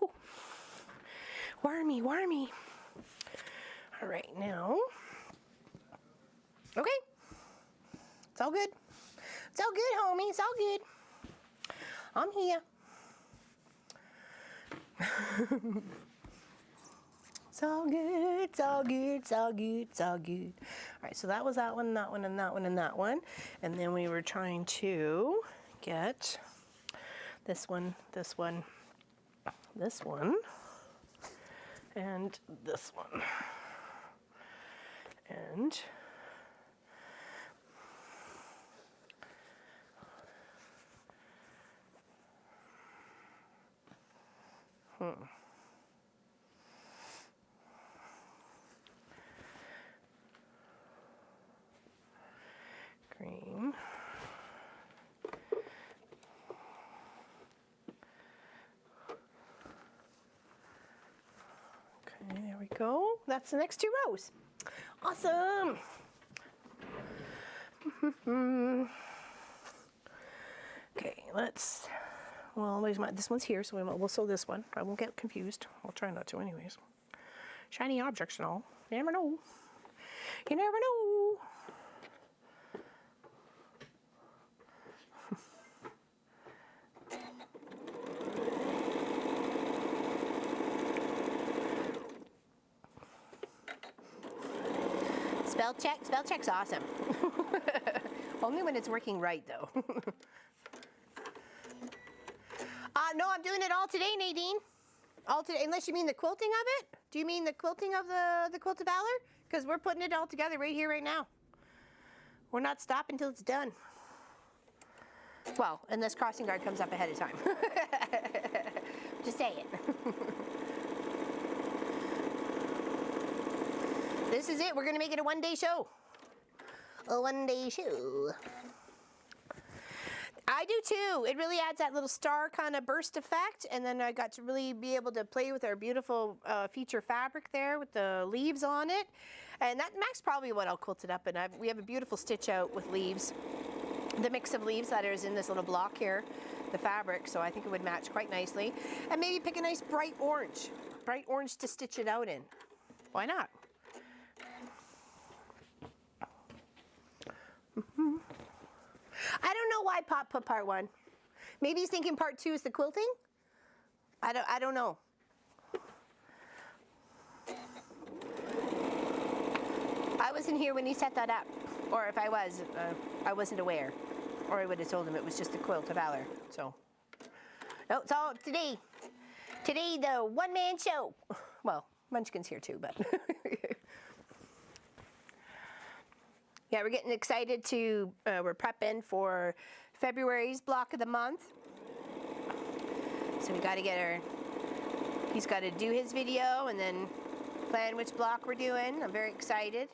Ooh. Warmy, warmy. All right, now. Okay. It's all good. It's all good, homie. It's all good. I'm here. It's all good. It's all good. It's all good. It's all good. All right, so that was that one, that one, and that one, and that one. And then we were trying to get this one, this one, this one, and this one. And green. Okay, there we go. That's the next 2 rows. Awesome. Okay, let's, well, this one's here, so we'll sew this one. I won't get confused. I'll try not to anyways. Shiny objects and all. You never know. You never know. Spell check's awesome. Only when it's working right, though. No, I'm doing it all today, Nadine. All today, unless you mean the quilting of it. Do you mean the quilting of the Quilt of Valor? Because we're putting it all together right here, right now. We're not stopping until it's done. Well, unless crossing guard comes up ahead of time. Just saying. This is it. We're going to make it a one-day show. A one-day show. I do too. It really adds that little star kind of burst effect, and then I got to really be able to play with our beautiful feature fabric there with the leaves on it. And that's probably what I'll quilt it up in. We have a beautiful stitch out with leaves. The mix of leaves that is in this little block here, the fabric, so I think it would match quite nicely. And maybe pick a nice bright orange to stitch it out in. Why not? know why Pop put part 1. Maybe he's thinking part 2 is the quilting. I don't know. I wasn't here when he set that up, or if I was, I wasn't aware, or I would have told him it was just the Quilt of Valor. So, no, it's all today. Today, the one-man show. Well, Munchkin's here too, but yeah, we're getting excited to. We're prepping for February's block of the month. So we got to get our. He's got to do his video and then plan which block we're doing. I'm very excited.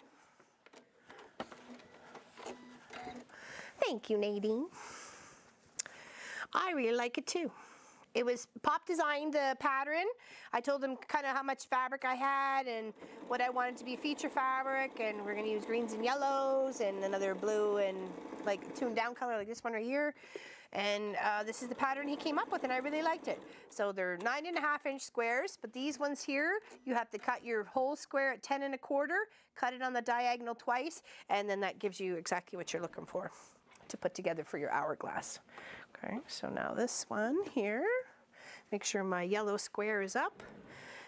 Thank you, Nadine. I really like it too. It was Pop designed the pattern. I told him kind of how much fabric I had and what I wanted to be feature fabric, and we're going to use greens and yellows and another blue and like tuned down color like this one right here. And this is the pattern he came up with, and I really liked it. So they're 9.5-inch squares, but these ones here, you have to cut your whole square at 10 1/4, cut it on the diagonal twice, and then that gives you exactly what you're looking for to put together for your hourglass. Okay, so now this one here, make sure my yellow square is up,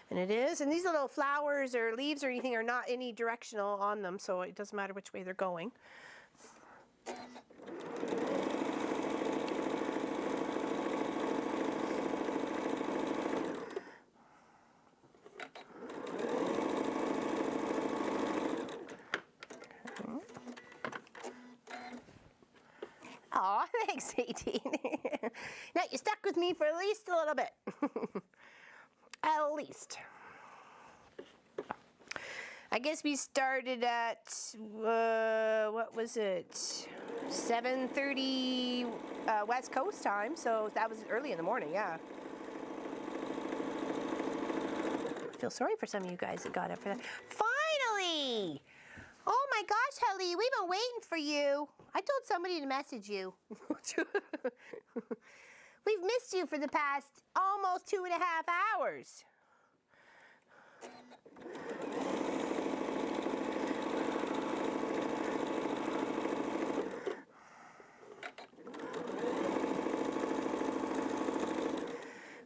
and it is. And these little flowers or leaves or anything are not any directional on them, so it doesn't matter which way they're going. Aw, thanks, 18. Now, you stuck with me for at least a little bit. At least. I guess we started at, what was it? 7:30 West Coast time, so that was early in the morning, yeah. I feel sorry for some of you guys that got up for that. Finally! Oh my gosh, Ellie, we've been waiting for you. I told somebody to message you. We've missed you for the past almost 2.5 hours.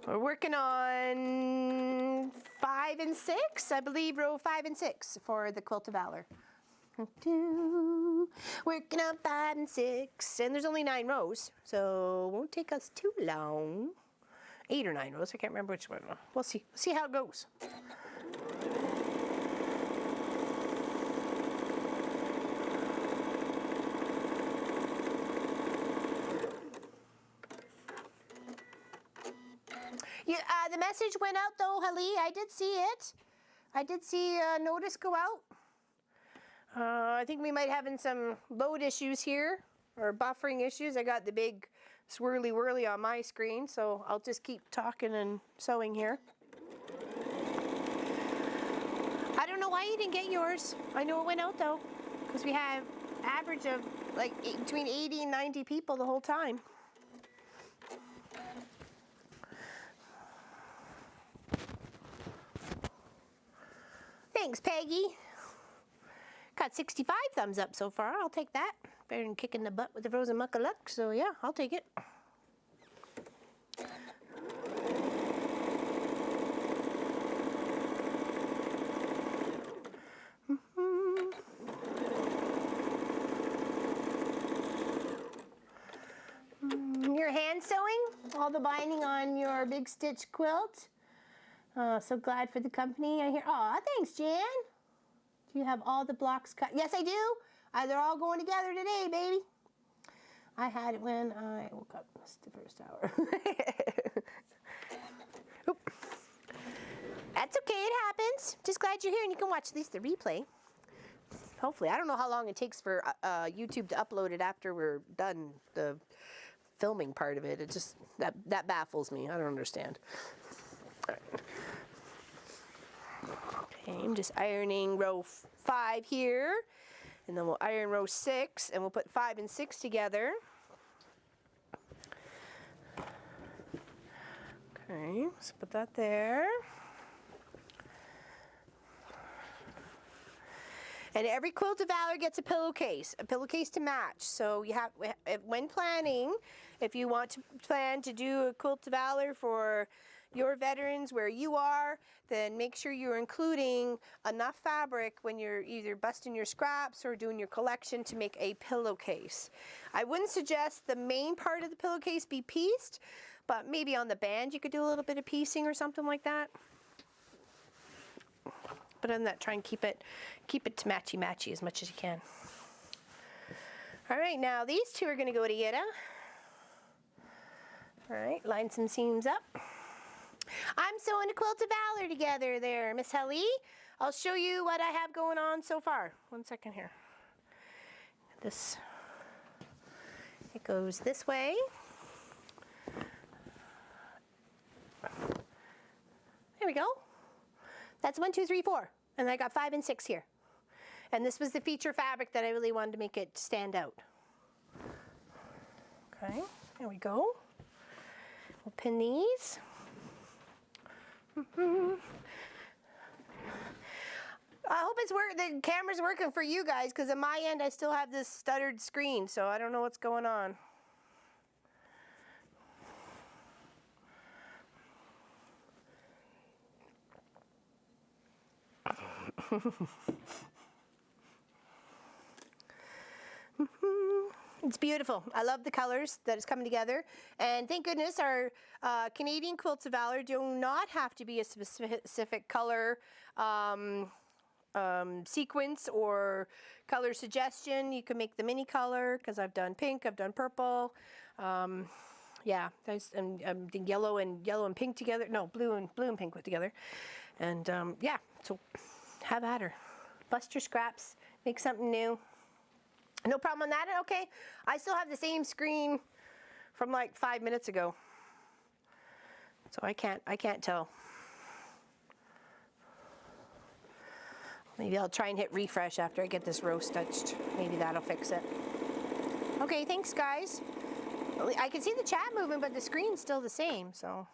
We're working on 5 and 6, I believe, row 5 and 6 for the Quilt of Valor. Working on 5 and 6, and there's only 9 rows, so it won't take us too long. 8 or 9 rows, I can't remember which one. We'll see. See how it goes. Yeah, the message went out though, Hallie. I did see it. I did see a notice go out. I think we might having some load issues here, or buffering issues. I got the big swirly whirly on my screen, so I'll just keep talking and sewing here. I don't know why you didn't get yours. I know it went out though, because we have average of like between 80 and 90 people the whole time. Thanks, Peggy. Got 65 thumbs up so far. I'll take that. Better than kicking the butt with the frozen muck of luck. So yeah, I'll take it. Your hand sewing? All the binding on your big stitch quilt? So glad for the company. I hear. Aw, thanks, Jan. Do you have all the blocks cut? Yes, I do. They're all going together today, baby. I had it when I woke up. That's the first hour. Oop. That's okay. It happens. Just glad you're here and you can watch at least the replay. Hopefully. I don't know how long it takes for YouTube to upload it after we're done the filming part of it. It just, that baffles me. I don't understand. All right. Okay, I'm just ironing row 5 here, and then we'll iron row 6, and we'll put 5 and 6 together. Okay, so put that there. And every Quilt of Valor gets a pillowcase to match. So you have, when planning, if you want to plan to do a Quilt of Valor for your veterans where you are, then make sure you're including enough fabric when you're either busting your scraps or doing your collection to make a pillowcase. I wouldn't suggest the main part of the pillowcase be pieced, but maybe on the band you could do a little bit of piecing or something like that. But other than that, try and keep it to matchy-matchy as much as you can. All right, now these two are gonna go together. All right, line some seams up. I'm sewing a Quilt of Valor together there, Miss Ellie. I'll show you what I have going on so far. One second here. This, it goes this way. There we go. That's 1, 2, 3, 4. And I got 5 and 6 here. And this was the feature fabric that I really wanted to make it stand out. Okay, there we go. We'll pin these. I hope the camera's working for you guys, because on my end I still have this stuttered screen, so I don't know what's going on. It's beautiful. I love the colors that is coming together, and thank goodness our Canadian Quilts of Valor do not have to be a specific color sequence or color suggestion. You can make them any color, because I've done pink, I've done purple, yeah, and yellow and pink together. No, blue and pink with together, and yeah. So have at her. Bust your scraps. Make something new. No problem on that. Okay, I still have the same screen from like 5 minutes ago, so I can't tell. Maybe I'll try and hit refresh after I get this row stitched. Maybe that'll fix it. Okay, thanks guys. I can see the chat moving, but the screen's still the same, so.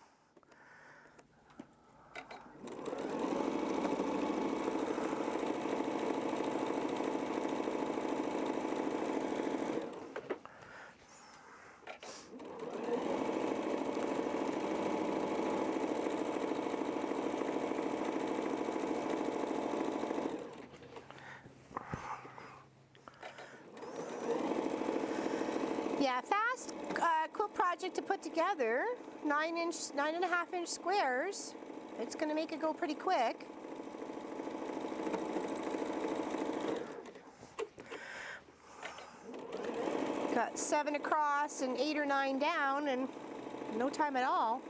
Yeah, fast quilt project to put together, 9.5 inch squares. It's gonna make it go pretty quick. Got 7 across and 8 or 9 down, and no time at all.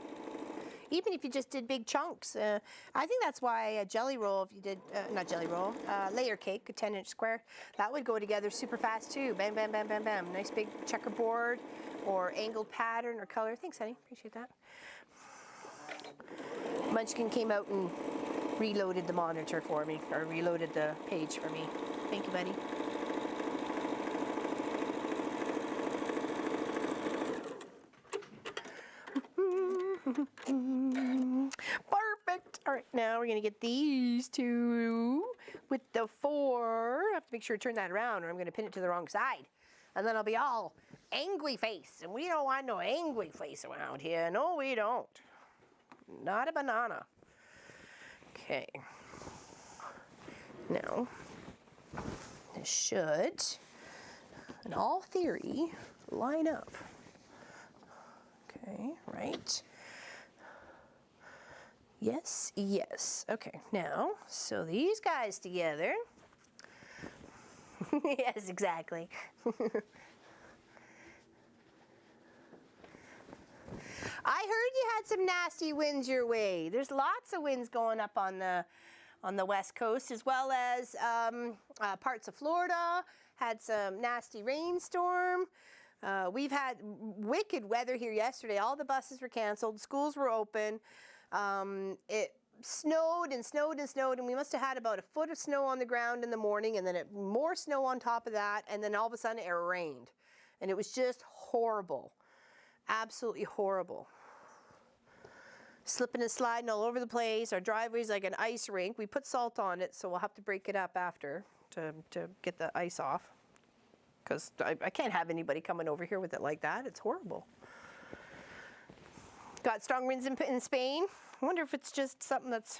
Even if you just did big chunks. I think that's why a jelly roll, if you did, not jelly roll, layer cake, a 10 inch square, that would go together super fast too. Bam, bam, bam, bam, bam. Nice big checkerboard or angled pattern or color. Thanks, honey. Appreciate that. Munchkin came out and reloaded the monitor for me, or reloaded the page for me. Thank you, buddy. Perfect. All right, now we're gonna get these two with the 4. I have to make sure to turn that around, or I'm gonna pin it to the wrong side, and then I'll be all angry face, and we don't want no angry face around here. No, we don't. Not a banana. Okay. Now, this should, in all theory, line up. Okay, right. Yes, yes. Okay, now, sew these guys together. Yes, exactly. I heard you had some nasty winds your way. There's lots of winds going up on the West Coast, as well as parts of Florida had some nasty rainstorm. We've had wicked weather here yesterday. All the buses were canceled. Schools were open. It snowed and snowed and snowed, and we must have had about a foot of snow on the ground in the morning, and then more snow on top of that, and then all of a sudden it rained. And it was just horrible. Absolutely horrible. Slipping and sliding all over the place. Our driveway's like an ice rink. We put salt on it, so we'll have to break it up after. to get the ice off. Because I can't have anybody coming over here with it like that. It's horrible. Got strong winds in Spain. I wonder if it's just something that's,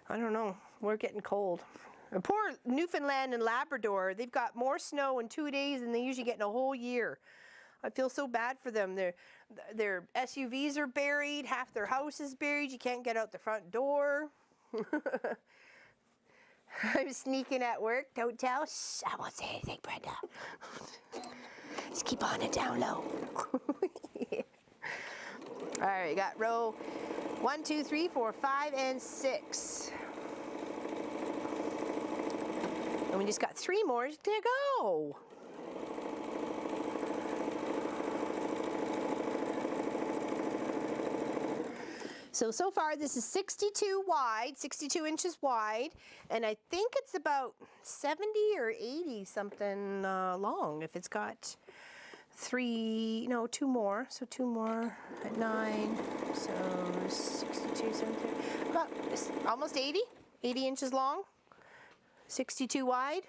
I don't know. We're getting cold. And poor Newfoundland and Labrador, they've got more snow in 2 days than they usually get in a whole year. I feel so bad for them. Their SUVs are buried. Half their house is buried. You can't get out the front door. I'm sneaking at work. Don't tell. Shh, I won't say anything, Brenda. Just keep on it down low. Yeah. All right, got row 1, 2, 3, 4, 5, and 6. And we just got 3 more to go. So far this is 62 wide, 62 inches wide, and I think it's about 70 or 80 something long if it's got 2 more. So 2 more at 9, so 62, 70, about almost 80 inches long, 62 wide.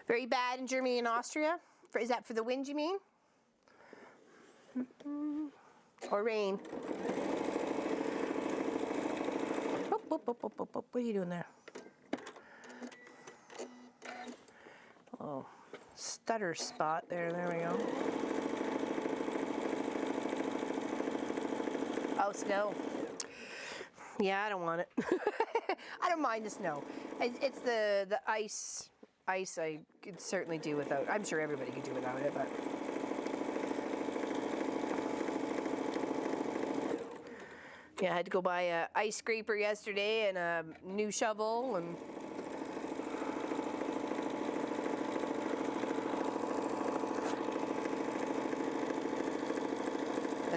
Very bad in Germany and Austria. Is that for the wind, you mean? Or rain? What are you doing there? Oh, stutter spot there. There we go. Oh, snow. Yeah, I don't want it. I don't mind the snow. It's the ice. Ice I could certainly do without. I'm sure everybody could do without it, but yeah, I had to go buy a ice scraper yesterday and a new shovel, and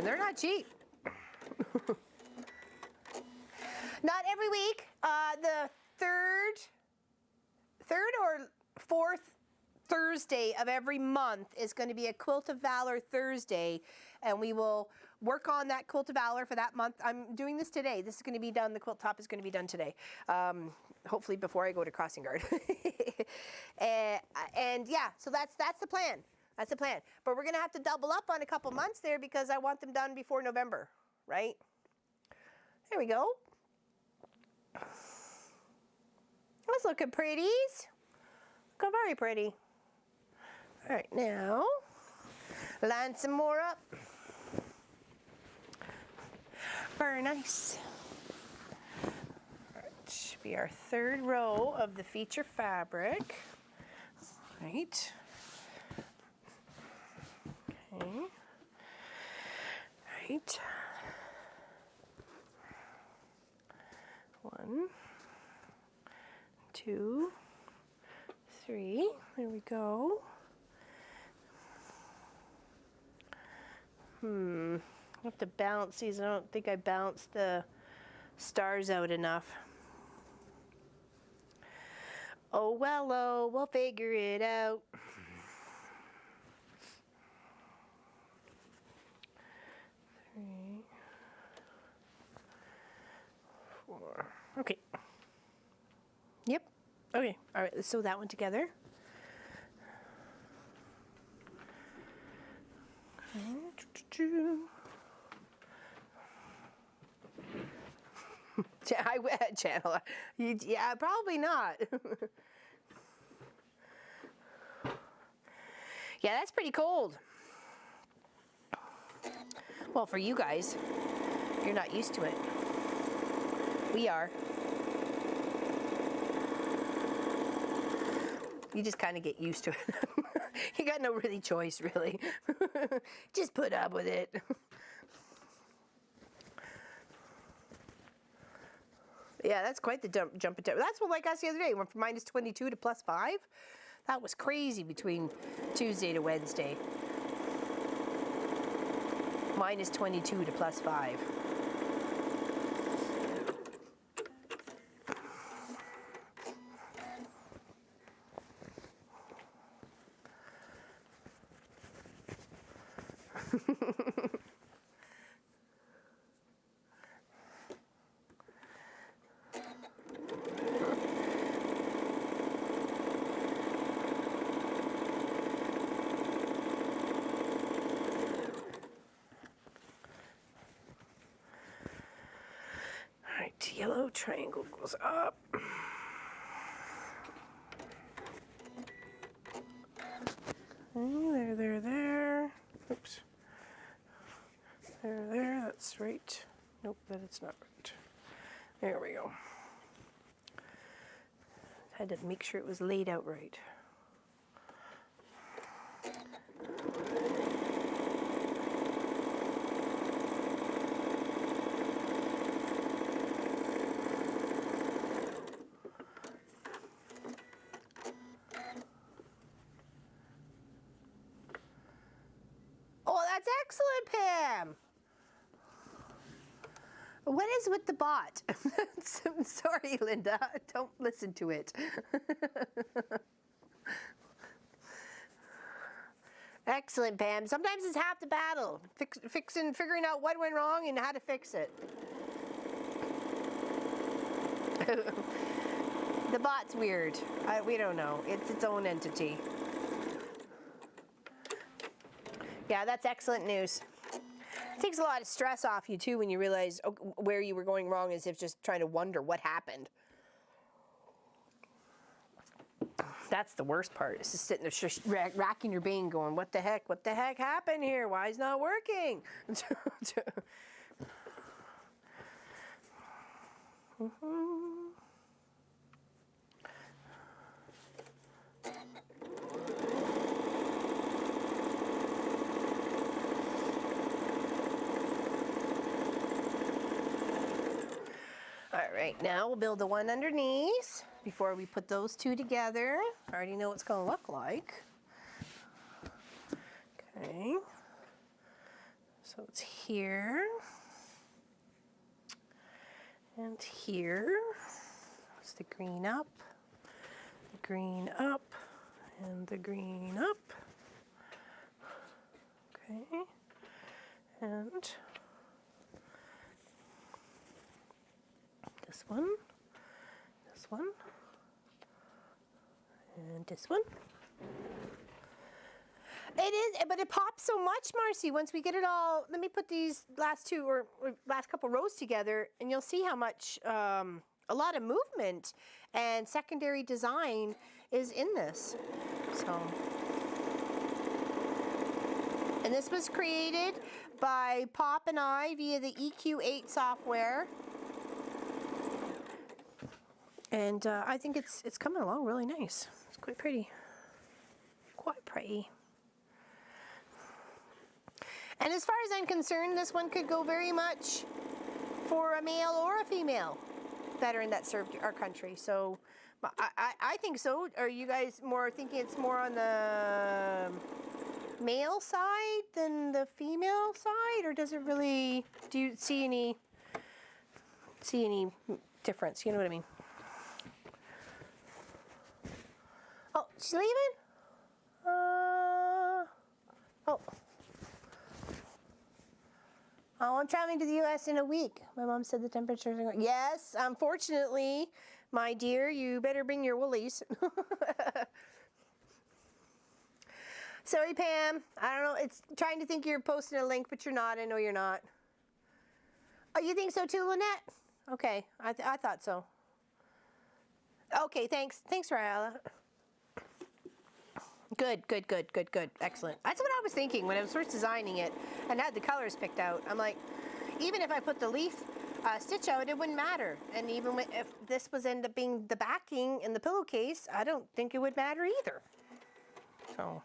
they're not cheap. Not every week. The third or fourth Thursday of every month is going to be a Quilt of Valor Thursday, and we will work on that Quilt of Valor for that month. I'm doing this today. This is going to be done. The quilt top is going to be done today, hopefully before I go to crossing guard. and yeah, so that's the plan. That's the plan. But we're going to have to double up on a couple months there because I want them done before November, right? There we go. That's looking pretties. Look very pretty. All right, now line some more up. Very nice. All right, should be our 3rd row of the feature fabric. All right. Okay. All right. 1, 2, 3. There we go. I'll have to balance these. I don't think I balanced the stars out enough. Oh, well, we'll figure it out. 3, 4. Okay. Yep. Okay. All right. Let's sew that one together. Channel. Yeah, probably not. Yeah, that's pretty cold. Well, for you guys, you're not used to it. We are. You just kind of get used to it. You got no really choice, really. Just put up with it. Yeah, that's quite the jump in temperature. That's what like us the other day. Went from -22 to +5. That was crazy between Tuesday to Wednesday. -22 to +5. Alright, yellow triangle goes up. There. Oops. There, that's right. Nope, that it's not right. There we go. Had to make sure it was laid out right. Oh, that's excellent, Pam. What is with the bot? Sorry, Linda. Don't listen to it. Excellent, Pam. Sometimes it's half the battle. Figuring out what went wrong and how to fix it. The bot's weird. We don't know. It's its own entity. Yeah, that's excellent news. It takes a lot of stress off you too when you realize where you were going wrong, as if just trying to wonder what happened. That's the worst part. It's just sitting there racking your brain going, what the heck happened here? Why is it not working? All right, now we'll build the one underneath before we put those two together. I already know what it's going to look like. Okay, so it's here and here. It's the green up, and the green up. Okay, and this one, and this one. It is, but it pops so much, Marcy, once we get it all. Let me put these last two or last couple rows together, and you'll see how much, a lot of movement and secondary design is in this. So, and this was created by Pop and I via the EQ8 software. And I think it's coming along really nice. It's quite pretty. Quite pretty. And as far as I'm concerned, this one could go very much for a male or a female veteran that served our country. So I think so. Are you guys more thinking it's more on the male side than the female side? Or does it really, do you see any difference? You know what I mean? Oh, she's leaving? Oh, I'm traveling to the U.S. in a week. My mom said the temperatures are going. Yes, unfortunately, my dear, you better bring your woolies. Sorry, Pam. I don't know. It's trying to think you're posting a link, but you're not. I know you're not. Oh, you think so too, Lynette? Okay, I thought so. Okay, thanks. Thanks, Ryala. Good. Excellent. That's what I was thinking when I was first designing it and had the colors picked out. I'm like, even if I put the leaf stitch out, it wouldn't matter. And even if this was end up being the backing in the pillowcase, I don't think it would matter either. So.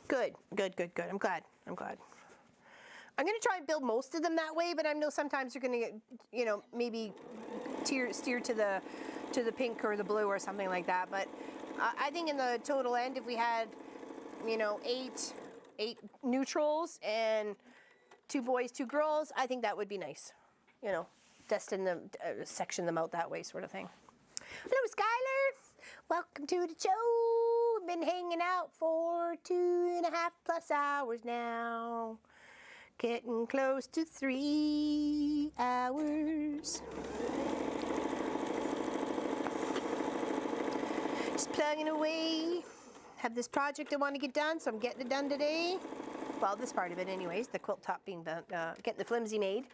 Good. I'm glad. I'm going to try and build most of them that way, but I know sometimes you're going to get, you know, maybe steer to the pink or the blue or something like that. But I think in the total end, if we had, you know, eight neutrals and 2 boys, 2 girls, I think that would be nice. You know, section them out that way, sort of thing. Hello, Skylar. Welcome to the show. been hanging out for 2.5+ hours now. Getting close to 3 hours. Just plugging away. Have this project I want to get done, so I'm getting it done today. Well, this part of it anyways, the quilt top being done, getting the flimsy made,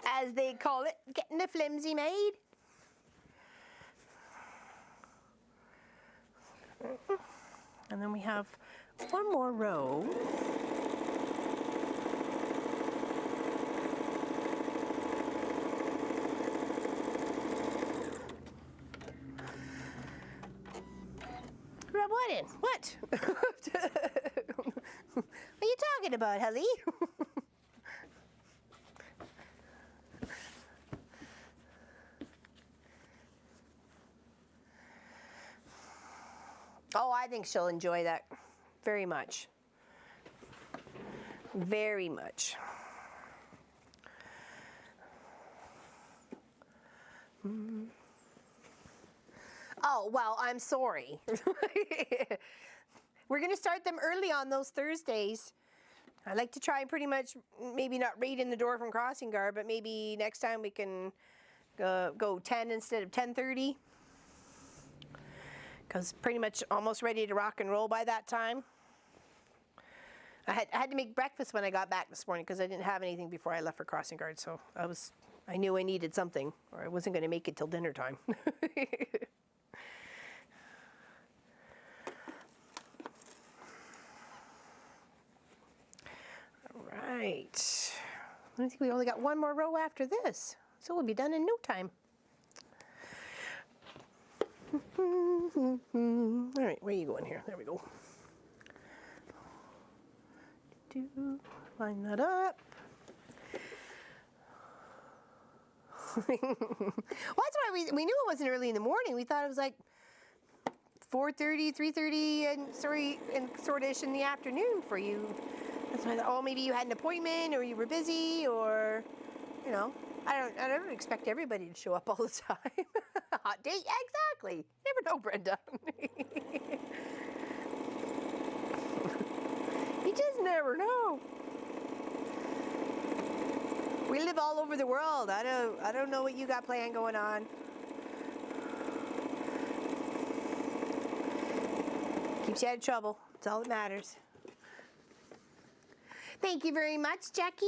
as they call it, getting the flimsy made. And then we have one more row. Rub what in? What? What are you talking about, Ellie? Oh, I think she'll enjoy that very much. Very much. Oh, well, I'm sorry. We're going to start them early on those Thursdays. I like to try and pretty much, maybe not right in the door from crossing guard, but maybe next time we can go 10 instead of 10:30. Because pretty much almost ready to rock and roll by that time. I had to make breakfast when I got back this morning because I didn't have anything before I left for crossing guard. So I knew I needed something, or I wasn't going to make it till dinner time. Right. I think we only got one more row after this, so we'll be done in no time. All right, where are you going here? There we go. Line that up. Well, that's why we knew it wasn't early in the morning. We thought it was like 4:30, 3:30, and sort-ish in the afternoon for you. That's why I thought, oh, maybe you had an appointment, or you were busy, or, you know, I don't expect everybody to show up all the time. Hot date, yeah, exactly. You never know, Brenda. You just never know. We live all over the world. I don't know what you got planned going on. Keeps you out of trouble. That's all that matters. Thank you very much, Jackie.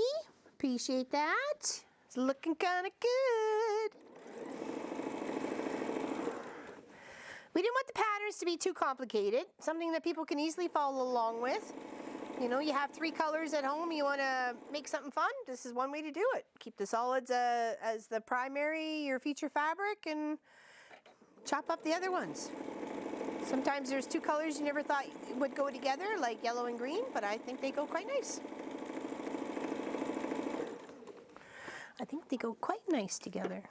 Appreciate that. It's looking kind of good. We didn't want the patterns to be too complicated. Something that people can easily follow along with. You know, you have 3 colors at home. You want to make something fun. This is one way to do it. Keep the solids as the primary, your feature fabric, and chop up the other ones. Sometimes there's 2 colors you never thought would go together, like yellow and green, but I think they go quite nice. I think they go quite nice together.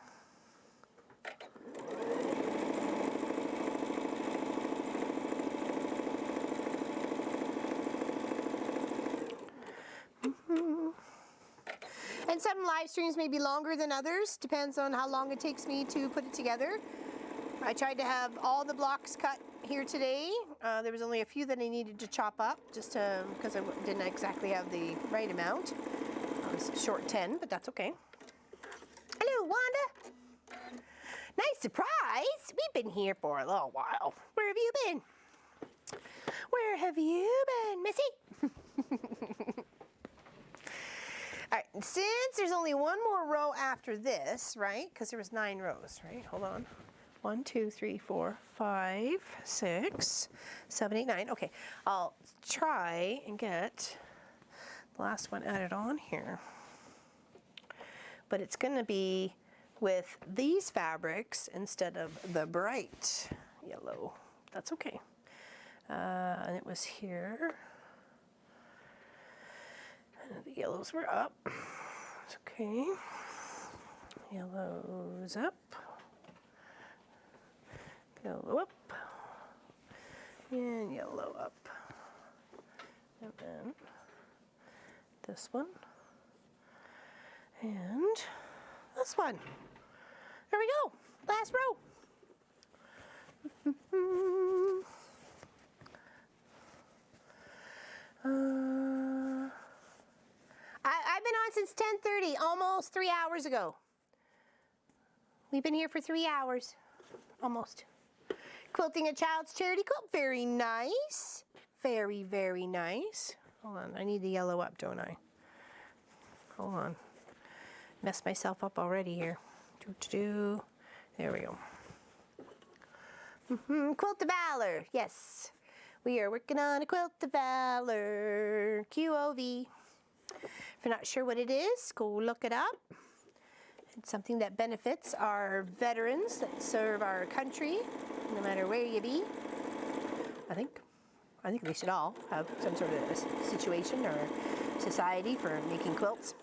And some live streams may be longer than others, depends on how long it takes me to put it together. I tried to have all the blocks cut here today. There was only a few that I needed to chop up, just because I didn't exactly have the right amount. I was short 10, but that's okay. Hello, Wanda. Nice surprise. We've been here for a little while. Where have you been? Where have you been, Missy? All right, since there's only one more row after this, right? Because there was 9 rows, right? Hold on. 1, 2, 3, 4, 5, 6, 7, 8, 9. Okay, I'll try and get the last one added on here. But it's going to be with these fabrics instead of the bright yellow. That's okay. And it was here. And the yellows were up. It's okay. Yellows up. Yellow up. And yellow up. And then this one. And this one. There we go. Last row. on since 10:30, almost 3 hours ago. We've been here for 3 hours, almost. Quilting a child's charity quilt, very nice. Very, very nice. Hold on, I need the yellow up, don't I? Hold on. Messed myself up already here. There we go. Quilt of Valor, yes. We are working on a Quilt of Valor, QOV. If you're not sure what it is, go look it up. It's something that benefits our veterans that serve our country, no matter where you be. I think they should all have some sort of situation or society for making quilts.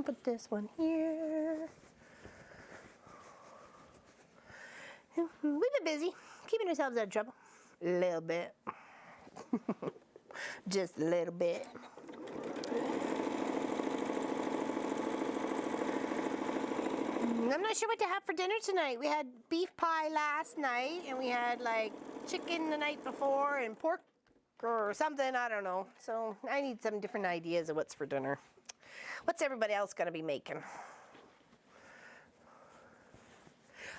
Put this one here. We've been busy, keeping ourselves out of trouble. A little bit. Just a little bit. I'm not sure what to have for dinner tonight. We had beef pie last night, and we had like chicken the night before and pork or something, I don't know. So I need some different ideas of what's for dinner. What's everybody else gonna be making?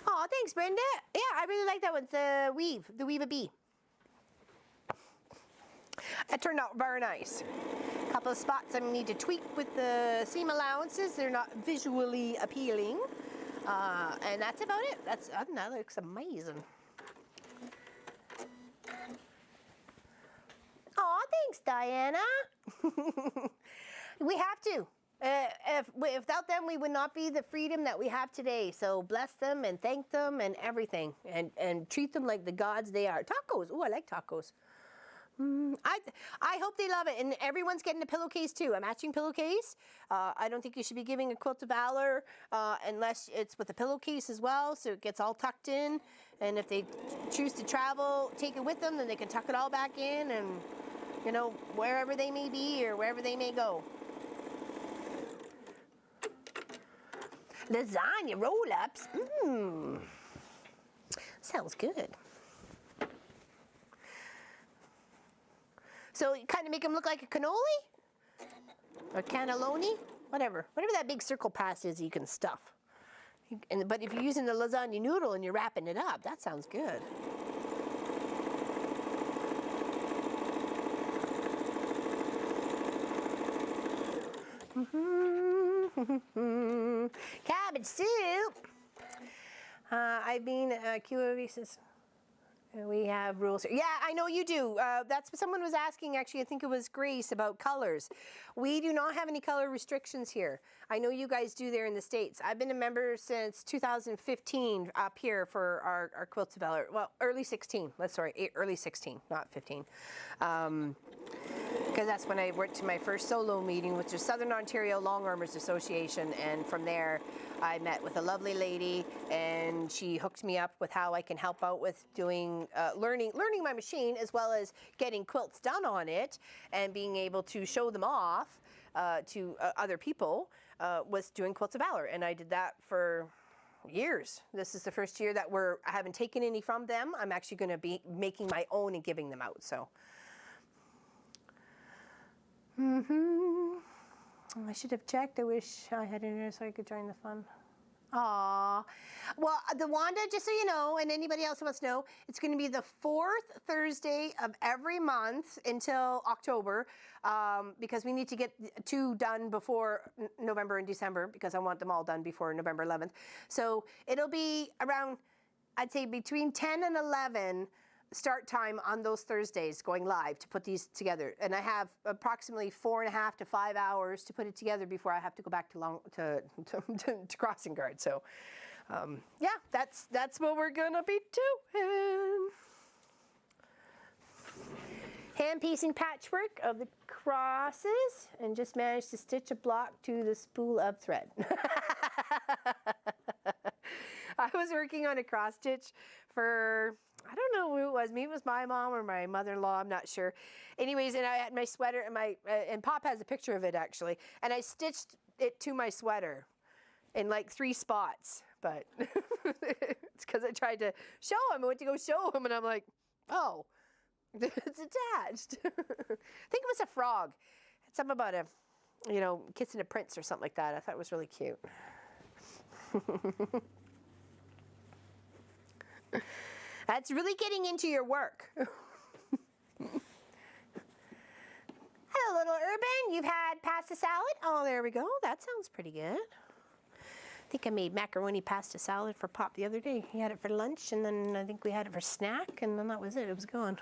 Oh, thanks, Brenda. Yeah, I really like that one, the weave a bee. That turned out very nice. A couple of spots I need to tweak with the seam allowances. They're not visually appealing. And that's about it. That looks amazing. Oh, thanks, Diana. We have to. Without them, we would not be the freedom that we have today. So bless them and thank them and everything. And treat them like the gods they are. Tacos. Oh, I like tacos. I hope they love it, and everyone's getting a pillowcase too, a matching pillowcase. I don't think you should be giving a Quilt of Valor unless it's with a pillowcase as well, so it gets all tucked in. And if they choose to travel, take it with them, then they can tuck it all back in, and you know, wherever they may be or wherever they may go. Lasagna roll-ups. Sounds good. So you kind of make them look like a cannoli? Or cannelloni? Whatever that big circle pass is you can stuff. But if you're using the lasagna noodle and you're wrapping it up, that sounds good. Cabbage soup. I've been QOV says we have rules here. Yeah, I know you do. That's what someone was asking, actually. I think it was Grace, about colors. We do not have any color restrictions here. I know you guys do there in the States. I've been a member since 2015 up here for our Quilts of Valor. Well, early 16. Early 16, not 15. Because that's when I went to my first solo meeting, which is Southern Ontario Long Armors Association, and from there I met with a lovely lady, and she hooked me up with how I can help out with doing learning my machine, as well as getting quilts done on it and being able to show them off to other people, was doing Quilts of Valor, and I did that for years. This is the first year that I haven't taken any from them. I'm actually going to be making my own and giving them out. So. I should have checked. I wish I had internet so I could join the fun. Aww. Well, the Wanda, just so you know, and anybody else who wants to know, it's going to be the 4th Thursday of every month until October, because we need to get 2 done before November and December, because I want them all done before November 11th. So it'll be around, I'd say between 10 and 11 start time on those Thursdays going live to put these together, and I have approximately 4.5 to 5 hours to put it together before I have to go back to crossing guard. So yeah, that's what we're gonna be doing. Hand piecing patchwork of the crosses, and just managed to stitch a block to the spool of thread. I was working on a cross stitch for, I don't know who it was. Maybe it was my mom or my mother-in-law. I'm not sure. Anyways, and I had my sweater, and and Pop has a picture of it actually. And I stitched it to my sweater in like 3 spots. But it's because I tried to show him. I went to go show him, and I'm like, oh, It's attached. I think it was a frog. It's something about a, kissing a prince or something like that. I thought it was really cute. That's really getting into your work. Hello, little Urban. You've had pasta salad? Oh, there we go. That sounds pretty good. I think I made macaroni pasta salad for Pop the other day. He had it for lunch, and then I think we had it for snack, and then that was it. It was gone.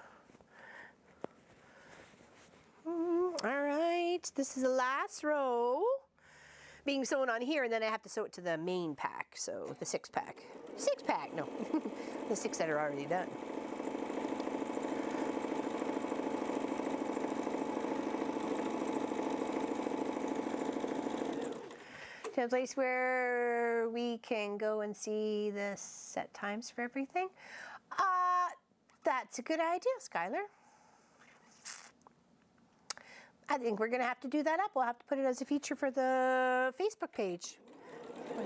All right. This is the last row being sewn on here, and then I have to sew it to the main pack, so the 6-pack. 6-pack, no. The 6 that are already done. To a place where we can go and see the set times for everything. That's a good idea, Skylar. I think we're going to have to do that up. We'll have to put it as a feature for the Facebook page,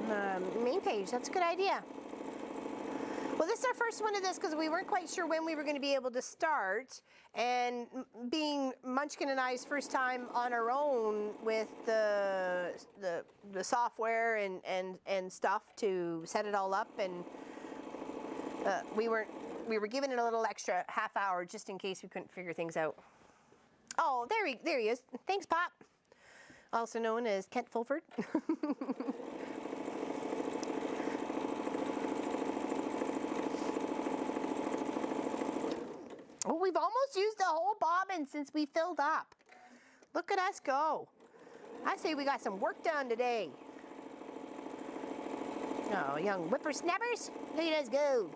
the main page. That's a good idea. Well, this is our first one of this because we weren't quite sure when we were going to be able to start. And being Munchkin and I's first time on our own with the software and stuff to set it all up, and we were given it a little extra half hour just in case we couldn't figure things out. Oh, there he is. Thanks, Pop. Also known as Kent Fulford. Oh, we've almost used the whole bobbin since we filled up. Look at us go. I say we got some work done today. Oh, young whippersnappers, look at us go.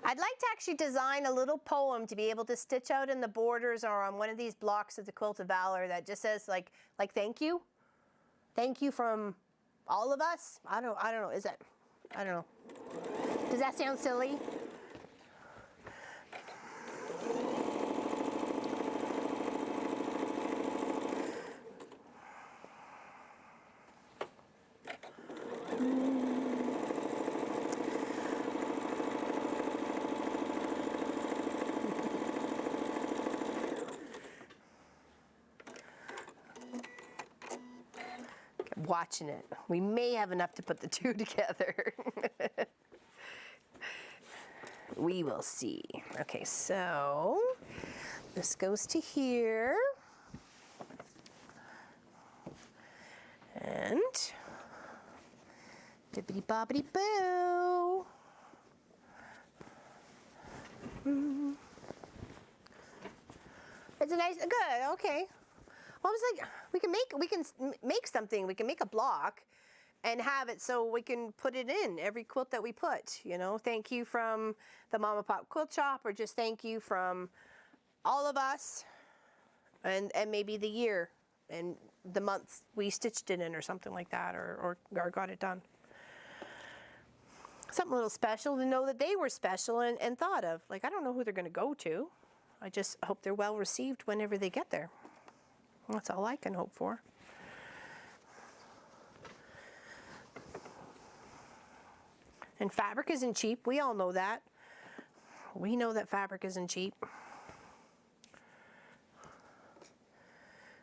I'd like to actually design a little poem to be able to stitch out in the borders or on one of these blocks of the Quilt of Valor that just says like thank you. Thank you from all of us. I don't know. Is that, I don't know. Does that sound silly? Watching it. We may have enough to put the two together. We will see. Okay, so this goes to here. And bibbidi bobbidi boo. It's a nice, good, okay. Well, I was like, we can make something. We can make a block and have it so we can put it in every quilt that we put, Thank you from the Mama Pop Quilt Shop, or just thank you from all of us, and maybe the year and the month we stitched it in or something like that, or got it done. Something a little special to know that they were special and thought of. Like, I don't know who they're going to go to. I just hope they're well received whenever they get there. That's all I can hope for. And fabric isn't cheap. We all know that. We know that fabric isn't cheap.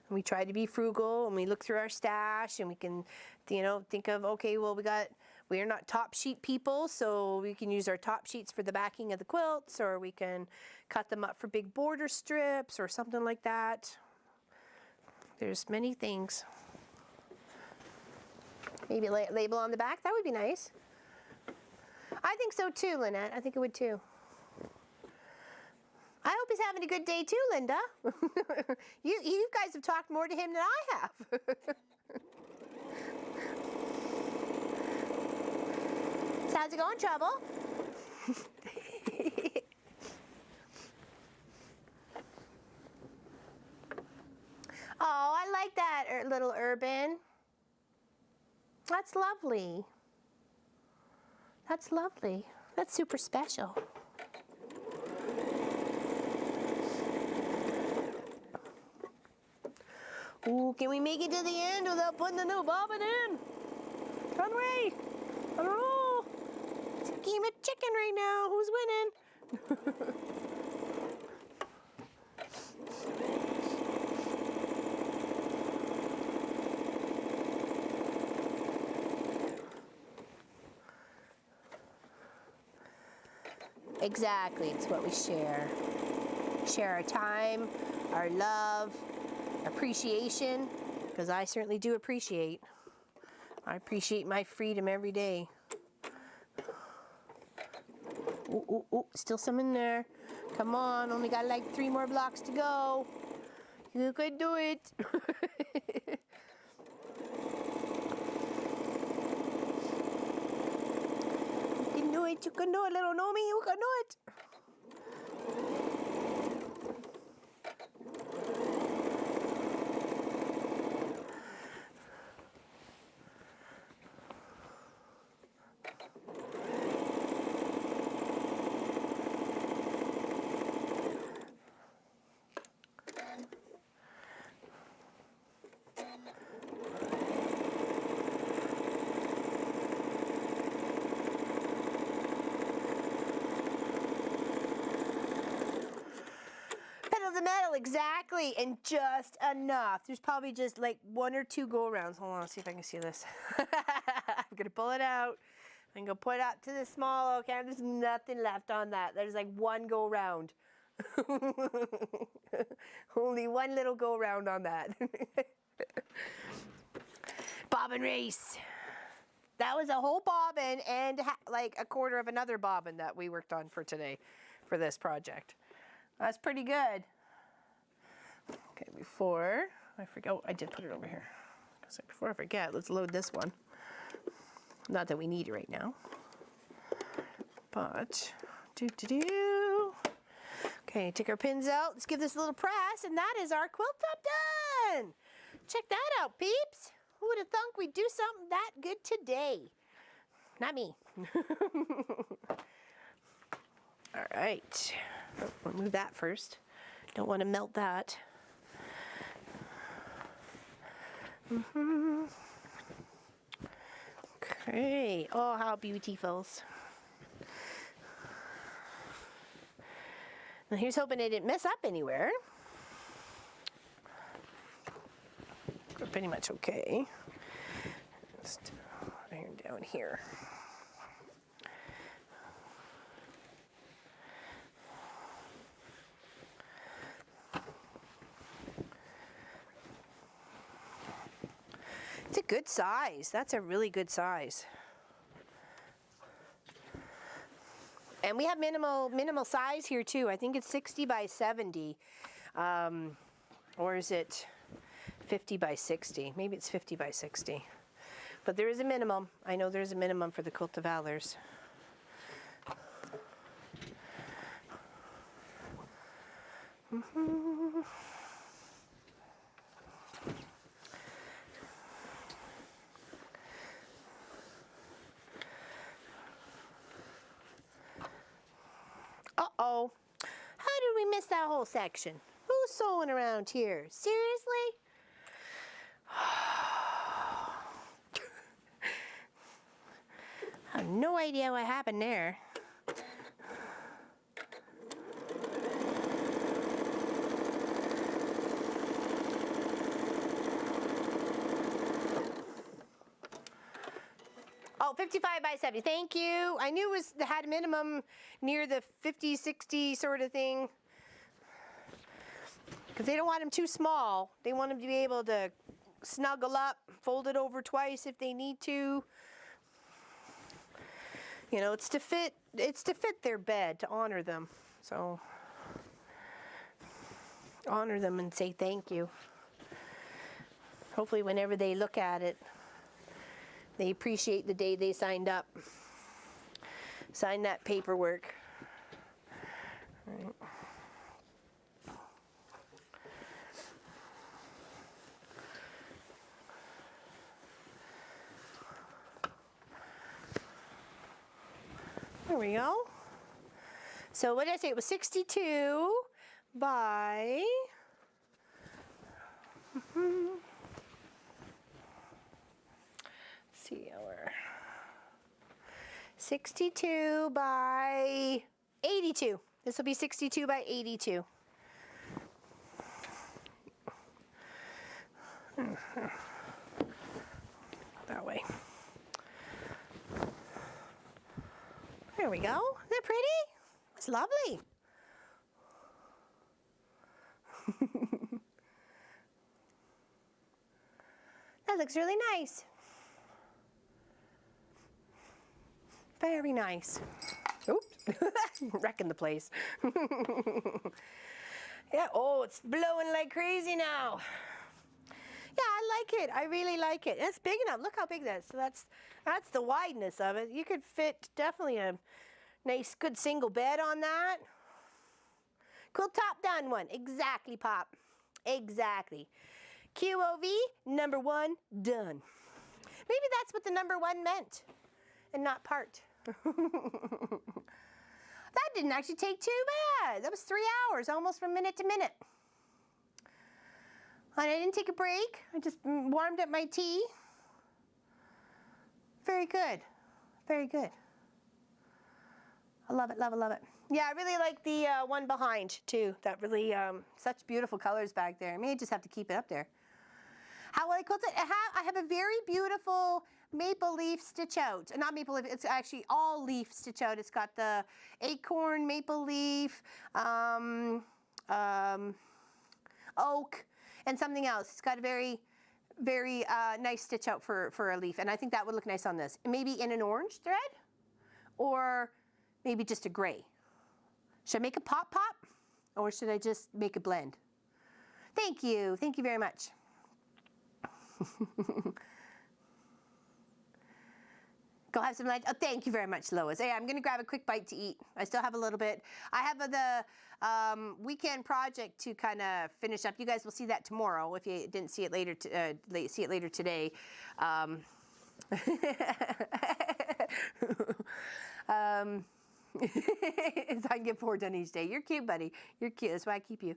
And we try to be frugal, and we look through our stash, and we can, think of, okay, well, we are not top sheet people, so we can use our top sheets for the backing of the quilts, or we can cut them up for big border strips or something like that. There's many things. Maybe a label on the back, that would be nice. I think so too, Lynette. I think it would too. I hope he's having a good day too, Linda. You guys have talked more to him than I have. So how's it going, Trouble? Oh, I like that, little Urban. That's lovely. That's lovely. That's super special. Ooh, can we make it to the end without putting the new bobbin in? Run away! Run away! It's a game of checking right now. Who's winning? Exactly, it's what we share. Share our time, our love, appreciation, because I certainly do appreciate. I appreciate my freedom every day. Ooh, ooh, ooh, still some in there. Come on, only got like 3 more blocks to go. You could do it. You can do it, little Nomi. You can do it. Pedal the metal, exactly, and just enough. There's probably just like 1 or 2 go-arounds. Hold on, let's see if I can see this. I'm gonna pull it out. I'm gonna put it up to the small. Okay, there's nothing left on that. There's like 1 go-round. Only 1 little go-round on that. Bobbin race. That was a whole bobbin and like a quarter of another bobbin that we worked on for today, for this project. That's pretty good. Okay, before I forget, oh, I did put it over here. So before I forget, let's load this one. Not that we need it right now, but Okay, take our pins out. Let's give this a little press, and that is our quilt top done. Check that out, peeps. Who would have thunk we'd do something that good today? Not me. All right. Oh, we'll move that first. Don't want to melt that. Okay. Oh, how beautiful. Now here's hoping it didn't mess up anywhere. We're pretty much okay. Just iron down here. It's a good size. That's a really good size. And we have minimal size here too. I think it's 60 by 70. Or is it 50 by 60? Maybe it's 50 by 60. But there is a minimum. I know there's a minimum for the Quilt of Valors. Uh-oh. How did we miss that whole section? Who's sewing around here? Seriously? I have no idea what happened there. Oh, 55 by 70. Thank you. I knew it had a minimum near the 50, 60 sort of thing. Because they don't want them too small. They want them to be able to snuggle up, fold it over twice if they need to. You know, it's to fit their bed, to honor them. So honor them and say thank you. Hopefully whenever they look at it, they appreciate the day they signed up. Sign that paperwork. Right. There we go. So what did I say? It was 62 by... see our 62 by 82. This will be 62 by 82. That way. There we go. Isn't that pretty? It's lovely. That looks really nice. Very nice. Oops, wrecking the place. Yeah, oh, it's blowing like crazy now. Yeah, I like it. I really like it. It's big enough. Look how big that is. So that's the wideness of it. You could fit definitely a nice, good single bed on that. Quilt top done one. Exactly, Pop. Exactly. QOV, number 1, done. Maybe that's what the number 1 meant and not part. That didn't actually take too bad. That was 3 hours, almost from minute to minute. And I didn't take a break. I just warmed up my tea. Very good. Very good. I love it, love it, love it. Yeah, I really like the one behind too. That really, such beautiful colors back there. I may just have to keep it up there. How will I quilt it? I have a very beautiful maple leaf stitch out. Not maple leaf, it's actually all leaf stitch out. It's got the acorn, maple leaf, oak, and something else. It's got a very, very nice stitch out for a leaf. And I think that would look nice on this. Maybe in an orange thread, or maybe just a gray. Should I make a pop, or should I just make a blend? Thank you very much. Go have some lunch. Oh, thank you very much, Lois. Hey, I'm going to grab a quick bite to eat. I still have a little bit. I have the weekend project to kind of finish up. You guys will see that tomorrow if you didn't see it later. See it later today. So I can get 4 done each day. You're cute, buddy. You're cute. That's why I keep you.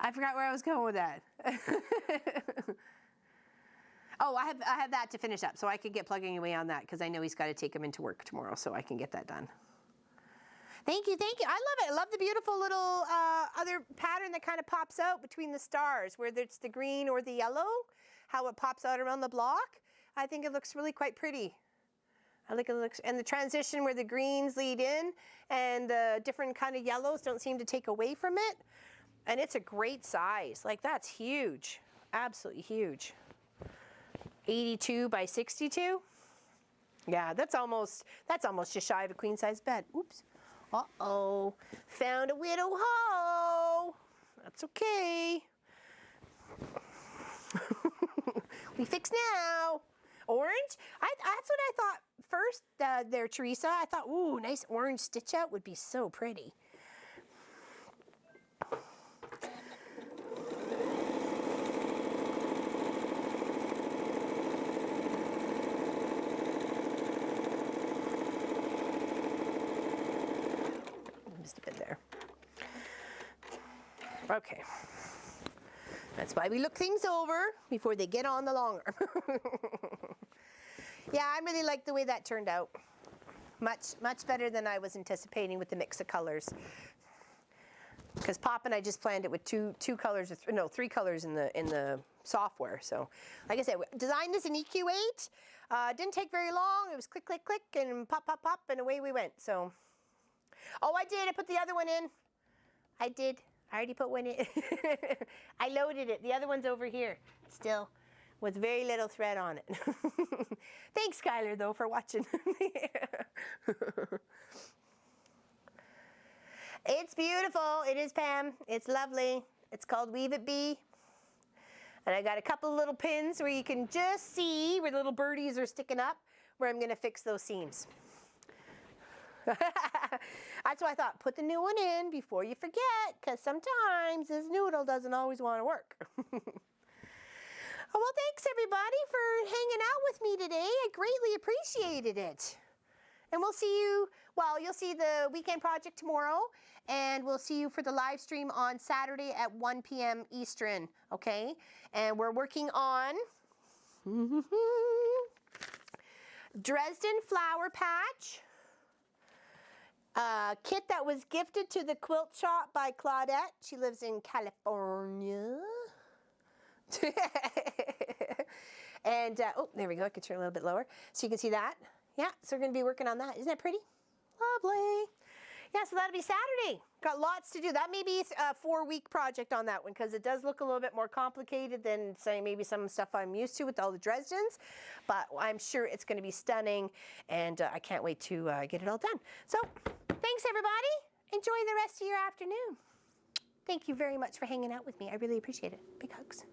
I forgot where I was going with that. Oh, I have that to finish up, so I could get plugging away on that because I know he's got to take him into work tomorrow, so I can get that done. Thank you, thank you. I love it. I love the beautiful little other pattern that kind of pops out between the stars, whether it's the green or the yellow, how it pops out around the block. I think it looks really quite pretty. I like it looks, and the transition where the greens lead in and the different kind of yellows don't seem to take away from it. And it's a great size. Like, that's huge. Absolutely huge. 82 by 62. Yeah, that's almost just shy of a queen size bed. Oops. Uh-oh. Found a widow hoe. That's okay. We fix now. Orange? That's what I thought first there, Teresa. I thought, ooh, nice orange stitch out would be so pretty. Just a bit there. Okay. That's why we look things over before they get on the long arm. Yeah, I really like the way that turned out. Much better than I was anticipating with the mix of colors. Because Pop and I just planned it with two colors, no, 3 colors in the software. So, like I said, we designed this in EQ8. Didn't take very long. It was click, click, click, and pop, pop, pop, and away we went. So, oh, I did. I put the other one in. I did. I already put one in. I loaded it. The other one's over here still with very little thread on it. Thanks, Skylar, though, for watching. It's beautiful. It is, Pam. It's lovely. It's called Weave It Bee. And I got a couple little pins where you can just see where the little birdies are sticking up, where I'm going to fix those seams. That's why I thought, put the new one in before you forget, because sometimes this noodle doesn't always want to work. Well, thanks everybody for hanging out with me today. I greatly appreciated it. And we'll see you, well, you'll see the weekend project tomorrow, and we'll see you for the live stream on Saturday at 1 p.m. Eastern, okay? And we're working on Dresden Flower Patch. Kit that was gifted to the quilt shop by Claudette. She lives in California. And, oh, there we go. I can turn a little bit lower so you can see that. Yeah, so we're going to be working on that. Isn't that pretty? Lovely. Yeah, so that'll be Saturday. Got lots to do. That may be a 4-week project on that one because it does look a little bit more complicated than, say, maybe some stuff I'm used to with all the Dresdens. But I'm sure it's going to be stunning, and I can't wait to get it all done. So thanks, everybody. Enjoy the rest of your afternoon. Thank you very much for hanging out with me. I really appreciate it. Big hugs.